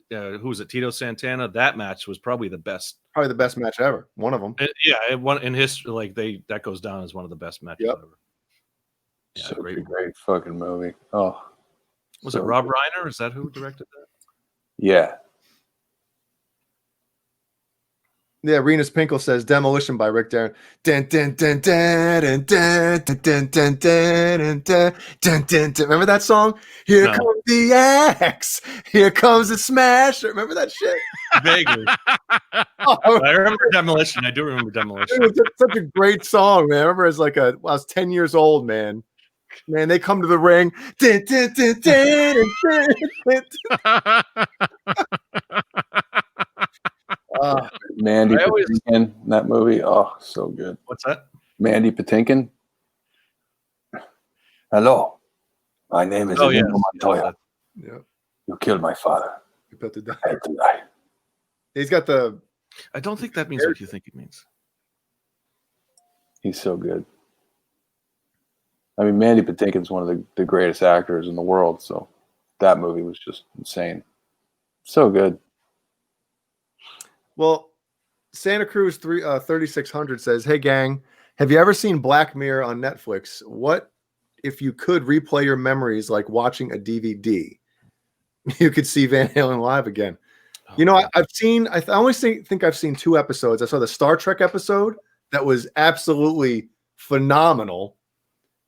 who was it? Tito Santana. That match was probably the best. Probably the best match ever. One of them. It won in history. Like that goes down as one of the best matches ever. Yeah, such a great fucking movie. Oh, was it Rob Reiner? Is that who directed that? Yeah. Yeah, Renus Pinkle says Demolition by Rick Darren. Remember that song? Here comes the axe. Here comes the smasher. Remember that shit? Vaguely. I remember Demolition. I do remember Demolition. It was such a great song, man. I remember as I was 10 years old, man. Man, they come to the ring. Mandy Patinkin in that movie. Oh, so good. What's that? Mandy Patinkin. Hello, my name is Inigo Montoya. Yeah. You killed my father. You're about to die. I had to die. He's got the. I don't think that means what you think it means. He's so good. I mean, Mandy Patinkin's one of the greatest actors in the world. So that movie was just insane. So good. Well, Santa Cruz 3600 says, "Hey gang, have you ever seen Black Mirror on Netflix? What if you could replay your memories like watching a DVD? You could see Van Halen live again." Oh, you know, I only think I've seen 2 episodes. I saw the Star Trek episode that was absolutely phenomenal.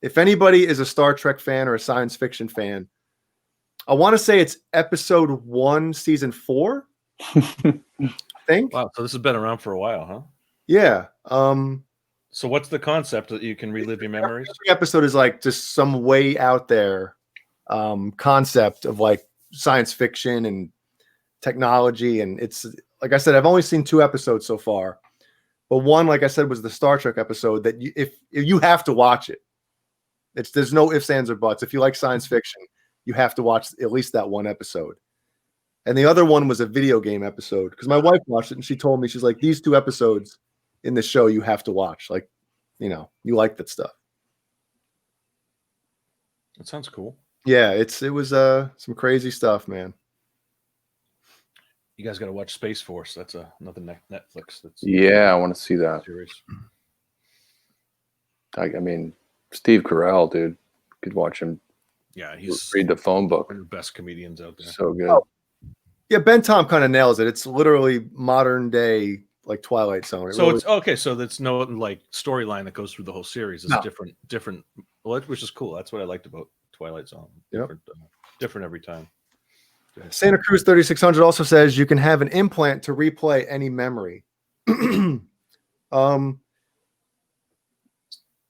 If anybody is a Star Trek fan or a science fiction fan, I want to say it's episode 1, season 4. I think. Wow, so this has been around for a while, huh? Yeah. So what's the concept that you can relive your memories? Every episode is like just some way out there concept of like science fiction and technology, and it's like I said, I've only seen 2 episodes so far, but one, like I said, was the Star Trek episode that if you have to watch it. There's no ifs, ands, or buts. If you like science fiction, you have to watch at least that one episode. And the other one was a video game episode because my wife watched it and she told me, she's like, these 2 episodes in the show you have to watch. Like, you like that stuff. That sounds cool. Yeah, it was some crazy stuff, man. You guys got to watch Space Force. That's another Netflix. That's Yeah, I want to see that. series. I mean, Steve Carell, dude, could watch him Yeah, he's read the phone book. one of the best comedians out there. So good. Oh. Yeah, Ben Tom kind of nails it. It's literally modern day like Twilight Zone. So it's okay. So that's no like storyline that goes through the whole series. It's No. different. Well, which is cool. That's what I liked about Twilight Zone. Yep. Different every time. Santa Cruz 3600 also says you can have an implant to replay any memory.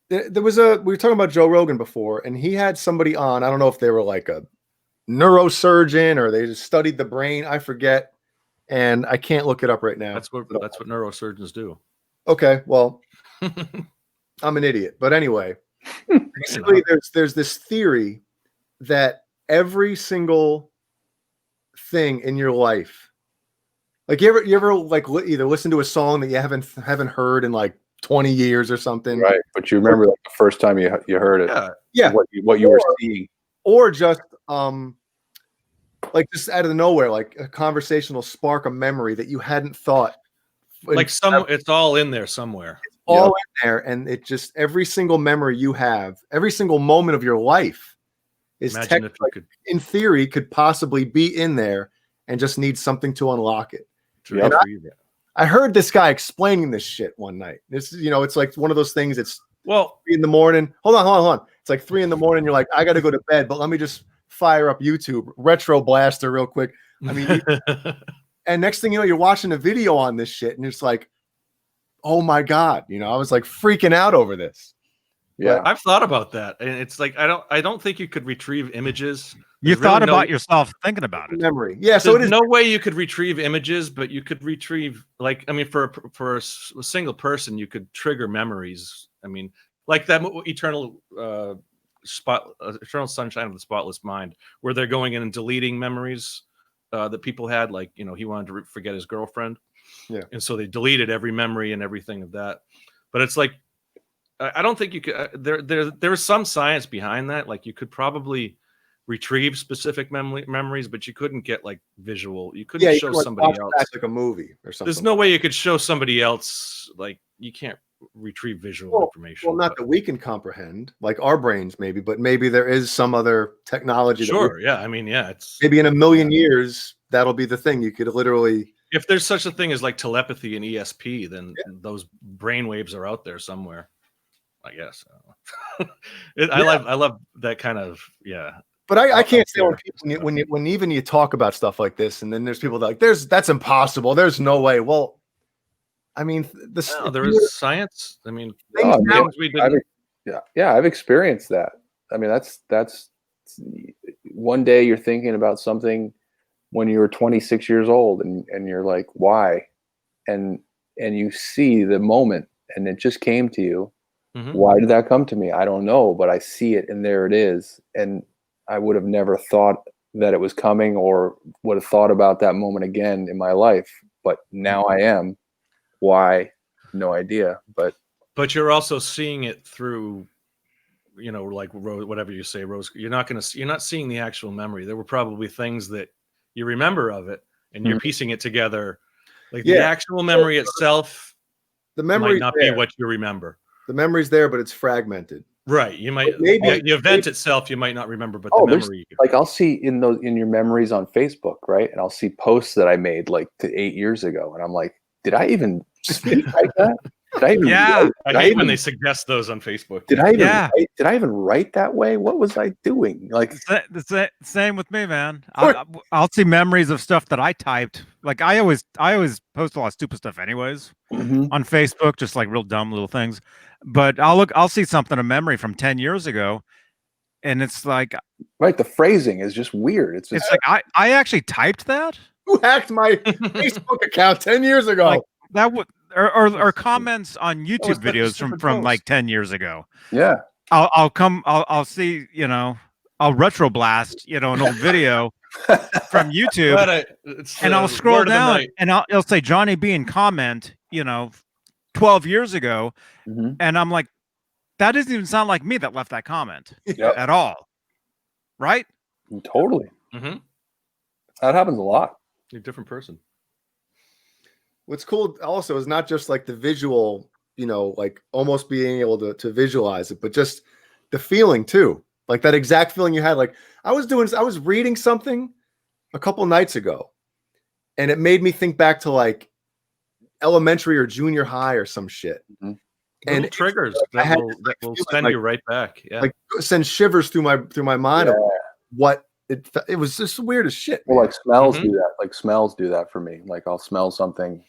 There was we were talking about Joe Rogan before, and he had somebody on. I don't know if they were like a neurosurgeon or they just studied the brain. I forget, and I can't look it up right now. That's what neurosurgeons do. Okay, well, I'm an idiot, but anyway, basically, there's this theory that every single thing in your life, like you ever like either listen to a song that you haven't heard in like 20 years or something, Right, but you remember like the first time you heard it. Yeah, What you were seeing. or just like just out of the nowhere, like a conversation will spark a memory that you hadn't thought. Like it's all in there somewhere. All in there, and it just every single memory you have, every single moment of your life is Imagine if you could. in theory could possibly be in there and just need something to unlock it. Yep. I heard this guy explaining this shit one night. This, it's like one of those things. It's 3 in the morning. Hold on. It's like 3 in the morning. You're like, I got to go to bed, but let me just fire up YouTube Retro Blaster real quick. I mean, and next thing you know, you're watching a video on this shit, and it's like, oh my god, I was like freaking out over this. Yeah, I've thought about that, and it's like I don't think you could retrieve images. You thought about yourself thinking about it. Memory, yeah. So there's no way you could retrieve images, but you could retrieve, like, I mean, for a single person, you could trigger memories. I mean, like that Eternal Sunshine of the Spotless Mind, where they're going in and deleting memories that people had. Like, he wanted to forget his girlfriend, and so they deleted every memory and everything of that. But it's like, I don't think you could. There's some science behind that. Like, you could probably retrieve specific memories, but you couldn't get like visual. You couldn't show somebody else like a movie or something. There's no way you could show somebody else. Like, you can't retrieve visual information. Well, not that we can comprehend, like our brains, maybe, but maybe there is some other technology. Sure. Yeah. I mean, yeah. It's maybe in a million years that'll be the thing. You could literally. If there's such a thing as like telepathy and ESP, then those brain waves are out there somewhere, I guess. I love that kind of But I can't say when even you talk about stuff like this, and then there's people that like that's impossible. There's no way. Well, I mean, there is science. I mean, I've experienced that. I mean, that's one day you're thinking about something when you were 26 years old, and you're like, why? And you see the moment, and it just came to you. Mm-hmm. Why did that come to me? I don't know, but I see it, and there it is. And I would have never thought that it was coming, or would have thought about that moment again in my life. But now I am. Why? No idea. But you're also seeing it through, like whatever you say, Rose. You're not seeing the actual memory. There were probably things that you remember of it, and you're piecing it together. Like the actual memory itself, the memory might not be what you remember. The memory's there, but it's fragmented. Right. You might the event itself you might not remember, but the memory. Like I'll see in your memories on Facebook, right? And I'll see posts that I made like 8 years ago, and I'm like, did I even speak like that? Did I even Yeah. write- I did I hate when even- they suggest those on Facebook. Did I even Yeah. write, did I even write that way? What was I doing? Like, Same with me, man. I'll see memories of stuff that I typed. Like I always post a lot of stupid stuff anyways mhm. on Facebook, just like real dumb little things. But I'll see something, a memory from 10 years ago, and it's like Right, the phrasing is just weird. It's just it's like I actually typed that. Who hacked my Facebook account 10 years ago? Like that would or comments on was YouTube such a videos stupid from post. like 10 years ago. yeah. I'll see, I'll retro blast, an old video from YouTube, and I'll scroll down and it'll say Johnny Beane comment, 12 years ago, Mhm. and I'm like, that doesn't even sound like me that left that comment Yep. at all. Right? Totally. Mm-hmm. That happens a lot. You're a different person. What's cool also is not just like the visual, like almost being able to visualize it, but just the feeling too. Like that exact feeling you had. Like I was reading something a couple nights ago, and it made me think back to like elementary or junior high or some shit. Mhm. And Little triggers I had that will feeling send like- you right back. Yeah. like send shivers through my mind of Yeah. what it was just weird as shit. Well, like smells Mhm. do that. Like smells do that for me. Like I'll smell something.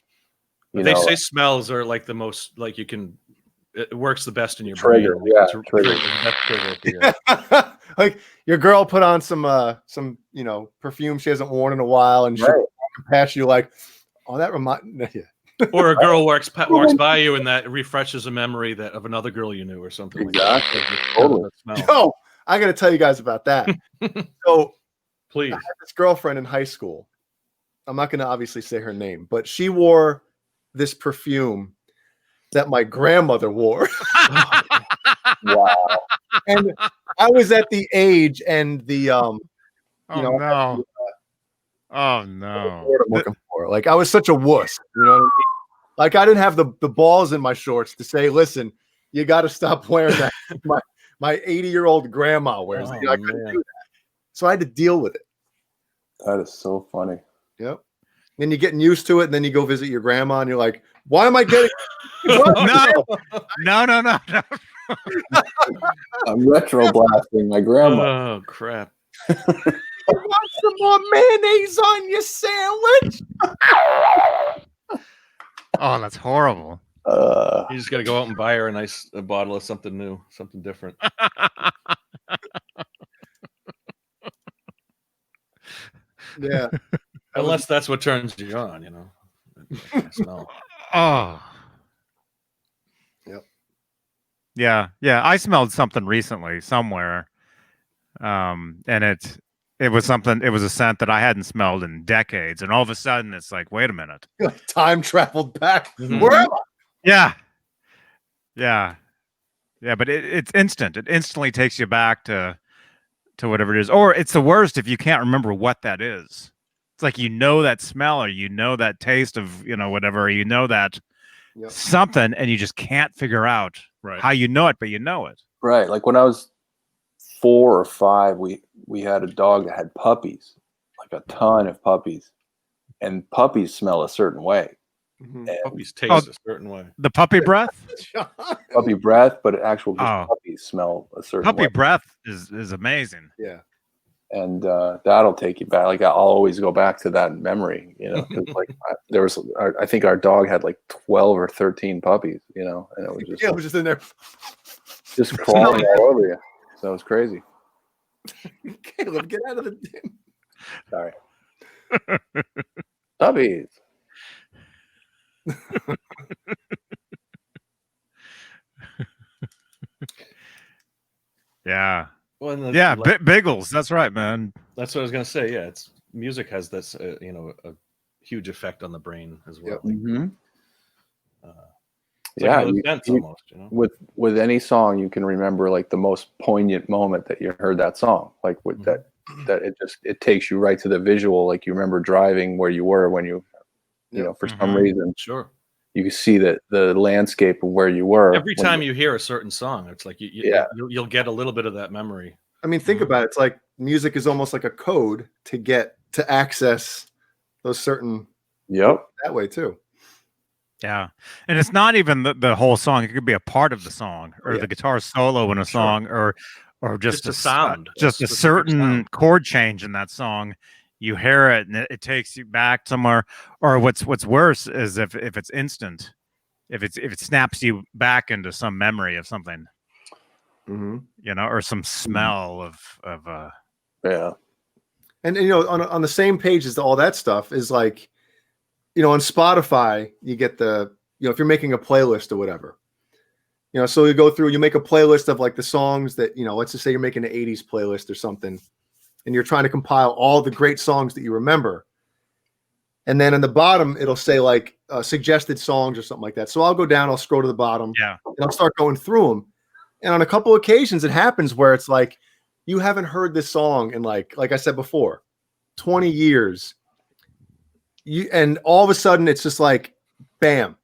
They say smells are like the most, like you can, it works the best in your Trigger, brain. yeah, It's a trigger. That's trigger. Yeah. Like your girl put on some perfume she hasn't worn in a while, and she Right. walking past you like, oh, that reminds yeah. Or a girl walks by you and that refreshes a memory of another girl you knew or something. Exactly. Like that. Totally. That smell. Yo, I got to tell you guys about that. So Please. I had this girlfriend in high school. I'm not going to obviously say her name, but she wore this perfume that my grandmother wore. Wow. And I was at the age and the Oh know, no. Oh no. word I'm looking for. Like I was such a wuss, you know what I mean? Like I didn't have the balls in my shorts to say, listen, you got to stop wearing that. my 80-year-old grandma wears it. I couldn't man. do that. So I had to deal with it. That is so funny. Yep. Then you're getting used to it, and then you go visit your grandma, and you're like, why am I getting what? No. I'm retro blasting my grandma. Oh crap. I want some more mayonnaise on your sandwich. Oh, that's horrible. You just got to go out and buy her a bottle of something new, something different. Yeah. Unless that's what turns you on, that smell. Oh. Yep. Yeah. I smelled something recently somewhere. And it was a scent that I hadn't smelled in decades. And all of a sudden it's like, wait a minute. Time traveled back. Mhm. Where am I? Yeah, but it's instant. It instantly takes you back to whatever it is. Or it's the worst if you can't remember what that is. It's like that smell, or that taste of whatever, or that Yep. something, and you just can't figure out how you know it, but you know it. Right. Like when I was 4 or 5, we had a dog that had puppies, like a ton of puppies, and puppies smell a certain way. Mhm. And Puppies taste a certain way. The puppy breath. puppy breath, but actual just Oh. puppies smell a certain Puppy way. breath is amazing. Yeah. And that'll take you back. Like I'll always go back to that memory, 'cause, like I think our dog had like 12 or 13 puppies, and it was just Yeah, it was just in there. just crawling all over you. So it was crazy. Caleb, get out of the Sorry. Puppies. Yeah. Well, and Yeah, Biggles. That's right, man. that's what I was gonna say. Yeah, music has this, a huge effect on the brain as well. Yep. Mm-hmm. It's like Yeah, another sense almost. with any song, you can remember like the most poignant moment that you heard that song. Like with Mhm. that it takes you right to the visual. Like you remember driving where you were when you for some Mhm. reason Sure. you can see the landscape of where you were. Every time you hear a certain song, it's like you'll get a little bit of that memory. I mean, think about it. It's like music is almost like a code to access those certain Yep. that way too. Yeah, and it's not even the whole song. It could be a part of the song, or the guitar solo in a Sure. song, or just Just a sound, a just a specific certain sound. chord change in that song. You hear it, and it takes you back somewhere. Or what's worse is if it's instant, if it snaps you back into some memory of something, Mm-hmm. you know, or some smell of Yeah. And you know, on the same page as all that stuff is like, you know, on Spotify, you get the, you know, if you're making a playlist or whatever, you know, so you go through, you make a playlist of like the songs that, you know, let's just say you're making an 80s playlist or something, and you're trying to compile all the great songs that you remember. And then in the bottom, it'll say like suggested songs or something like that. So I'll go down, I'll scroll to the bottom, yeah. and I'll start going through them. And on a couple occasions, it happens where it's like, you haven't heard this song in like I said before, 20 years. And all of a sudden it's just like, bam,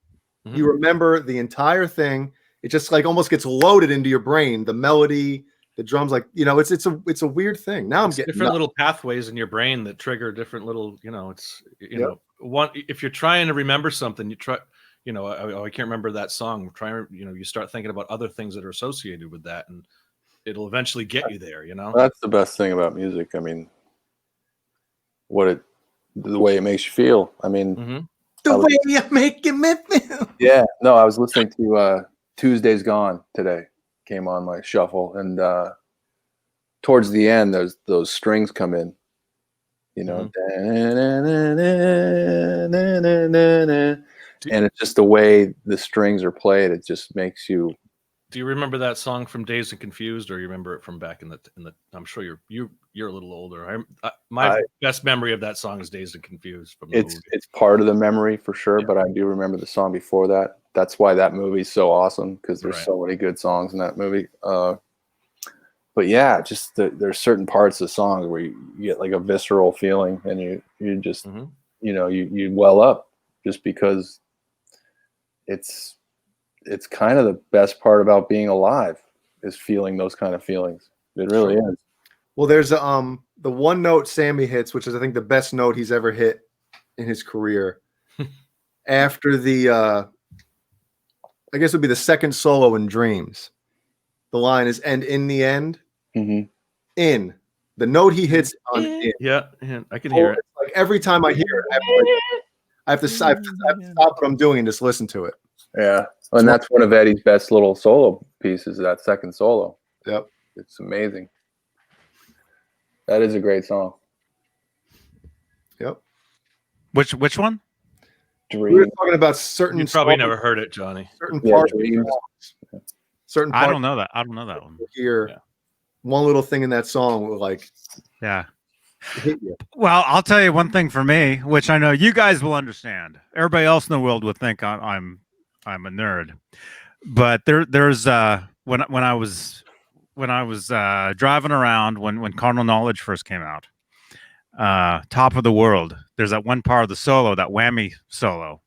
you remember the entire thing. It just like almost gets loaded into your brain. The melody, the drums, like, you know, it's a weird thing. Now I'm getting different little pathways in your brain that trigger different little, you know, it's, you know, one, if you're trying to remember something, you try, you know, I can't remember that song. Try, you know, you start thinking about other things that are associated with that, and it'll eventually get you there, you know? That's the best thing about music. I mean, the way it makes you feel. I mean, the way you make me feel. Yeah, no, I was listening to Tuesday's Gone today. Came on my shuffle, and towards the end, those strings come in. You know, and it's just the way the strings are played. It just makes you. Do you remember that song from Dazed and Confused, or you remember it from back in the? I'm sure you're a little older. My best memory of that song is Dazed and Confused from the movie. It's part of the memory for sure, but I do remember the song before that. That's why that movie's so awesome, because there's so many good songs in that movie. But yeah, just there's certain parts of songs where you get like a visceral feeling, and you just you know you well up just because it's kind of the best part about being alive is feeling those kind of feelings. It really is. Well, there's the one note Sammy hits, which is I think the best note he's ever hit in his career. After the I guess it would be the second solo in Dreams. The line is, and in the end, in the note he hits on in. Yeah, I can hear it. Like every time I hear it, I have to stop what I'm doing and just listen to it. Yeah, and that's one of Eddie's best little solo pieces. That second solo. Yep, it's amazing. That is a great song. Yep. Which one? Dream. We were talking about certain. You probably songs, never heard it, Johnny. Certain parts. Certain parts. I don't know that. I don't know that one. Hear one little thing in that song will like. Yeah. Hit you. Well, I'll tell you one thing for me, which I know you guys will understand. Everybody else in the world would think I'm a nerd, but there's when I was driving around when Carnal Knowledge first came out, Top of the World. There's that one part of the solo, that whammy solo,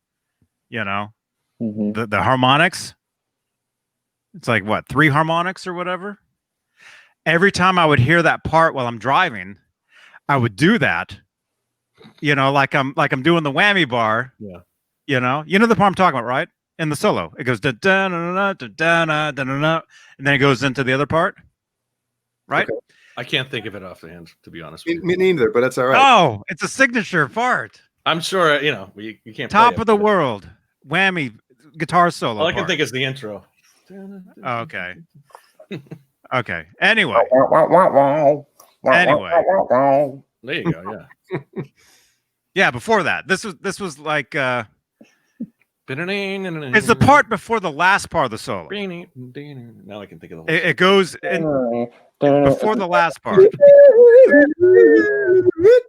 you know, the harmonics. It's like what, 3 harmonics or whatever. Every time I would hear that part while I'm driving, I would do that, you know, like I'm doing the whammy bar. Yeah. You know the part I'm talking about, right? In the solo, it goes da da da da da da da da, and then it goes into the other part, right? Okay. I can't think of it off the hand, to be honest with you. Me neither, but that's all right. Oh, it's a signature part. I'm sure you know you can't. Top play of the world, whammy guitar solo. All I can think is the intro. Oh, okay. Okay. Anyway. Anyway. There you go. Yeah. Yeah. Before that, this was like it's it's the part before the last part of the solo. Now I can think of the whole. It goes in before the last part.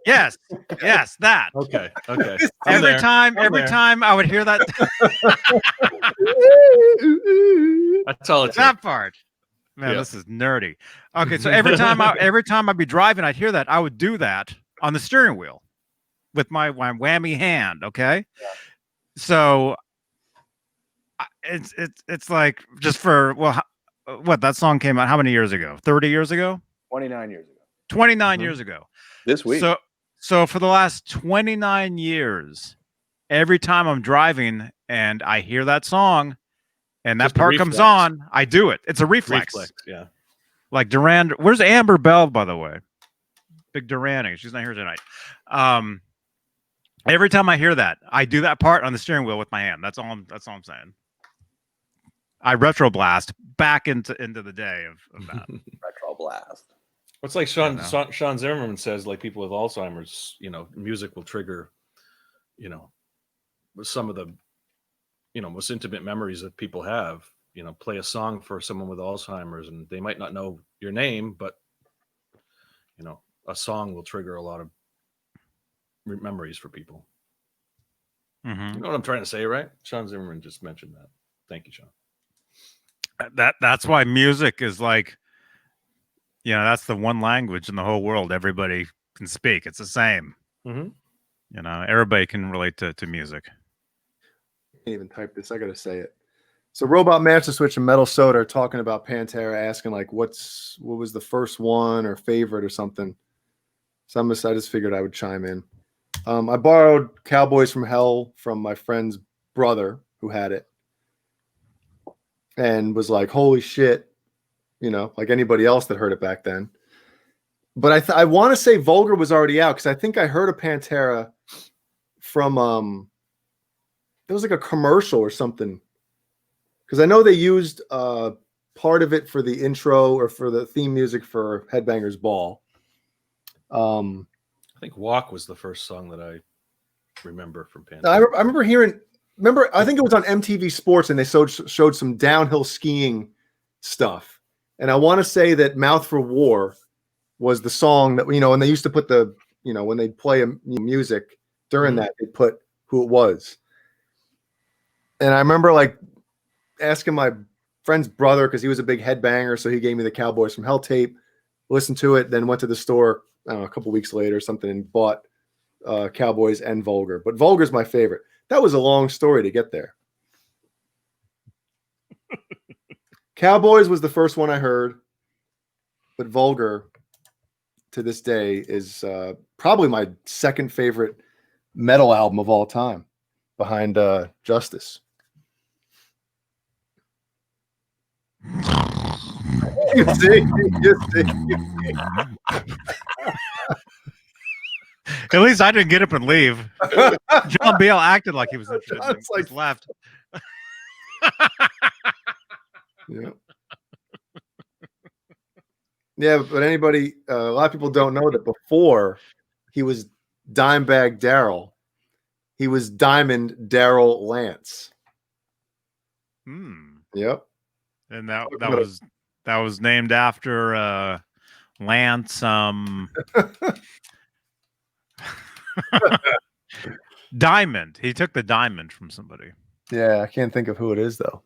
Yes, that. Okay. Every time I would hear that. That's all it's that part. Man, this is nerdy. Okay, so every time I'd be driving, I'd hear that. I would do that on the steering wheel with my whammy hand. Okay, so it's like just for what that song came out how many years ago? 30 years ago? 29 years ago. 29 years ago. This week. So for the last 29 years, every time I'm driving and I hear that song and that Just a part comes reflex. on, I do it. It's a reflex. Yeah. Like Duran, where's Amber Bell, by the way? Big Duranic. She's not here tonight. Every time I hear that, I do that part on the steering wheel with my hand. That's all I'm saying. I retro blast back into the day of that. Retro blast. It's like Sean Zimmerman says, like people with Alzheimer's, music will trigger, some of the, most intimate memories that people have. Play a song for someone with Alzheimer's, and they might not know your name, but a song will trigger a lot of memories for people. Mm-hmm. You know what I'm trying to say, right? Sean Zimmerman just mentioned that. Thank you, Sean. That's why music is like, that's the one language in the whole world everybody can speak. It's the same. Mm-hmm. Everybody can relate to music. I can't even type this. I got to say it. So Robot Master Switch and Metal Soda are talking about Pantera, asking like, what was the first one or favorite or something. So I just figured I would chime in. I borrowed Cowboys from Hell from my friend's brother who had it, and was like, holy shit, like anybody else that heard it back then. But I want to say Vulgar was already out, because I think I heard a Pantera from there was like a commercial or something, because I know they used part of it for the intro or for the theme music for Headbangers Ball. I think Walk was the first song that I remember from Pantera. I remember hearing. I think it was on MTV Sports, and they showed some downhill skiing stuff. And I want to say that Mouth for War was the song that, and they used to put the, when they'd play music during that, they put who it was. And I remember like asking my friend's brother, because he was a big headbanger, so he gave me the Cowboys from Hell tape, listened to it, then went to the store, I don't know, a couple weeks later or something, and bought Cowboys and Vulgar. But Vulgar's my favorite. That was a long story to get there. Cowboys was the first one I heard, but Vulgar to this day is probably my second favorite metal album of all time, behind Justice. You see. At least I didn't get up and leave. John Beale acted like he was interested. John's like, just left. Yeah. Yeah, but anybody, a lot of people don't know that before he was Dimebag Darrell, he was Diamond Darrell Lance. Yep. And that was named after Lance. Diamond. He took the diamond from somebody. Yeah, I can't think of who it is though.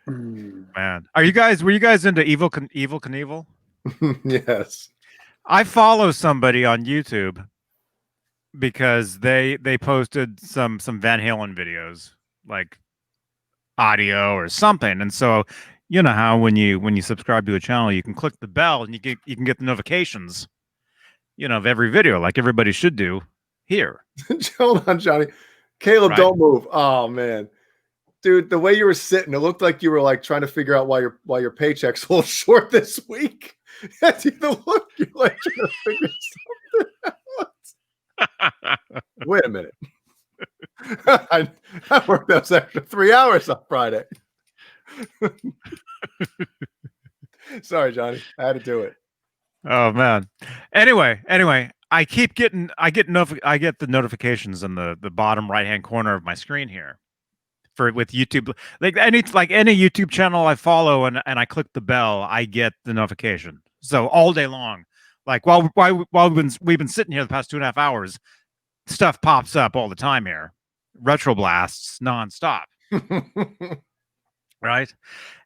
Man, were you guys into Evil Knievel? Yes. I follow somebody on YouTube because they posted some Van Halen videos, like audio or something. And so, you know how when you subscribe to a channel, you can click the bell and you can get the notifications, of every video, like everybody should do here. Hold on, Johnny. Caleb, Right. Don't move. Oh man. Dude, the way you were sitting, it looked like you were like trying to figure out why your paycheck's a little short this week. That's the look, you're like trying to figure something out. Wait a minute. I worked those extra 3 hours on Friday. Sorry, Johnny. I had to do it. Oh man. Anyway, I get the notifications in the bottom right hand corner of my screen here. With YouTube, like any YouTube channel I follow and I click the bell, I get the notification. So all day long, like while we've been sitting here the past 2.5 hours, stuff pops up all the time here, retro blasts nonstop. Right?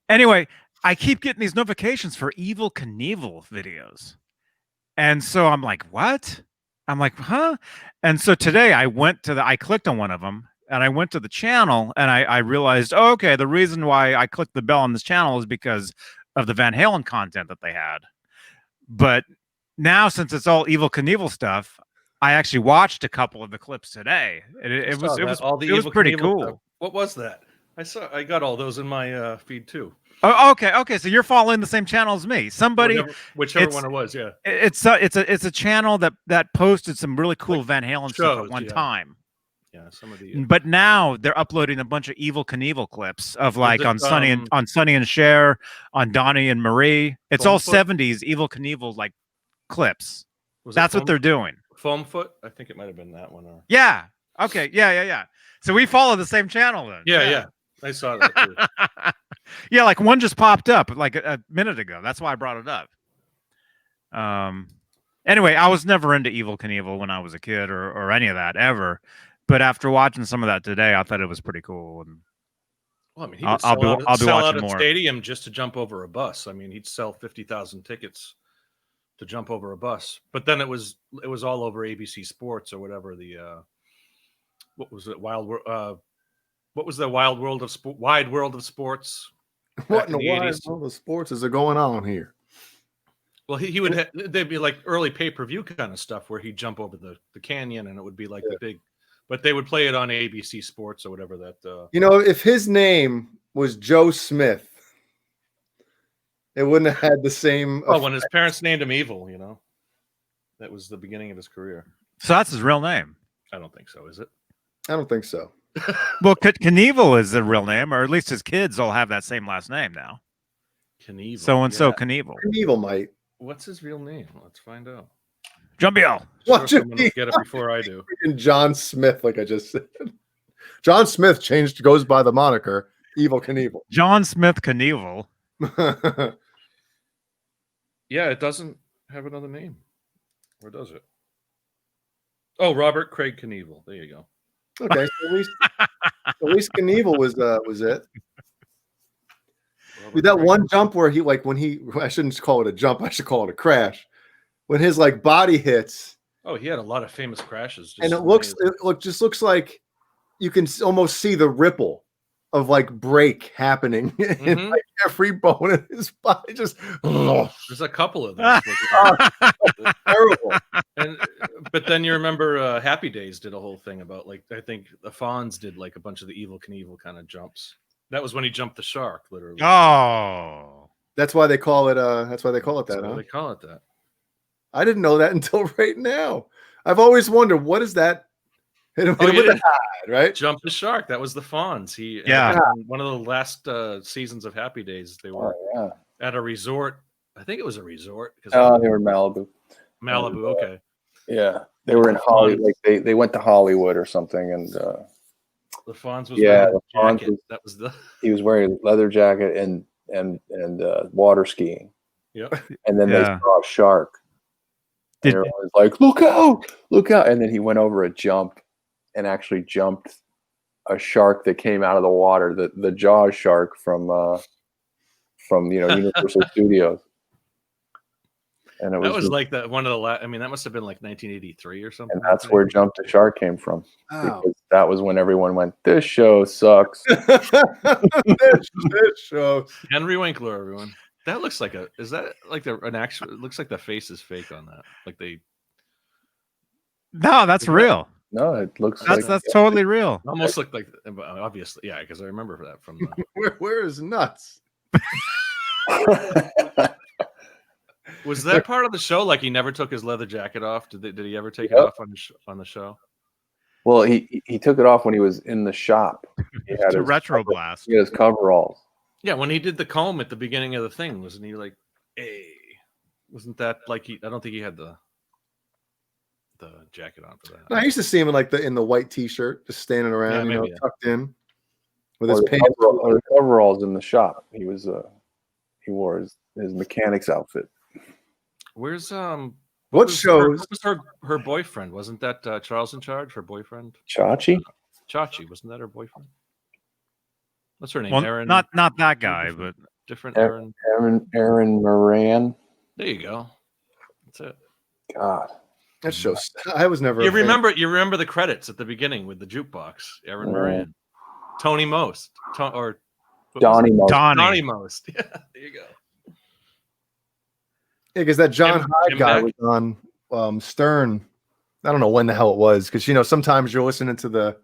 Anyway, I keep getting these notifications for Evil Knievel videos, and so I'm like, what? I'm like, huh? And so today I clicked on one of them. And I went to the channel and I realized, oh, okay, the reason why I clicked the bell on this channel is because of the Van Halen content that they had. But now, since it's all Evil Knievel stuff, I actually watched a couple of the clips today. It was all the it was Evel pretty Knievel cool. stuff. What was that? I got all those in my feed too. Oh, okay. So you're following the same channel as me. Somebody, Whichever it's- one it was, yeah. it's a channel that posted some really cool Like Van Halen stuff shows, at one yeah. time. Yeah, some of the But now they're uploading a bunch of Evil Knievel clips of like it, on Sonny and Cher, on Donnie and Marie. It's all Foamfoot? 70s Evil Knievel like clips. was That's it what they're doing. Foam Foot? I think it might have been that one. Or Yeah. Okay. Yeah. So we follow the same channel then. yeah. I saw that too. Yeah, like one just popped up like a minute ago. That's why I brought it up. Anyway, I was never into Evil Knievel when I was a kid or any of that ever. But after watching some of that today, I thought it was pretty cool. And Well, I mean, he I'll would be sell out watching a more. stadium just to jump over a bus. I mean, he'd sell 50,000 tickets to jump over a bus. But then it was all over ABC Sports or whatever what was it? What was the Wide World of Sports? What in the in the wide 80s. world of sports is going on here? Well, he would they'd be like early pay-per-view kind of stuff where he'd jump over the canyon and it would be like the big, but they would play it on ABC Sports or whatever that. You know, if his name was Joe Smith, it wouldn't have had the same. Oh, when his parents named him Evil, that was the beginning of his career. So that's his real name. I don't think so, is it? I don't think so. Well, Knievel is the real name, or at least his kids all have that same last name now. Knievel. So Knievel. Evil might. What's his real name? Let's find out. Jumbio. What Sure, someone will get it before I do. And John Smith, like I just said. John Smith goes by the moniker Evil Knievel. John Smith Knievel. Yeah, it doesn't have another name. Or does it? Oh, Robert Craig Knievel. There you go. Okay, so at least Knievel was it. With that one jump where I shouldn't call it a jump, I should call it a crash. When his like body hits. Oh, he had a lot of famous crashes. And it just looks like you can almost see the ripple of like break happening in like every bone in his body. Just there's a couple of those. terrible. But then you remember Happy Days did a whole thing about like I think the Fonz did like a bunch of the Evil Knievel kind of jumps. That was when he jumped the shark, literally. Oh, that's why they call it. That's why they call it that. They call it that. I didn't know that until right now. I've always wondered what is that. Hit him with the head, right? Jump the shark. That was the Fonz. One of the last seasons of Happy Days, they were at a resort. I think it was a resort. They were in Malibu. Malibu, okay. Yeah, they were in Hollywood. Like they went to Hollywood or something, and the Fonz was the Fonz that was he was wearing a leather jacket and water skiing. Yep. And then they saw a shark. And everyone was like, look out. And then he went over a jump and actually jumped a shark that came out of the water, the Jaws shark from Universal Studios. And that was like one of the last. I mean, that must have been like 1983 or something. And that's where Jump the Shark came from. Oh. Because that was when everyone went, this show sucks. this show. Henry Winkler, everyone. That looks like is that like an actual, it looks like the face is fake on that. Like No, that's real. No, it looks that's totally real. Almost looked like, obviously, yeah, because I remember that from where is nuts? Was that part of the show? Like he never took his leather jacket off. Did he ever take it off on the show? Well, he took it off when he was in the shop. He had his retro blast. He had his coveralls. Yeah, when he did the comb at the beginning of the thing, wasn't he like, hey? Wasn't that like I don't think he had the jacket on for that. No, I used to see him in the white T-shirt, just standing around, tucked in with his pants. His coveralls in the shop. He wore his mechanic's outfit. Where's what shows? What was her boyfriend? Wasn't that Charles in Charge? Her boyfriend? Chachi, wasn't that her boyfriend? What's her name? Well, Aaron. Not that guy, but different Aaron. Aaron Moran. There you go. That's it. God, that shows. I was never. You remember the credits at the beginning with the jukebox? Aaron Moran, Tony Most, Donnie Most. Donnie Most. Yeah, there you go. because that John Jim Hyde guy back? was on Stern. I don't know when the hell it was, because sometimes you're listening to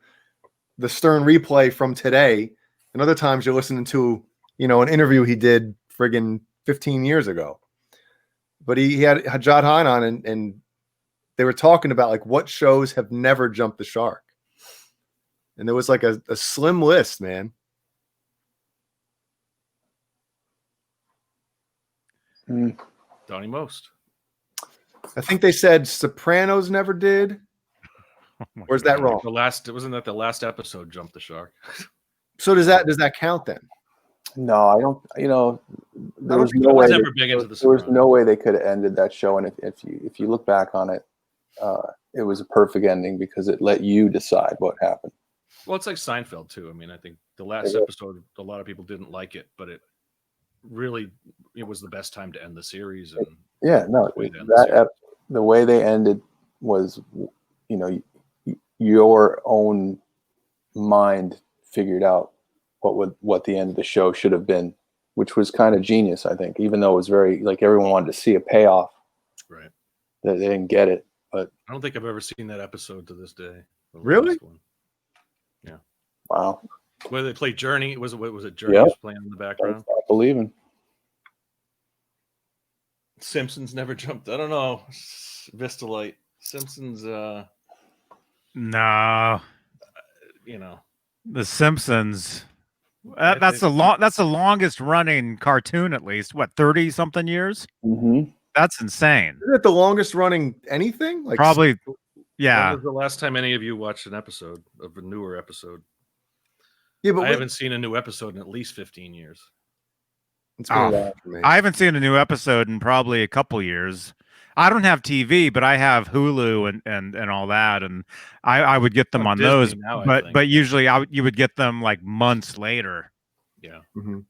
the Stern replay from today, and other times you're listening to an interview he did friggin' 15 years ago. But he had John Hyde on, and they were talking about like what shows have never jumped the shark, and there was like a slim list, man. Donnie Most. I think they said Sopranos never did. Or is that wrong? Wasn't that the last episode jumped the shark? So does that count then? No, I don't. There was I no was way. never big into the There was Sopranos. no way they could have ended that show. And if you look back on it, it was a perfect ending because it let you decide what happened. Well, it's like Seinfeld too. I mean, I think the last episode, a lot of people didn't like it, but it was the best time to end the series. And Yeah, no, the way they ended was, your own mind figured out what the end of the show should have been, which was kind of genius, I think. Even though it was very like everyone wanted to see a payoff, right? They didn't get it, but I don't think I've ever seen that episode to this day. Really? Yeah. Wow. Where they play Journey? Was it Journey Yep. was playing in the background? I believe in. Simpsons never jumped. I don't know. Vista Light. Simpsons. No, The Simpsons. That's the longest running cartoon, at least. What, 30 something years? Mm-hmm. That's insane. Isn't it the longest running anything? Like Probably, When yeah. was the last time any of you watched an episode of a newer episode? Yeah, but I haven't seen a new episode in at least 15 years. it's been a while for me. I haven't seen a new episode in probably a couple years. I don't have TV, but I have Hulu and all that, and I would get them on Disney those. now, I think. But usually you would get them like months later. Yeah. Mhm.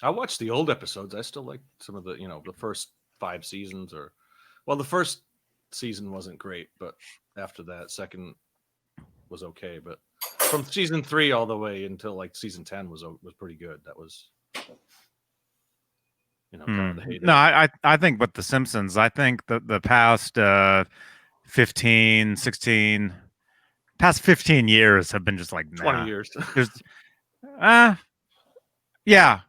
I watched the old episodes. I still like some of the, the first 5 seasons the first season wasn't great, but after that, second was okay. But from season 3 all the way until like season 10 was pretty good. That was, kind of the heyday. No, I think with The Simpsons, I think the past 15, 16, past 15 years have been just like 20 years. There's, yeah,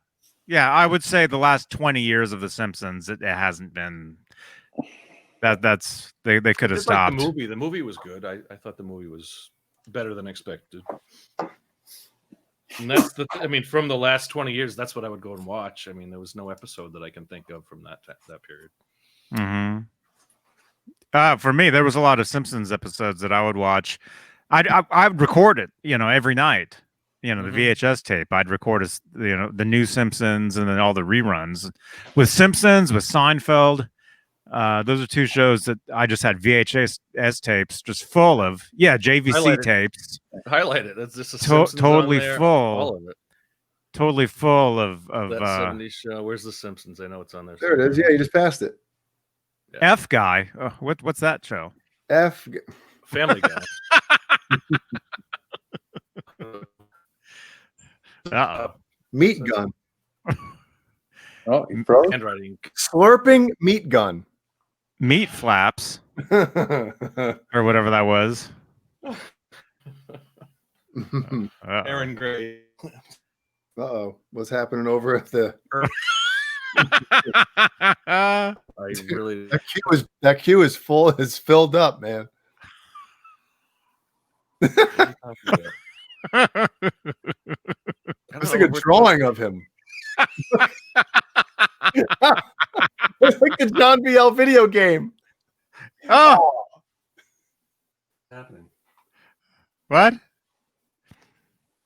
I would say the last 20 years of The Simpsons, it hasn't been. They could have stopped. Like the movie was good. I thought the movie was better than expected. And that's from the last 20 years, that's what I would go and watch. I mean, there was no episode that I can think of from that period. Mm-hmm. For me, there was a lot of Simpsons episodes that I would watch. I'd record it, every night. The VHS tape. I'd record the new Simpsons and then all the reruns. With Simpsons, with Seinfeld, those are 2 shows that I just had VHS tapes just full of. Yeah, JVC tapes. Highlight it. That's just a Simpsons totally on there, full. all of it. Totally full of that 70s show. Where's the Simpsons? I know it's on there. There it is. Yeah, you just passed it. Yeah. F Guy. What's that show? Family Guy. Meat gun. Oh, you froze? Handwriting. Slurping meat gun. Meat Flaps or whatever that was. Aaron Gray. Uh-oh. What's happening over at the I really that queue is full, is filled up, man. I It's like a drawing of him. It's like the John BL video game. Oh, happening. what?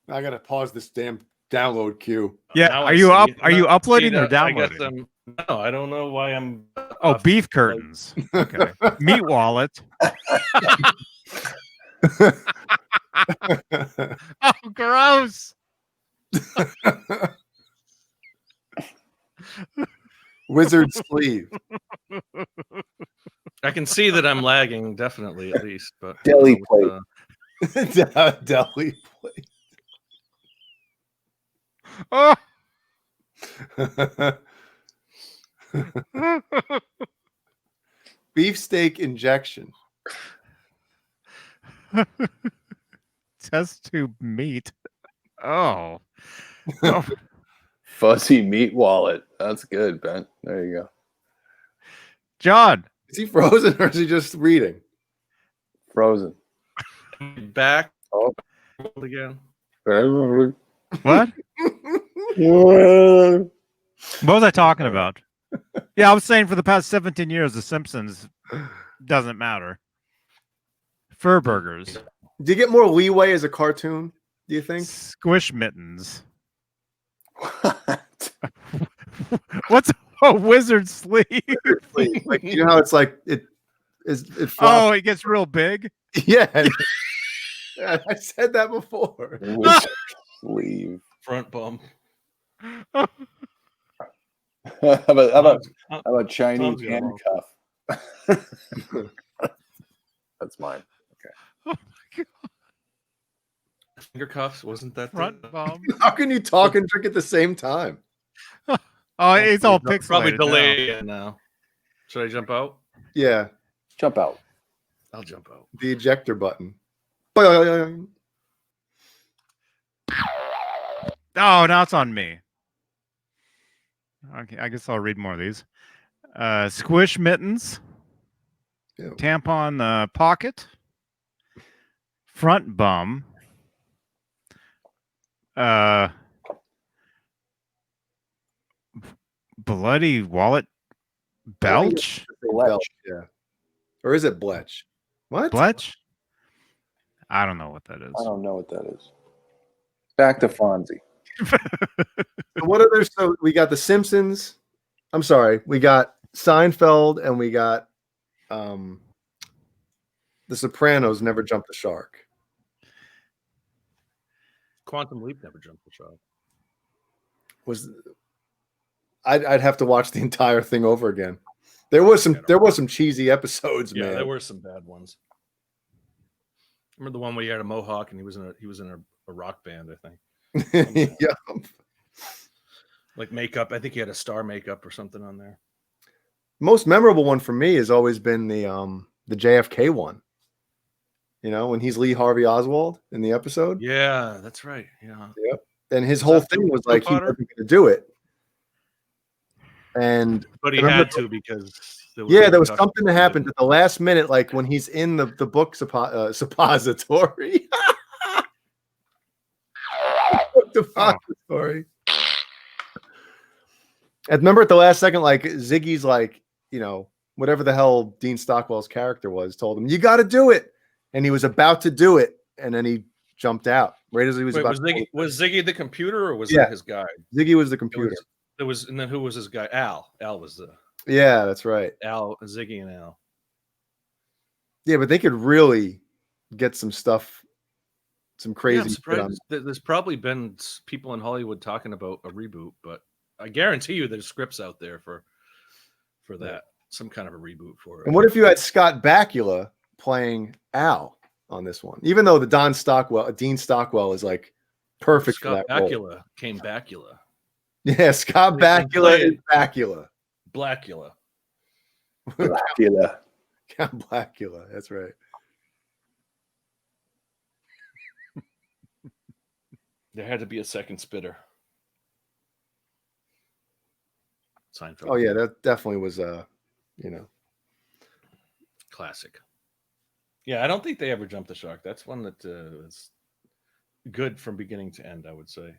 I gotta pause this damn download queue. Yeah, Now are I you see. up? Are you Now, uploading see or that- downloading? No, I don't know why I'm. Oh, beef curtains. Okay. Meat wallet. Oh, gross. Wizard sleeve. I can see that I'm lagging, definitely, at least. But Deli plate. Deli plate. Oh, Beefsteak injection. Test tube meat. Oh. Oh. Fuzzy meat wallet. That's good, Ben. There you go. John. Is he frozen or is he just reading? Frozen. Back Oh. again. What? What? What was I talking about? Yeah, I was saying for the past 17 years, The Simpsons doesn't matter. Fur burgers. Do you get more leeway as a cartoon, do you think? Squish mittens. What's a wizard sleeve? Like, you know how it's like it flops. Oh, it gets real big? Yeah. Yeah, I said that before. Sleeve. Front bum. how about Chinese Tom's got one. handcuff? That's mine. Oh my God. Finger cuffs, wasn't that Front the bum. How can you talk and drink at the same time? Oh, it's all Probably pixelated now. delayed now. Should I jump out? Yeah, Jump out. I'll jump out. the ejector button. Boing. Oh, now it's on me. Okay, I guess I'll read more of these. Squish mittens. Ew. Tampon pocket. Front bum. Bloody wallet. Belch. Belch, yeah. Or is it Bletch? What? Bletch? I don't know what that is. I don't know what that is. Back to Fonzie. What other? So we got The Simpsons. I'm sorry, we got Seinfeld, and we got The Sopranos. Never jumped the shark. Quantum Leap never jumped the shark. I'd have to watch the entire thing over again. There was some cheesy episodes, Yeah, man. there were some bad ones. Remember the one where he had a mohawk and he was in a rock band, I think. Yeah. Like makeup. I think he had a star makeup or something on there. Most memorable one for me has always been the JFK one. You know, when he's Lee Harvey Oswald in the episode. Yeah, that's right. Yeah. Yep. And his whole that thing was Phil like he Potter? wasn't going to do it. And But he remember- had to because there was repercussions. something that happened at the last minute, like when he's in the book suppository. Book depository. And remember at the last second, like Ziggy's like, you know, whatever the hell Dean Stockwell's character was, told him, "You got to do it," and he was about to do it, and then he jumped out right as he was Wait, about. was Ziggy the computer or was Yeah. that his guy? Ziggy was the computer. And then who was his guy? Al. Al was the Yeah, that's right. Ziggy and Al. Yeah, but they could really get some stuff, some Yeah, crazy. I'm shit surprised. on. There's probably been people in Hollywood talking about a reboot, but I guarantee you there's scripts out there for that. Some kind of a reboot for it. And what if you had Scott Bakula playing Al on this one? Even though the Dean Stockwell is like perfect Scott for that role. Bakula came Bakula. Yeah, Scott They can play Bakula is it. Bakula. Blackula. Blackula. Count Blackula. That's right. There had to be a second spitter. Seinfeld. Oh yeah, that definitely was Classic. Yeah, I don't think they ever jumped the shark. That's one that is good from beginning to end, I would say.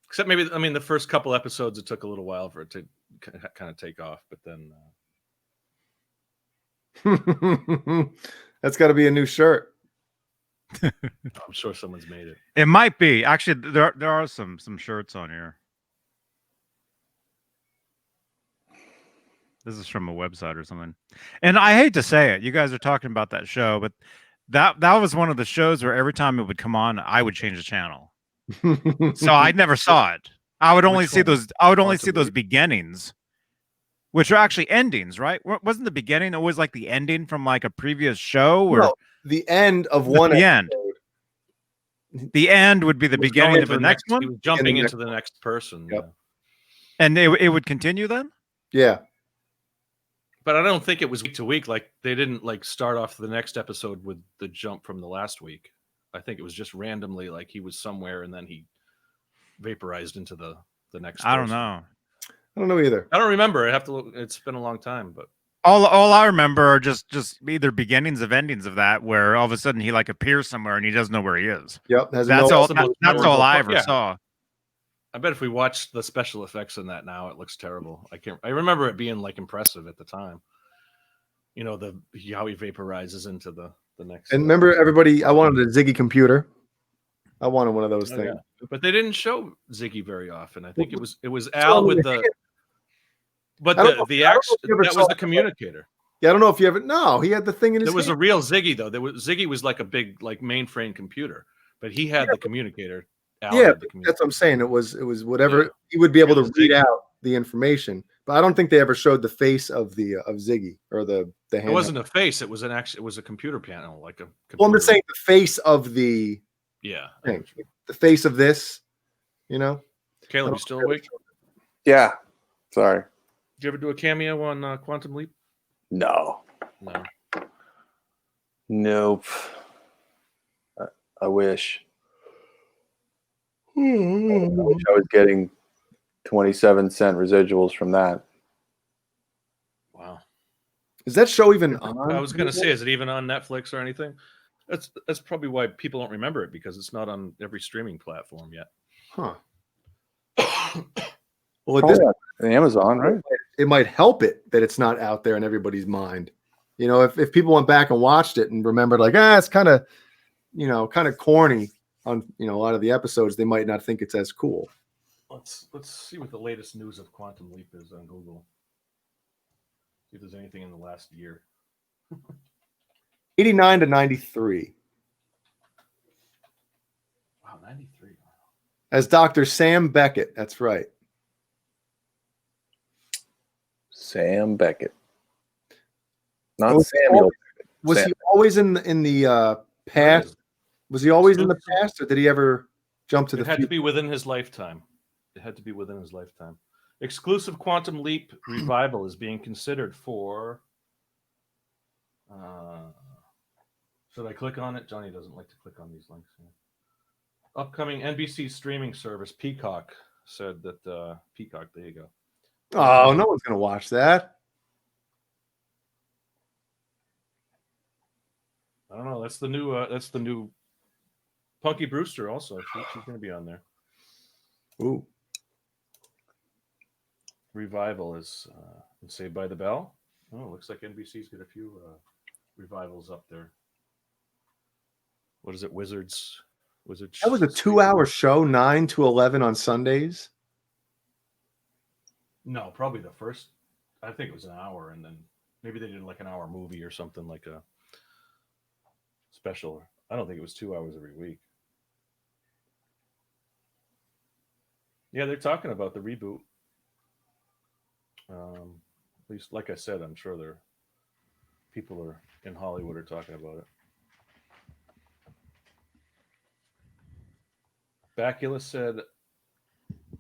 Except maybe, I mean, the first couple episodes, it took a little while for it to kind of take off, but then that's got to be a new shirt. I'm sure someone's made it. It might be. Actually, there are some shirts on here. This is from a website or something. And I hate to say it, you guys are talking about that show, but that was one of the shows where every time it would come on, I would change the channel. So I never saw it. I would only Which see one? those. I would only see Possibly. those beginnings, which are actually endings, right? Wasn't the beginning always like the ending from like a previous show, or No, the end of one the end? episode. The end would be the He was beginning going of to the next He one, was jumping the into the next person. Yep. Yeah. and it would continue then. Yeah. But I don't think it was week to week. Like they didn't like start off the next episode with the jump from the last week. I think it was just randomly like he was somewhere and then he vaporized into the next. I don't person. know. I don't know either. I don't remember. I have to look. It's been a long time, but All I remember are just either beginnings of endings of that, where all of a sudden he like appears somewhere and he doesn't know where he is. Yep. That's no- all. the most That's all memorable I part. ever Yeah. saw. I bet if we watched the special effects in that now, it looks terrible. I remember it being like impressive at the time. You know, how he vaporizes into the next. And remember, everybody, I wanted a Ziggy computer. I wanted one of those Oh, things. yeah. But they didn't show Ziggy very often. I think it was So, Al with the. But I don't know- the I don't act know if you ever that saw was the it. communicator. Yeah, I don't know if you ever. No, he had the thing in his There was a hand. real Ziggy though. Ziggy was like a big like mainframe computer, but he had the communicator. Al Yeah, had the communicator. that's what I'm saying. It was whatever Yeah. he would be able It to was read Ziggy. out the information. But I don't think they ever showed the face of Ziggy or the hand. It wasn't a face. It was it was a computer panel, like a. Computer. Well, I'm just saying the face of the Yeah. thing, the face of this. You know, Caleb, you still awake? Yeah. Sorry. Did you ever do a cameo on Quantum Leap? No. No. Nope. I wish. I wish I was getting 27-cent residuals from that. Wow. is that show even on? I was going to say, is it even on Netflix or anything? That's probably why people don't remember it, because it's not on every streaming platform yet. Huh. Well, at this Amazon, right? it might help it that it's not out there in everybody's mind. You know, if people went back and watched it and remembered like, it's kind of, kind of corny on, a lot of the episodes, they might not think it's as cool. Let's see what the latest news of Quantum Leap is on Google. See if there's anything in the last year. 89 to 93 Wow, 93. as Dr. Sam Beckett. That's right. Sam Beckett. Not Was Samuel. Was Sam. he always in the past? Was he always in the past, or did he ever jump to the It had to future? be within his lifetime. It had to be within his lifetime. Exclusive Quantum Leap revival is being considered for. Should I click on it? Johnny doesn't like to click on these links. Upcoming NBC streaming service Peacock said that Peacock. There you go. Oh, no one's gonna watch that. I don't know. That's the new. That's the new. Punky Brewster also. She's going to be on there. Ooh. Revival is Saved by the Bell. Oh, looks like NBC's got a few revivals up there. What is it? Wizards. That was a 2-hour show, 9 to 11 on Sundays. No, probably the first. I think it was an hour, and then maybe they did like an hour movie or something, like a special. I don't think it was 2 hours every week. Yeah, they're talking about the reboot. At least, like I said, I'm sure people are in Hollywood are talking about it. Bakula said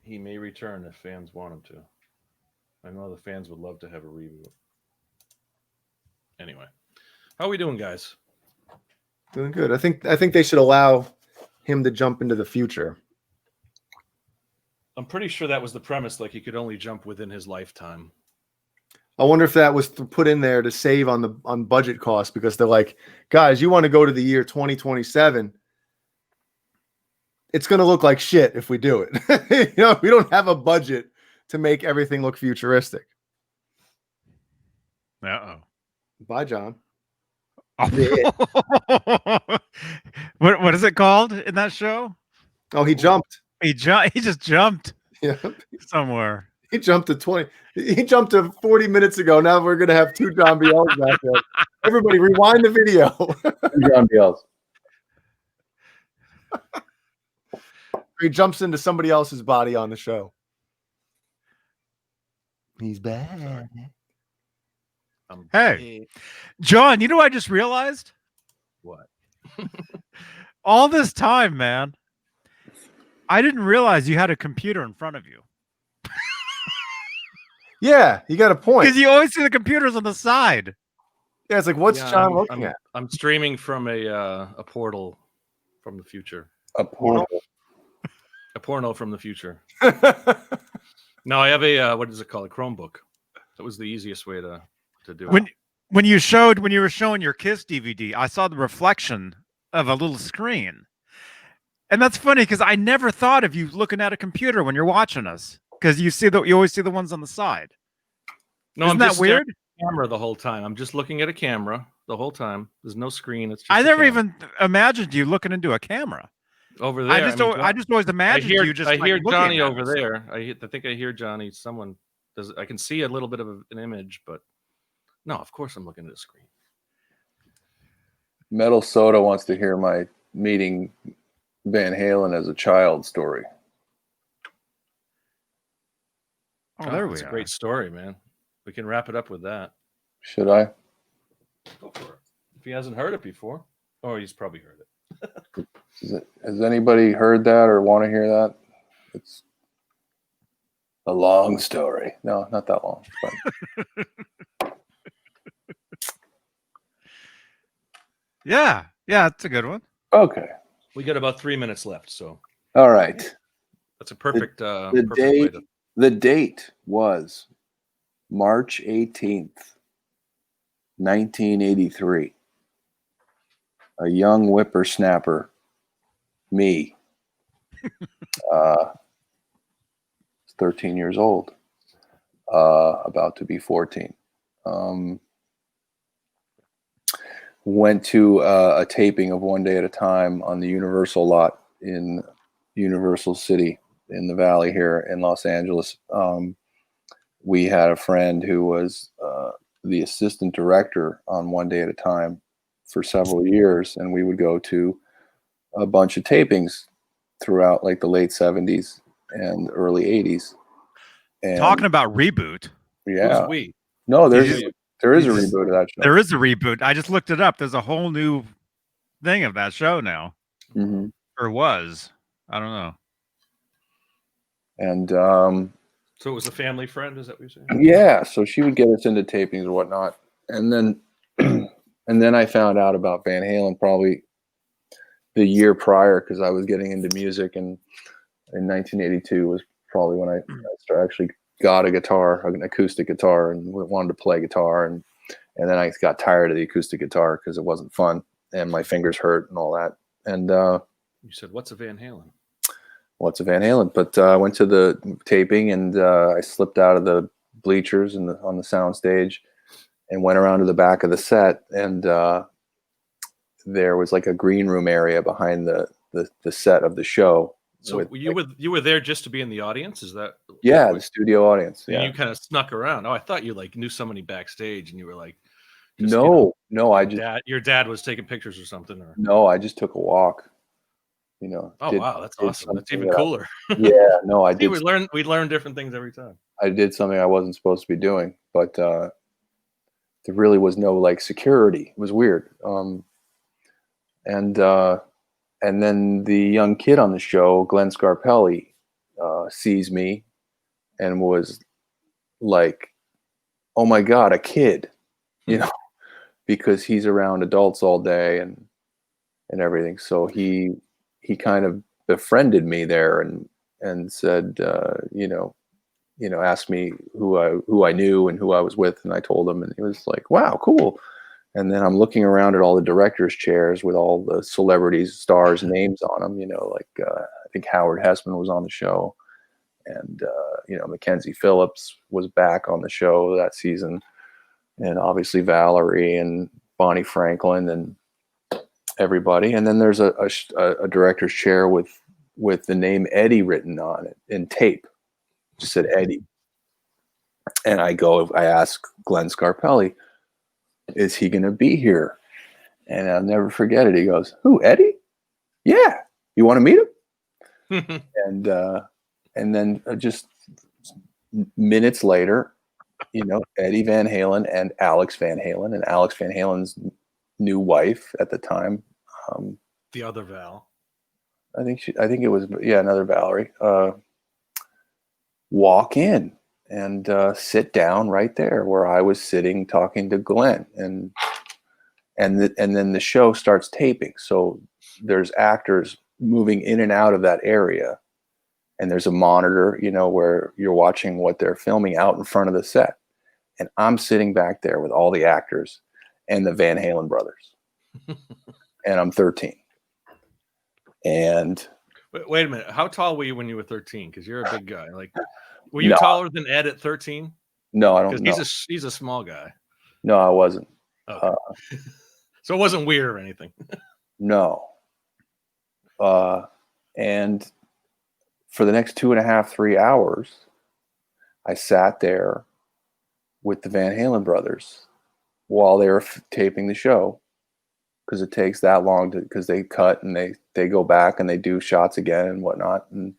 he may return if fans want him to. I know the fans would love to have a reboot. Anyway, how are we doing, guys? Doing good. I think they should allow him to jump into the future. I'm pretty sure that was the premise. Like he could only jump within his lifetime. I wonder if that was put in there to save on budget costs, because they're like, guys, you want to go to the year 2027. It's going to look like shit if we do it. We don't have a budget to make everything look futuristic. Uh-oh. Bye, John. What is it called in that show? Oh, he jumped. He just jumped Yeah. somewhere. He jumped to 20. He jumped to 40 minutes ago. Now we're going to have two John Biels back there. Everybody rewind the video. John Biels. He jumps into somebody else's body on the show. He's back. Hey, John, you know what I just realized? What? All this time, man, I didn't realize you had a computer in front of you. Yeah, you got a point. Because you always see the computers on the side. Yeah, it's like, what's Yeah, John looking at? I'm streaming from a portal from the future. A portal. A porno from the future. No, I have what is it called? A Chromebook. That was the easiest way to do it. When you were showing your Kiss DVD, I saw the reflection of a little screen. And that's funny because I never thought of you looking at a computer when you're watching us. Because you always see the ones on the side. No, Isn't I'm that just staring weird? at the camera the whole time. I'm just looking at a camera the whole time. There's no screen. It's just I a never camera. even imagined you looking into a camera. Over there. I just always imagined you just. I hear looking Johnny at over us. there. I think I hear Johnny. Someone does. I can see a little bit of an image, but no, of course I'm looking at the screen. Metal Soda wants to hear my meeting Van Halen as a child story. Oh, there we That's are. a great story, man. We can wrap it up with that. Should I? Go for it. If he hasn't heard it before, oh, he's probably heard it. Has anybody heard that or want to hear that? It's a long story. No, not that long. But Yeah, it's a good one. okay. We got about 3 minutes left, so All right. that's a perfect. The perfect way date. to... The date was March 18th, 1983. A young whippersnapper, me, 13 years old, about to be 14. Went to a taping of One Day at a Time on the Universal lot in Universal City in the Valley here in Los Angeles. We had a friend who was the assistant director on One Day at a Time for several years, and we would go to a bunch of tapings throughout like the late 70s and early 80s. And Talking about reboot. yeah, Who's we? no, there is You a just- reboot of that show. There is a reboot. I just looked it up. There's a whole new thing of that show now, Mhm. or was. I don't know. And So it was a family friend. Is that what you're saying? yeah, so she would get us into tapings and whatnot, and then and then I found out about Van Halen probably the year prior because I was getting into music, and in 1982 was probably when I actually got a guitar, an acoustic guitar, and wanted to play guitar, and then I got tired of the acoustic guitar because it wasn't fun and my fingers hurt and all that. And You said, "What's a Van Halen?" what's a Van Halen? But I went to the taping and I slipped out of the bleachers on the sound stage and went around to the back of the set, and there was like a green room area behind the set of the show. So you were there just to be in the audience? Is that? Yeah, the studio audience. And Yeah. you kind of snuck around. Oh, I thought you like knew somebody backstage, and you were like, No, I just your dad was taking pictures or something, or no, I just took a walk. oh wow, that's did awesome. That's something even that cooler. Yeah, no, I See, did. we learn different things every time. I did something I wasn't supposed to be doing, but there really was no like security. It was weird. And then the young kid on the show, Glenn Scarpelli, sees me and was like, "Oh my God, a kid," because he's around adults all day and everything. So he kind of befriended me there and said, asked me who I knew and who I was with, and I told him, and he was like, "Wow, cool." And then I'm looking around at all the directors' chairs with all the celebrities, stars' names on them. Like I think Howard Hessman was on the show, and Mackenzie Phillips was back on the show that season, and obviously Valerie and Bonnie Franklin and everybody. And then there's a director's chair with the name Eddie written on it in tape. Just said Eddie. And I ask Glenn Scarpelli, "Is he going to be here?" And I'll never forget it. He goes, "Who, Eddie? Yeah. You want to meet him?" And then just minutes later, Eddie Van Halen and Alex Van Halen's new wife at the time. The other Val. I think it was, another Valerie, walk in. and sit down right there where I was sitting talking to Glenn, and then the show starts taping. So there's actors moving in and out of that area, and there's a monitor, where you're watching what they're filming out in front of the set. And I'm sitting back there with all the actors and the Van Halen brothers, and I'm 13. And wait a minute, how tall were you when you were 13? Because you're a big guy. Like, were you No. taller than Ed at 13? no, I don't Because know. he's a small guy. No, I wasn't. Okay. So it wasn't weird or anything. No. And for the next 2.5, 3 hours, I sat there with the Van Halen brothers while they were taping the show, because it takes that long because they cut and they go back and they do shots again and whatnot. And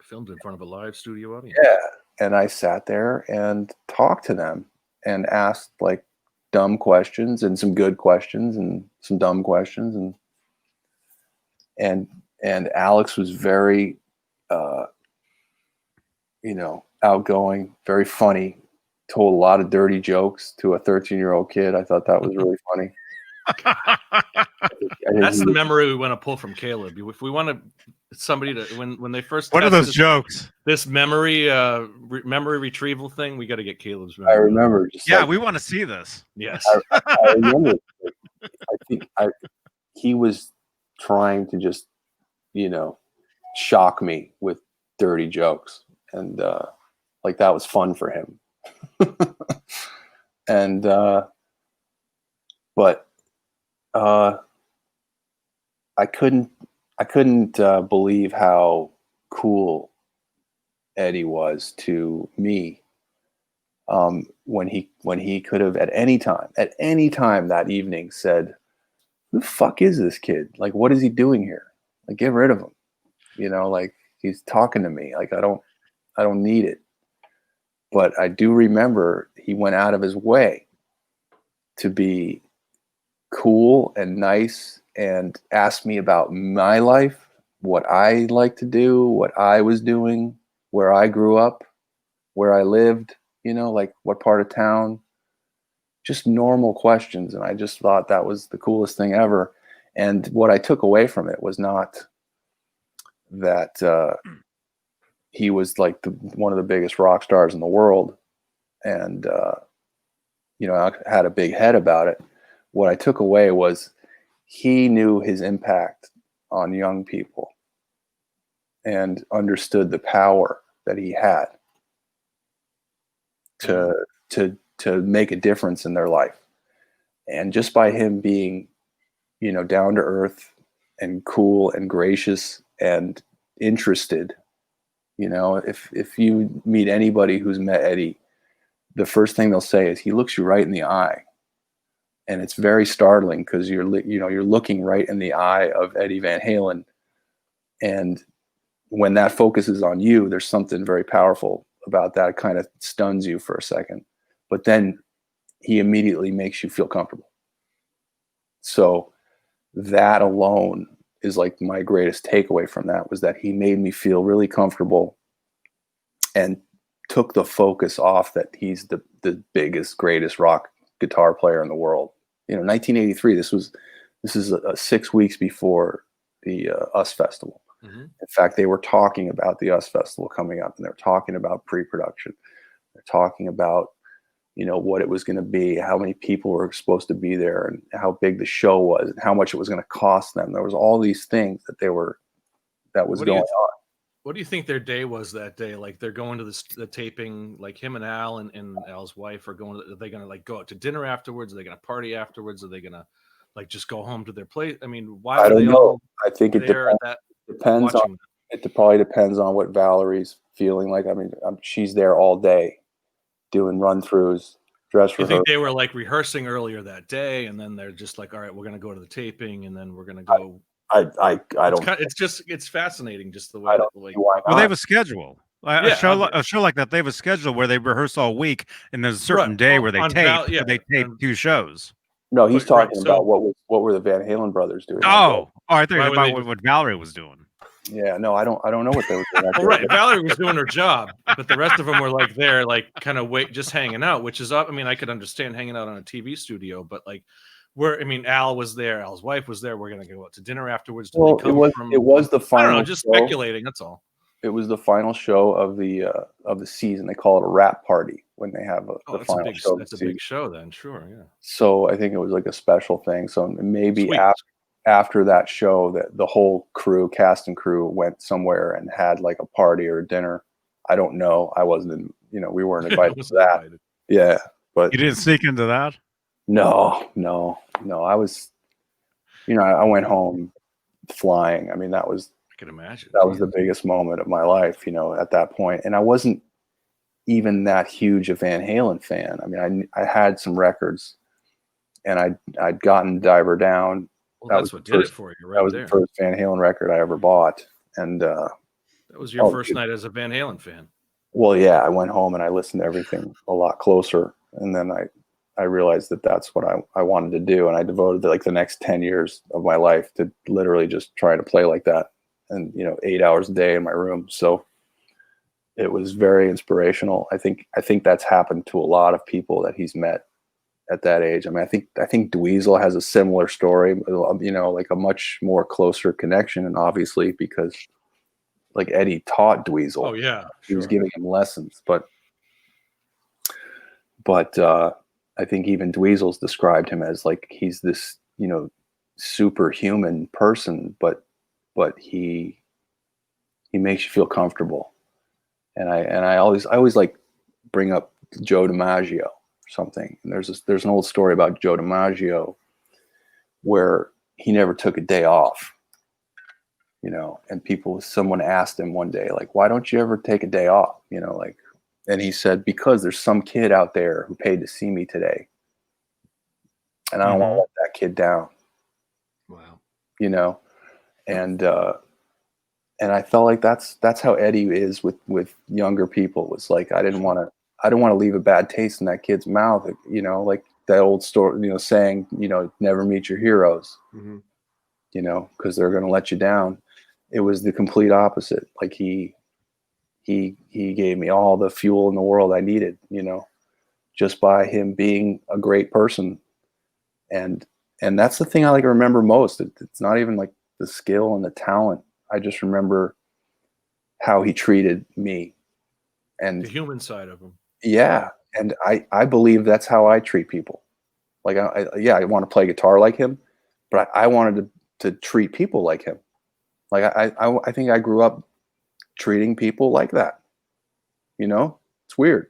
Filmed in front of a live studio audience. yeah. And I sat there and talked to them and asked like dumb questions and some good questions and some dumb questions. And Alex was very, outgoing, very funny, told a lot of dirty jokes to a 13-year-old kid. I thought that was really funny. That's the memory we want to pull from Caleb. If we want somebody to when they first What are tested those jokes? this memory retrieval thing, we got to get Caleb's memory. I remember. We want to see this. Yes. I remember. I think he was trying to just, shock me with dirty jokes, and like that was fun for him. And but I couldn't believe how cool Eddie was to me. When he could have at any time that evening said, "Who the fuck is this kid? Like, what is he doing here? Like, get rid of him." Like, he's talking to me. Like, I don't need it. But I do remember he went out of his way to be cool and nice and ask me about my life, what I like to do, what I was doing, where I grew up, where I lived, like what part of town, just normal questions. And I just thought that was the coolest thing ever. And what I took away from it was not that he was like one of the biggest rock stars in the world, and I had a big head about it. What I took away was he knew his impact on young people and understood the power that he had to make a difference in their life. And just by him being, down to earth and cool and gracious and interested, if you meet anybody who's met Eddie, the first thing they'll say is he looks you right in the eye. And it's very startling because you're looking right in the eye of Eddie Van Halen. And when that focuses on you, there's something very powerful about that. It kind of stuns you for a second, but then he immediately makes you feel comfortable. So that alone is like my greatest takeaway from that, was that he made me feel really comfortable and took the focus off that he's the biggest, greatest rock guitar player in the world. 1983, this is 6 weeks before the US Festival. Mm-hmm. In fact, they were talking about the US Festival coming up, and they're talking about pre-production. They're talking about, what it was going to be, how many people were supposed to be there, and how big the show was, and how much it was going to cost them. There was all these things that was going on. What do you think their day was that day? Like, they're going to the taping, like him and Al and Al's wife are going. Are they going to like go out to dinner afterwards? Are they going to party afterwards? Are they going to like just go home to their place? I mean, why? I don't know. I think it depends on. It probably depends on what Valerie's feeling like. I mean, she's there all day, doing run-throughs, dress rehearsal. You think they were like rehearsing earlier that day, and then they're just like, all right, we're going to go to the taping, and then we're going to go. I don't. It's fascinating just the way. Well, they have a schedule. A show like that, they have a schedule where they rehearse all week, and there's a certain day where they tape. They tape 2 shows. No, he's talking about what were the Van Halen brothers doing. Oh, I think about what Valerie was doing. Yeah, no, I don't know what they were doing. Well, right. Valerie was doing her job, but the rest of them were like there, like kind of just hanging out, which is up. I mean, I could understand hanging out on a TV studio, but like, Al was there, Al's wife was there. We're gonna go out to dinner afterwards. Did Well, they come from? it was the I don't final. know, just show. speculating. That's all. It was the final show of the season. They call it a wrap party when they have the That's final show. That's a big show, then. Sure, yeah. So I think it was like a special thing. So maybe Sweet. after that show, that the whole cast and crew went somewhere and had like a party or a dinner. I don't know. I wasn't we weren't invited to that. Invited. Yeah, but You didn't sneak into that? no. I was, I went home flying. I mean, that was I can imagine. that was the biggest moment of my life, at that point. And I wasn't even that huge a Van Halen fan. I mean, I had some records, and I'd gotten Diver Down. Well, that's what did it for you, right? That was there. the first Van Halen record I ever bought, and that was your first night as a Van Halen fan. Well, yeah, I went home and I listened to everything a lot closer, and then I realized that that's what I wanted to do, and I devoted like the next 10 years of my life to literally just trying to play like that, and 8 hours a day in my room. So it was very inspirational. I think that's happened to a lot of people that he's met at that age. I mean, I think Dweezil has a similar story, like a much more closer connection, and obviously because like Eddie taught Dweezil. Oh yeah, he was giving him lessons, but I think even Dweezil's described him as like he's this superhuman person, but he makes you feel comfortable, and I always like bring up Joe DiMaggio. Something. And there's an old story about Joe DiMaggio where he never took a day off, and someone asked him one day, like, why don't you ever take a day off? And he said, because there's some kid out there who paid to see me today, and I don't want to let that kid down. Wow. And I felt like that's how Eddie is with younger people. It's like I don't want to leave a bad taste in that kid's mouth, like that old story, saying, never meet your heroes, because they're going to let you down. It was the complete opposite. Like he gave me all the fuel in the world I needed, just by him being a great person. And that's the thing I like to remember most. It's not even like the skill and the talent. I just remember how he treated me and the human side of him. Yeah. And I believe that's how I treat people. Like, I want to play guitar like him, but I wanted to treat people like him. Like, I think I grew up treating people like that. It's weird.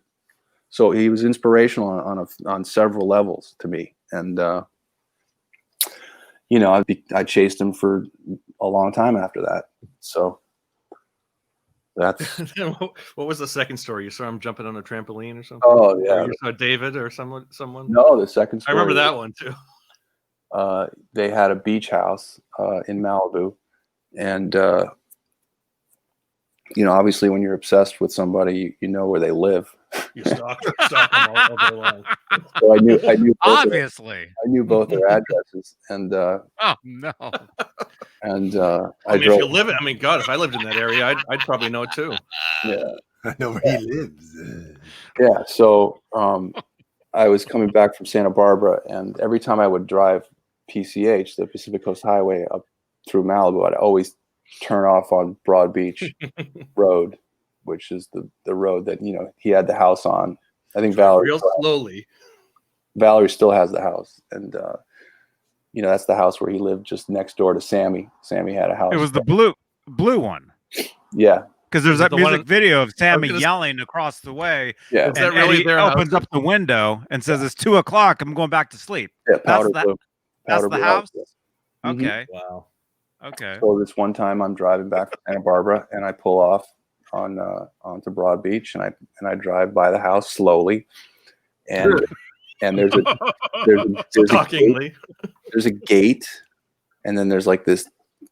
So he was inspirational on several levels to me. And, I chased him for a long time after that. So that's what was the second story? You saw him jumping on a trampoline or something? Oh yeah. Or you saw David or someone? No, the second story. I remember that one too. They had a beach house in Malibu, and obviously when you're obsessed with somebody, you know where they live. You stalk them all day long. So I knew Obviously. I knew both their addresses, and Oh no. and I mean, if you live it, I mean, God, if I lived in that area, I'd probably know too. Yeah, I know where he lives. Yeah. So I was coming back from Santa Barbara, and every time I would drive PCH, the Pacific Coast Highway, up through Malibu, I'd always turn off on Broad Beach Road, which is the road that he had the house on. I think Valerie real slowly. Valerie still has the house, and that's the house where he lived, just next door to Sammy. Sammy had a house. It was the blue one. Yeah. Because there's that music video of Sammy gonna yelling across the way. Yeah. Is that And really Eddie their opens house? up the window and says, "It's 2:00. I'm going back to sleep." Yeah. That's Powder Blue. That's the house. Mhm. Okay. Wow. Okay. So this one time I'm driving back from Santa Barbara, and I pull off onto Broad Beach, and I drive by the house slowly, and there's a gate, and then there's like this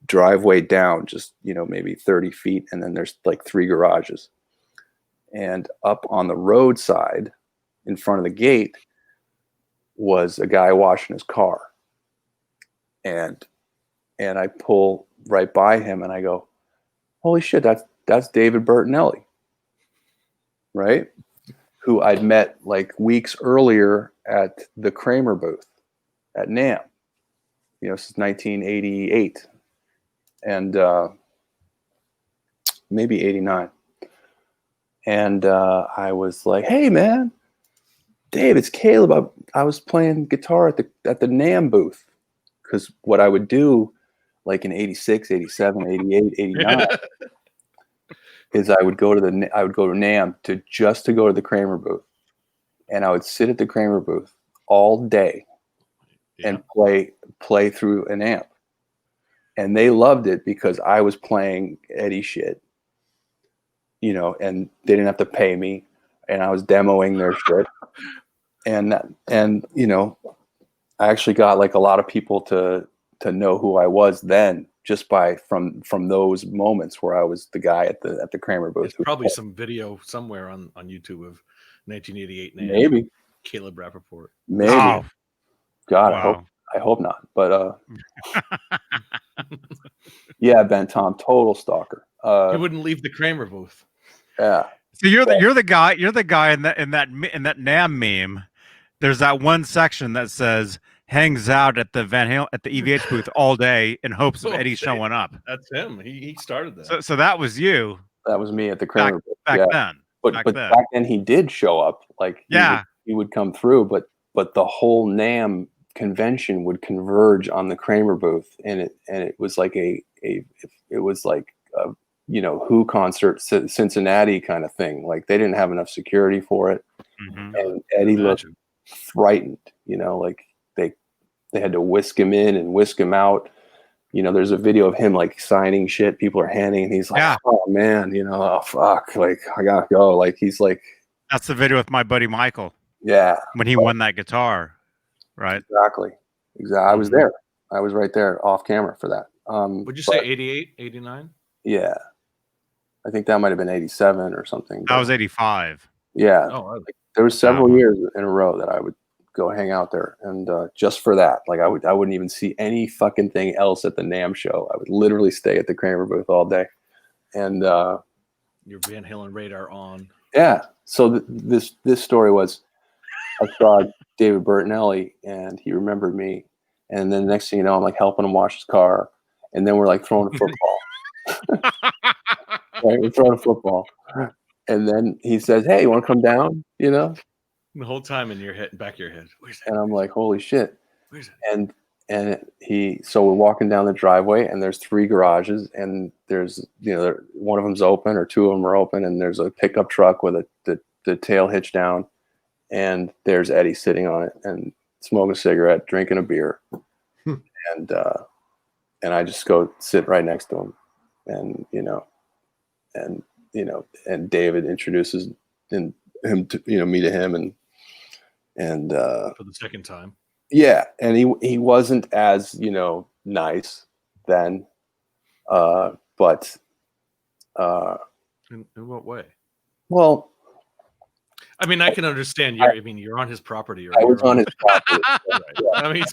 driveway down, just maybe 30 feet, and then there's like 3 garages, and up on the roadside in front of the gate was a guy washing his car, and I pull right by him, and I go, holy shit, that's David Bertinelli, right? Who I'd met like weeks earlier at the Kramer booth at NAMM. Since 1988 and maybe 89. And I was like, hey man, Dave, it's Caleb. I was playing guitar at the NAMM booth. Because what I would do like in 86, 87, 88, 89 is I would go to NAMM to go to the Kramer booth. And I would sit at the Kramer booth all day and play through an amp. And they loved it because I was playing Eddie shit, and they didn't have to pay me, and I was demoing their shit. And I actually got like a lot of people to know who I was then just from those moments where I was the guy at the Kramer booth. There's probably some video somewhere on YouTube of 1988 NAMM. Maybe Caleb Rappaport. Maybe. Oh. God, Wow. I hope not. But yeah, Ben Tom, total stalker. He wouldn't leave the Kramer booth. Yeah. So you're the guy in that NAMM meme. There's that one section that says hangs out at the at the EVH booth all day in hopes of Eddie showing up. That's him. He started that. So that was you. That was me at the Kramer booth. Back then. But back then he did show up. Like he would come through, but the whole NAMM convention would converge on the Kramer booth, and it was like a Who concert, Cincinnati kind of thing. Like they didn't have enough security for it, and Eddie looked frightened. Like they had to whisk him in and whisk him out. There's a video of him like signing shit people are handing, and he's like, oh man, oh fuck, like I gotta go. Like he's like, that's the video with my buddy Michael. Yeah, when he won that guitar, right? Exactly. I was there. I was right there off camera for that. Would you say 88, 89? Yeah, I think that might have been 87 or something. That was 85. Yeah. Oh, there was several years in a row that I would go hang out there, and just for that, like I wouldn't even see any fucking thing else at the NAMM show. I would literally stay at the Kramer booth all day, and your Van Halen radar on. Yeah. So this story was, I saw David Bertinelli, and he remembered me, and then the next thing you know, I'm like helping him wash his car, and then we're like throwing a football. Right, we're throwing a football, and then he says, "Hey, you want to come down?" The whole time in your head, back of your head. And I'm like, "Holy shit!" Where's that? So we're walking down the driveway, and there's 3 garages, and there's one of them's open or 2 of them are open, and there's a pickup truck with the tail hitched down, and there's Eddie sitting on it and smoking a cigarette, drinking a beer, and I just go sit right next to him, and David introduces him to me to him, and for the second time. Yeah, and he wasn't as nice then, but in what way? Well, I mean, I can understand. You're on his property. Or I was on his property. I mean,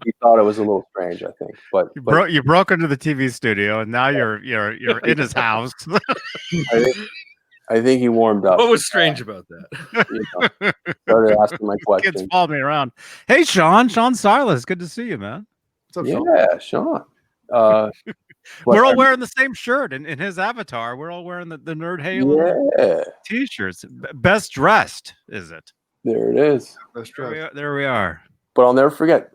he thought it was a little strange, I think. But you broke into the TV studio, and now you're in his house. I think he warmed up. What was strange about that? Started asking my questions. Kids followed me around. Hey, Sean Silas, good to see you, man. What's up, Sean? We're all wearing the same shirt in his avatar. We're all wearing the Nerd Halen t-shirts. Best dressed, is it? There it is. Best dressed. There we are. But I'll never forget.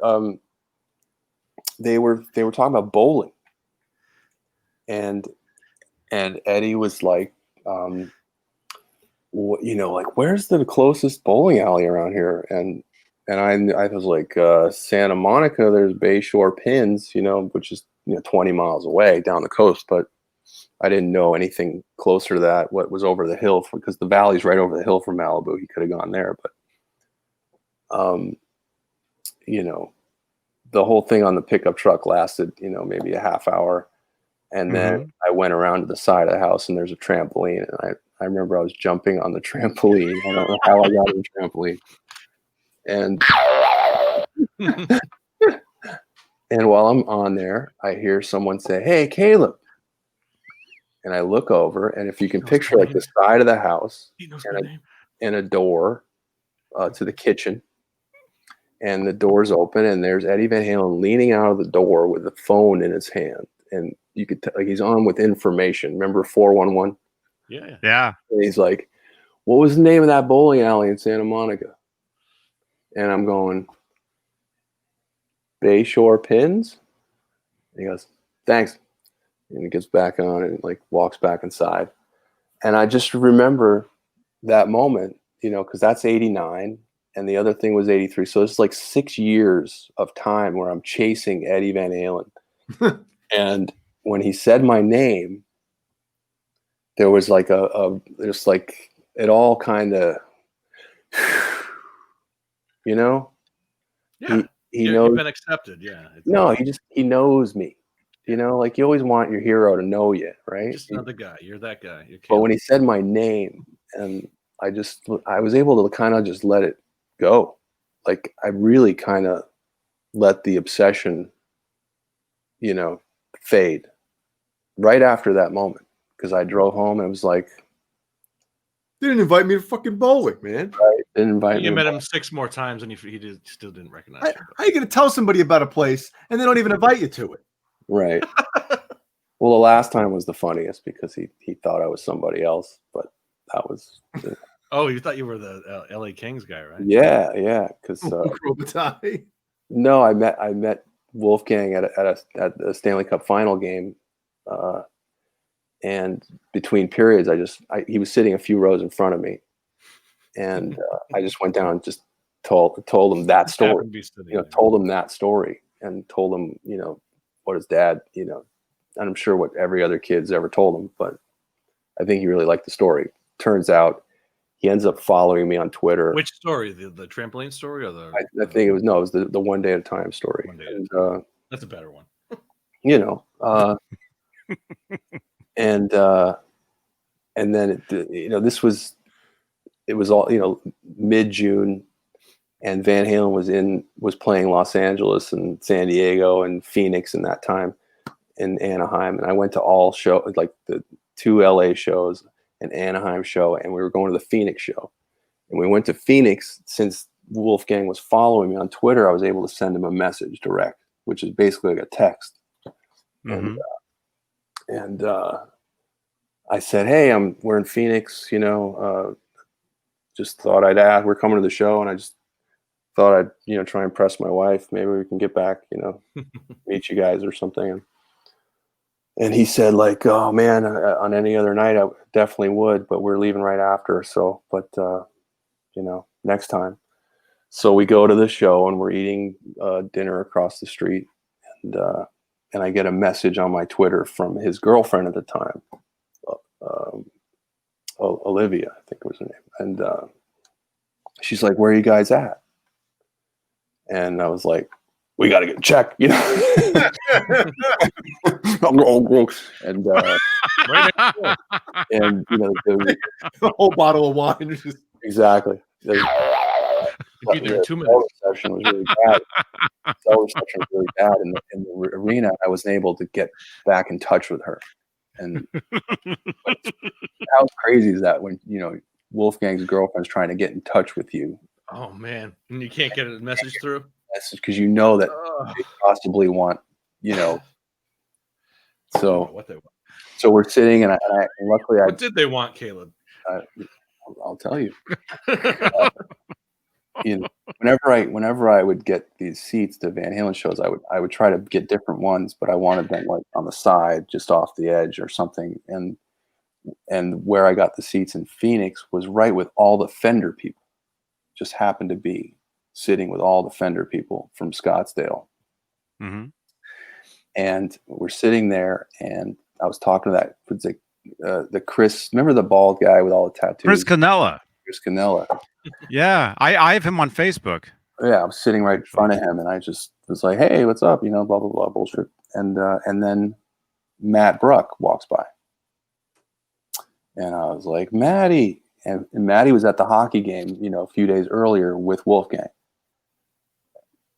They were talking about bowling, and Eddie was like, like, where's the closest bowling alley around here? And I was like, Santa Monica. There's Bayshore Pins, which is 20 miles away down the coast, but I didn't know anything closer to that. What was over the hill, because the valley's right over the hill from Malibu. He could have gone there, but the whole thing on the pickup truck lasted, maybe a half hour. And then I went around to the side of the house, and there's a trampoline. And I remember I was jumping on the trampoline. I don't know how I got on the trampoline. And while I'm on there, I hear someone say, "Hey, Caleb." And I look over, and if you can knows picture my like the name. side of the house He knows my name. and a door to the kitchen, and the door's open, and there's Eddie Van Halen leaning out of the door with the phone in his hand, and you could tell like he's on with information. Remember 411? Yeah. Yeah. And he's like, "What was the name of that bowling alley in Santa Monica?" And I'm going, "Bayshore Pins." And he goes, "Thanks." And he gets back on and like walks back inside. And I just remember that moment, because that's 89 and the other thing was 83. So it's like 6 years of time where I'm chasing Eddie Van Halen. And when he said my name, there was like just like it all kind of, Yeah. he You've knows. been accepted. Yeah. No, he knows me. Like you always want your hero to know you, right? Just another guy. You're that guy. You're But Caleb. when he said my name, and I was able to kind of just let it go. Like I really kind of let the obsession, fade right after that moment. Because I drove home and it was like, They didn't invite me to fucking bowling, man. didn't invite You me. met him 6 more times, and still didn't recognize you. How are you going to tell somebody about a place and they don't even invite you to it? Right. Well, the last time was the funniest because he thought I was somebody else, but that was. Oh, you thought you were the LA Kings guy, right? Yeah. Because Robitaille. no, I met Wolfgang at a Stanley Cup final game, and between periods, he was sitting a few rows in front of me, and I just went down and just told him that story. Happened to be sitting there. Told him that story and told him what his dad and I'm sure what every other kid's ever told him, but I think he really liked the story. Turns out he ends up following me on Twitter. Which story? The trampoline story, or the? I think it was the one day at a time story. One day at a And, That's a better one. and then it was all mid-June, and Van Halen was playing Los Angeles and San Diego and Phoenix in that time, in Anaheim, and I went to all shows, like the 2 LA shows, an Anaheim show, and we were going to the Phoenix show. And we went to Phoenix. Since Wolfgang was following me on Twitter, I was able to send him a message direct, which is basically like a text. Mhm. And I said, "Hey, we're in Phoenix, just thought I'd ask. We're coming to the show, and I just thought I'd, try and impress my wife. Maybe we can get back, meet you guys or something." And he said, like, "Oh man, on any other night, I definitely would, but we're leaving right after. So, but next time." So we go to the show, and we're eating dinner across the street, and I get a message on my Twitter from his girlfriend at the time, Olivia, I think was her name, and she's like, "Where are you guys at?" And I was like, "We got to get checked, and and A whole bottle of wine. exactly. Be there in 2 The minutes. reception was really bad. The reception was really bad in the arena. I wasn't able to get back in touch with her. And how crazy is that when Wolfgang's girlfriend's trying to get in touch with you? Oh man, and you can't get a message through. That's because that they possibly want, So what they want. So we're sitting, and luckily What did they want, Caleb? I'll tell you. Whenever I would get these seats to Van Halen shows, I would try to get different ones, but I wanted them like on the side, just off the edge or something. And where I got the seats in Phoenix was right with all the Fender people. Just happened to be sitting with all the Fender people from Scottsdale. Mm-hmm. And we're sitting there, and I was talking to the Chris. Remember the bald guy with all the tattoos? Chris Cannella. Chris Cannella. Yeah, I have him on Facebook. Yeah, I was sitting right in front of him, and I just was like, "Hey, what's up?" Blah blah blah bullshit. And then Matt Bruck walks by, and I was like, "Matty," and Matty was at the hockey game, a few days earlier with Wolfgang.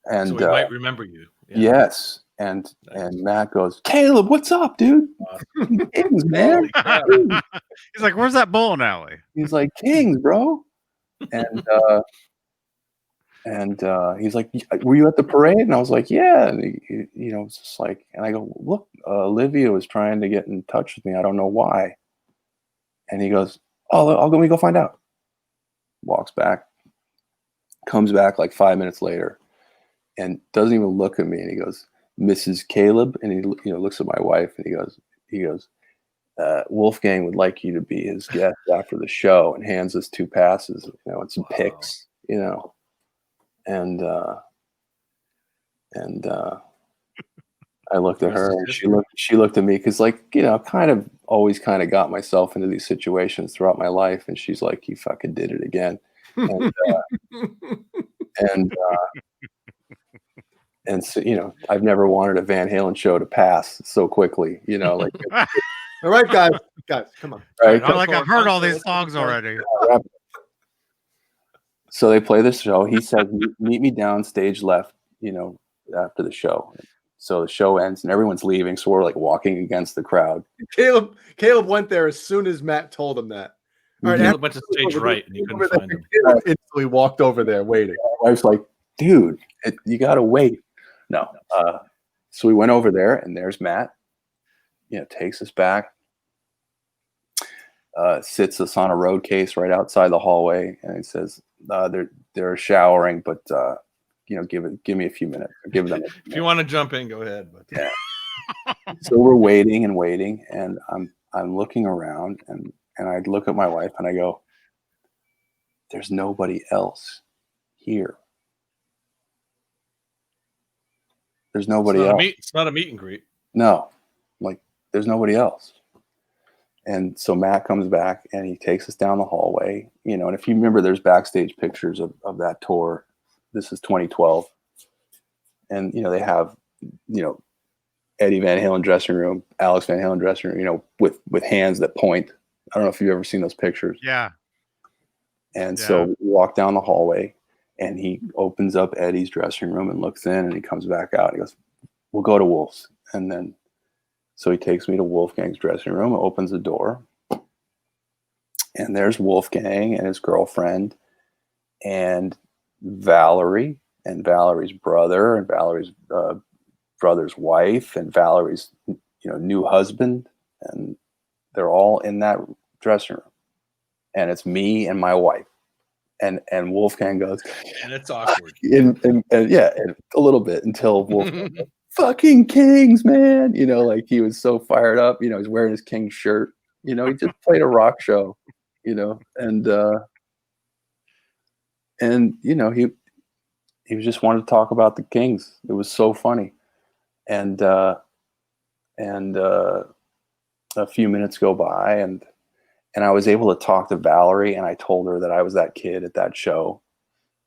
And so he might remember you. Yeah. Yes, And Matt goes, Caleb, what's up, dude? Kings, man. He's like, "Where's that bowling alley?" He's like, Kings, bro. And he's like, were you at the parade? And I was like, yeah. And he it's just like, and I go, look, Olivia was trying to get in touch with me. I don't know why. And he goes, oh, let me go find out. Walks back, comes back like 5 minutes later, and doesn't even look at me. And he goes, Mrs. Caleb, and he looks at my wife, and he goes, Wolfgang would like you to be his guest after the show, and hands us 2 passes, and some picks, and I looked at her, and she looked at me, because always got myself into these situations throughout my life, and she's like, you fucking did it again. And so, I've never wanted a Van Halen show to pass so quickly, All right, guys, come on. Right? I'm like, I've heard all these songs already. So they play the show. He said, meet me down stage left, after the show. So the show ends and everyone's leaving. So we're like walking against the crowd. Caleb went there as soon as Matt told him that. All right, Caleb went to stage right and you couldn't find him. Caleb instantly walked over there waiting. My wife's like, dude, you got to wait. No. So we went over there, and there's Matt, takes us back, sits us on a road case right outside the hallway, and he says, they're showering, but give me a few minutes. Give them. If you want to jump in, go ahead. But yeah. So we're waiting, and I'm looking around, and I look at my wife, and I go, there's nobody else here. There's nobody else. It's not a meet and greet. No, there's nobody else. And so Matt comes back, and he takes us down the hallway, and if you remember, there's backstage pictures of that tour. This is 2012. And, they have, Eddie Van Halen dressing room, Alex Van Halen dressing room, with hands that point. I don't know if you've ever seen those pictures. Yeah. And so we walk down the hallway, and he opens up Eddie's dressing room and looks in, and he comes back out. And he goes, we'll go to Wolf's. And then, so he takes me to Wolfgang's dressing room, opens the door, and there's Wolfgang and his girlfriend and Valerie and Valerie's brother and Valerie's brother's wife and Valerie's, new husband. And they're all in that dressing room. And it's me and my wife. And Wolfgang goes, and it's awkward. And a little bit until Wolfgang goes, fucking Kings, man. He was so fired up. He's wearing his King shirt. He just played a rock show, and he just wanted to talk about the Kings. It was so funny. And a few minutes go by, and I was able to talk to Valerie, and I told her that I was that kid at that show,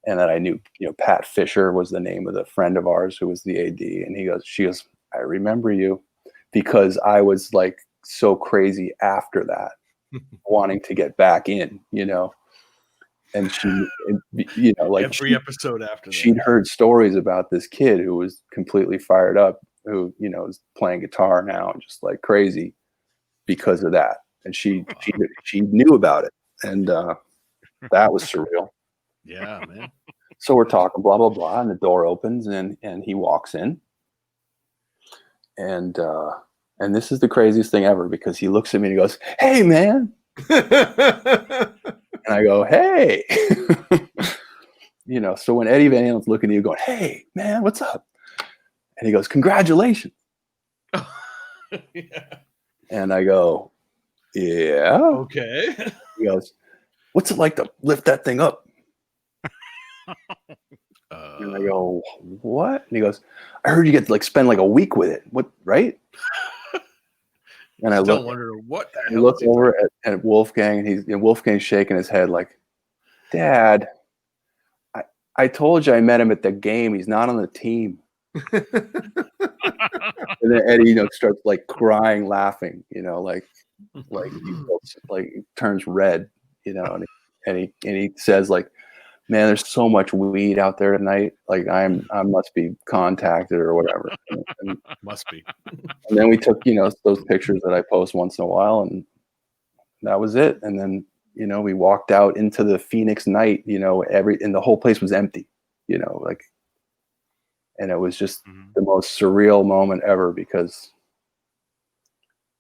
and that I knew, Pat Fisher was the name of the friend of ours who was the AD. And she goes, I remember you, because I was like so crazy after that, wanting to get back in, and she, every episode after that, she'd heard stories about this kid who was completely fired up, who, is playing guitar now and just like crazy because of that. And she knew about it. And that was surreal. Yeah, man. So we're talking, blah, blah, blah. And the door opens and he walks in. And this is the craziest thing ever, because he looks at me and he goes, hey, man. And I go, hey. So when Eddie Van Halen's looking at you going, hey, man, what's up? And he goes, congratulations. Yeah. And I go, yeah. Okay. He goes, what's it like to lift that thing up? And I go, what? And he goes, I heard you get to spend a week with it. What, right? And I look over at Wolfgang, and Wolfgang's shaking his head like, Dad, I told you I met him at the game. He's not on the team. And then Eddie, starts crying, laughing, he turns red, and he says man, there's so much weed out there tonight. Like I must be contacted or whatever. And Must be. then we took, those pictures that I post once in a while, and that was it. And then, we walked out into the Phoenix night, and the whole place was empty, like, and it was just the most surreal moment ever because,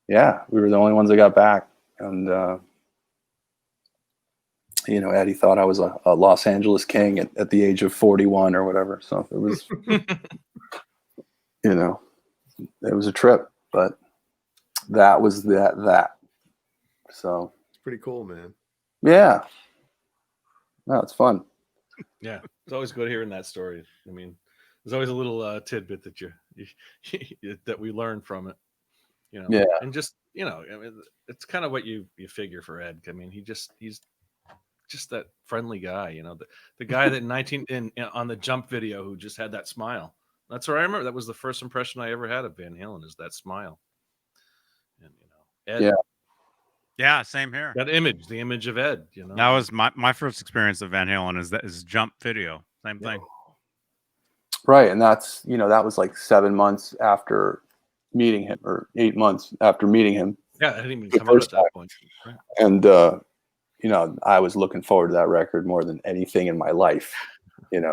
yeah, we were the only ones that got back. And, Eddie thought I was a Los Angeles king at the age of 41 or whatever. So it was, it was a trip, but that was that. So It's pretty cool, man. yeah, no, it's fun. Yeah, it's always good hearing that story. I mean, there's always a little tidbit that you that we learn from it. Yeah. And just I mean, it's kind of what you figure for Ed. I mean, he's just that friendly guy. The guy that on the Jump video who just had that smile. That's what I remember. That was the first impression I ever had of Van Halen, is that smile. And Ed. Yeah. Yeah, same here. That image, the image of Ed. That was my first experience of Van Halen. Is Jump video. Same thing. Right, and that's that was like 7 months after meeting him, or 8 months after meeting him. Yeah, I didn't even come out at that point. Right. And I was looking forward to that record more than anything in my life. And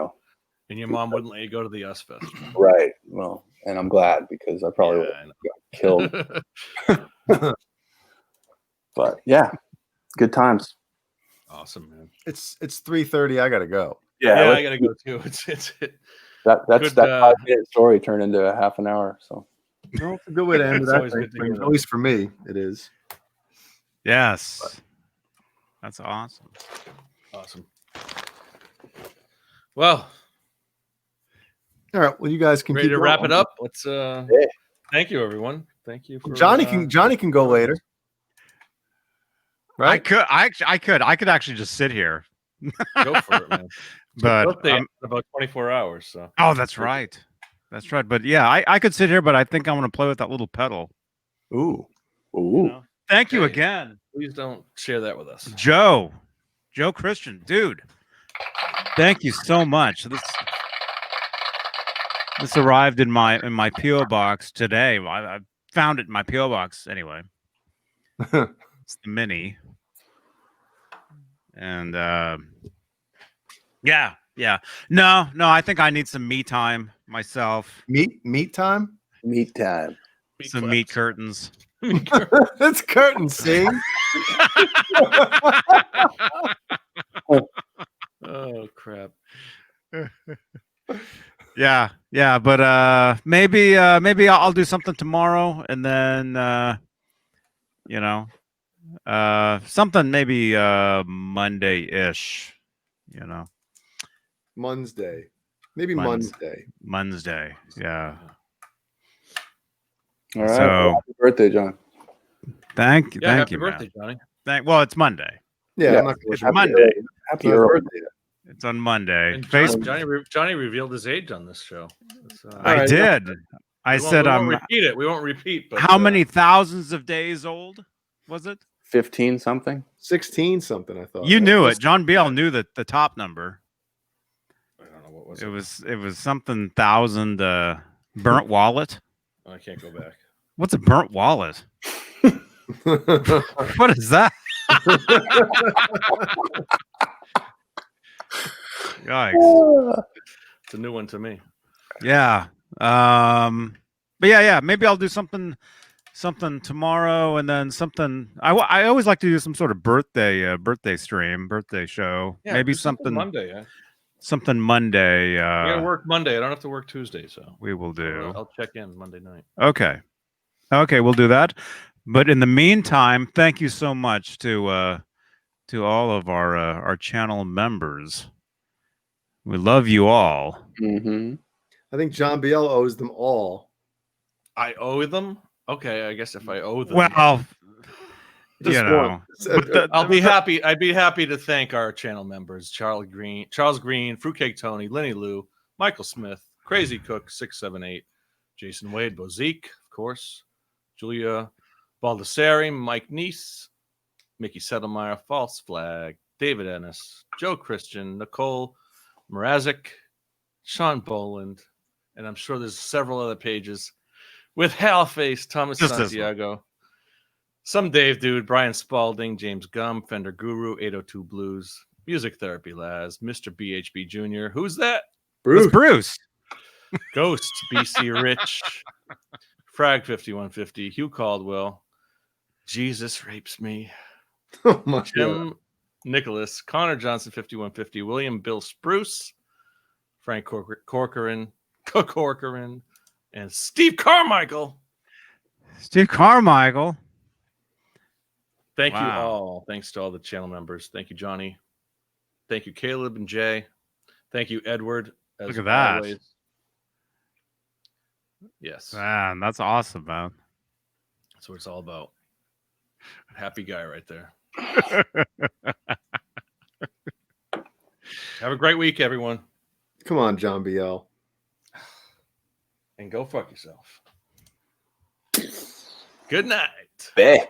your mom wouldn't let you go to the US Fest. Right. Well, and I'm glad, because I probably would have got killed. But yeah, good times. Awesome, man. It's 3:30. I gotta go. Yeah, I gotta go too. It's that's good, that 5-minute story turned into a half an hour. So Well, it's a good way to end It's it. always good to hear At that. least for me, it is. Yes. That's awesome. awesome. Well, All right. Well, you guys can ready keep to wrap going. it up. Let's thank you, everyone. Thank you for Johnny can go later. Right? I could actually just sit here. go for it, man. But Birthday in about 24 hours. So oh, that's right. That's right. But yeah, I could sit here, but I think I want to play with that little pedal. Ooh. Thank you Hey. again, please don't share that with us. Joe Christian, dude. Thank you so much. This arrived in my PO box today. I found it in my PO box anyway. It's the mini, and yeah. No, I think I need some me time myself. Meat time? meet time. Some meat curtains. That's curtain, see? Oh crap. Yeah, but maybe I'll do something tomorrow, and then something maybe Monday-ish, Monday. Maybe Monday. Monday. Monday. Yeah. All right. So Well, happy birthday, John. thank you, Yeah, thank happy you, birthday, man. Johnny. Well, it's Monday. Yeah, I'm not It's gonna Monday. Happy It's my early. birthday. It's on Monday. And Facebook. Johnny revealed his age on this show. So, I right, did. I said we I'm. won't repeat it. We won't repeat. But How many thousands of days old was it? 15 something. 16 something, I thought. You knew it. John Biel knew the top number. I don't know what was It was something thousand. Burnt wallet. Oh, I can't go back. What's a burnt wallet? What is that? Yikes. It's a new one to me. Yeah. But yeah. Maybe I'll do something tomorrow, and then something. I always like to do some sort of birthday stream, birthday show. Yeah, Maybe do something Monday. Yeah. something Monday. I gotta work Monday. I don't have to work Tuesday, so We will do. I'll check in Monday night. Okay, we'll do that. But in the meantime, thank you so much to all of our channel members. We love you all. Mm-hmm. I think John Biel owes them all. I owe them. Okay, I guess if I owe them, Well, Just one. but I'll be happy. I'd be happy to thank our channel members: Charles Green, Fruitcake Tony, Lenny Lou, Michael Smith, Crazy Cook 678, Jason Wade, Bozique, of course, Julia Baldessari, Mike Neese, Mickey Settlemeyer, False Flag, David Ennis, Joe Christian, Nicole Mrazek, Sean Boland, and I'm sure there's several other pages with Halface, Thomas Just this one. Santiago, some Dave Dude, Brian Spalding, James Gum, Fender Guru, 802 Blues, Music Therapy Laz, Mr. BHB Jr. Who's that? It's Bruce. Ghost, BC Rich, Frag 5150, Hugh Caldwell, Jesus Rapes Me, Oh my God. Jim Nicholas, Connor Johnson 5150, William Bill Spruce, Frank Corcoran, and Steve Carmichael. Steve Carmichael. Thank you Wow. all. Thanks to all the channel members. Thank you, Johnny. Thank you, Caleb and Jay. Thank you, Edward. As Look at that. always. Yes. Man, that's awesome, man. That's what it's all about. Happy guy right there. Have a great week, everyone. Come on, John BL. And go fuck yourself. Good night. Beh.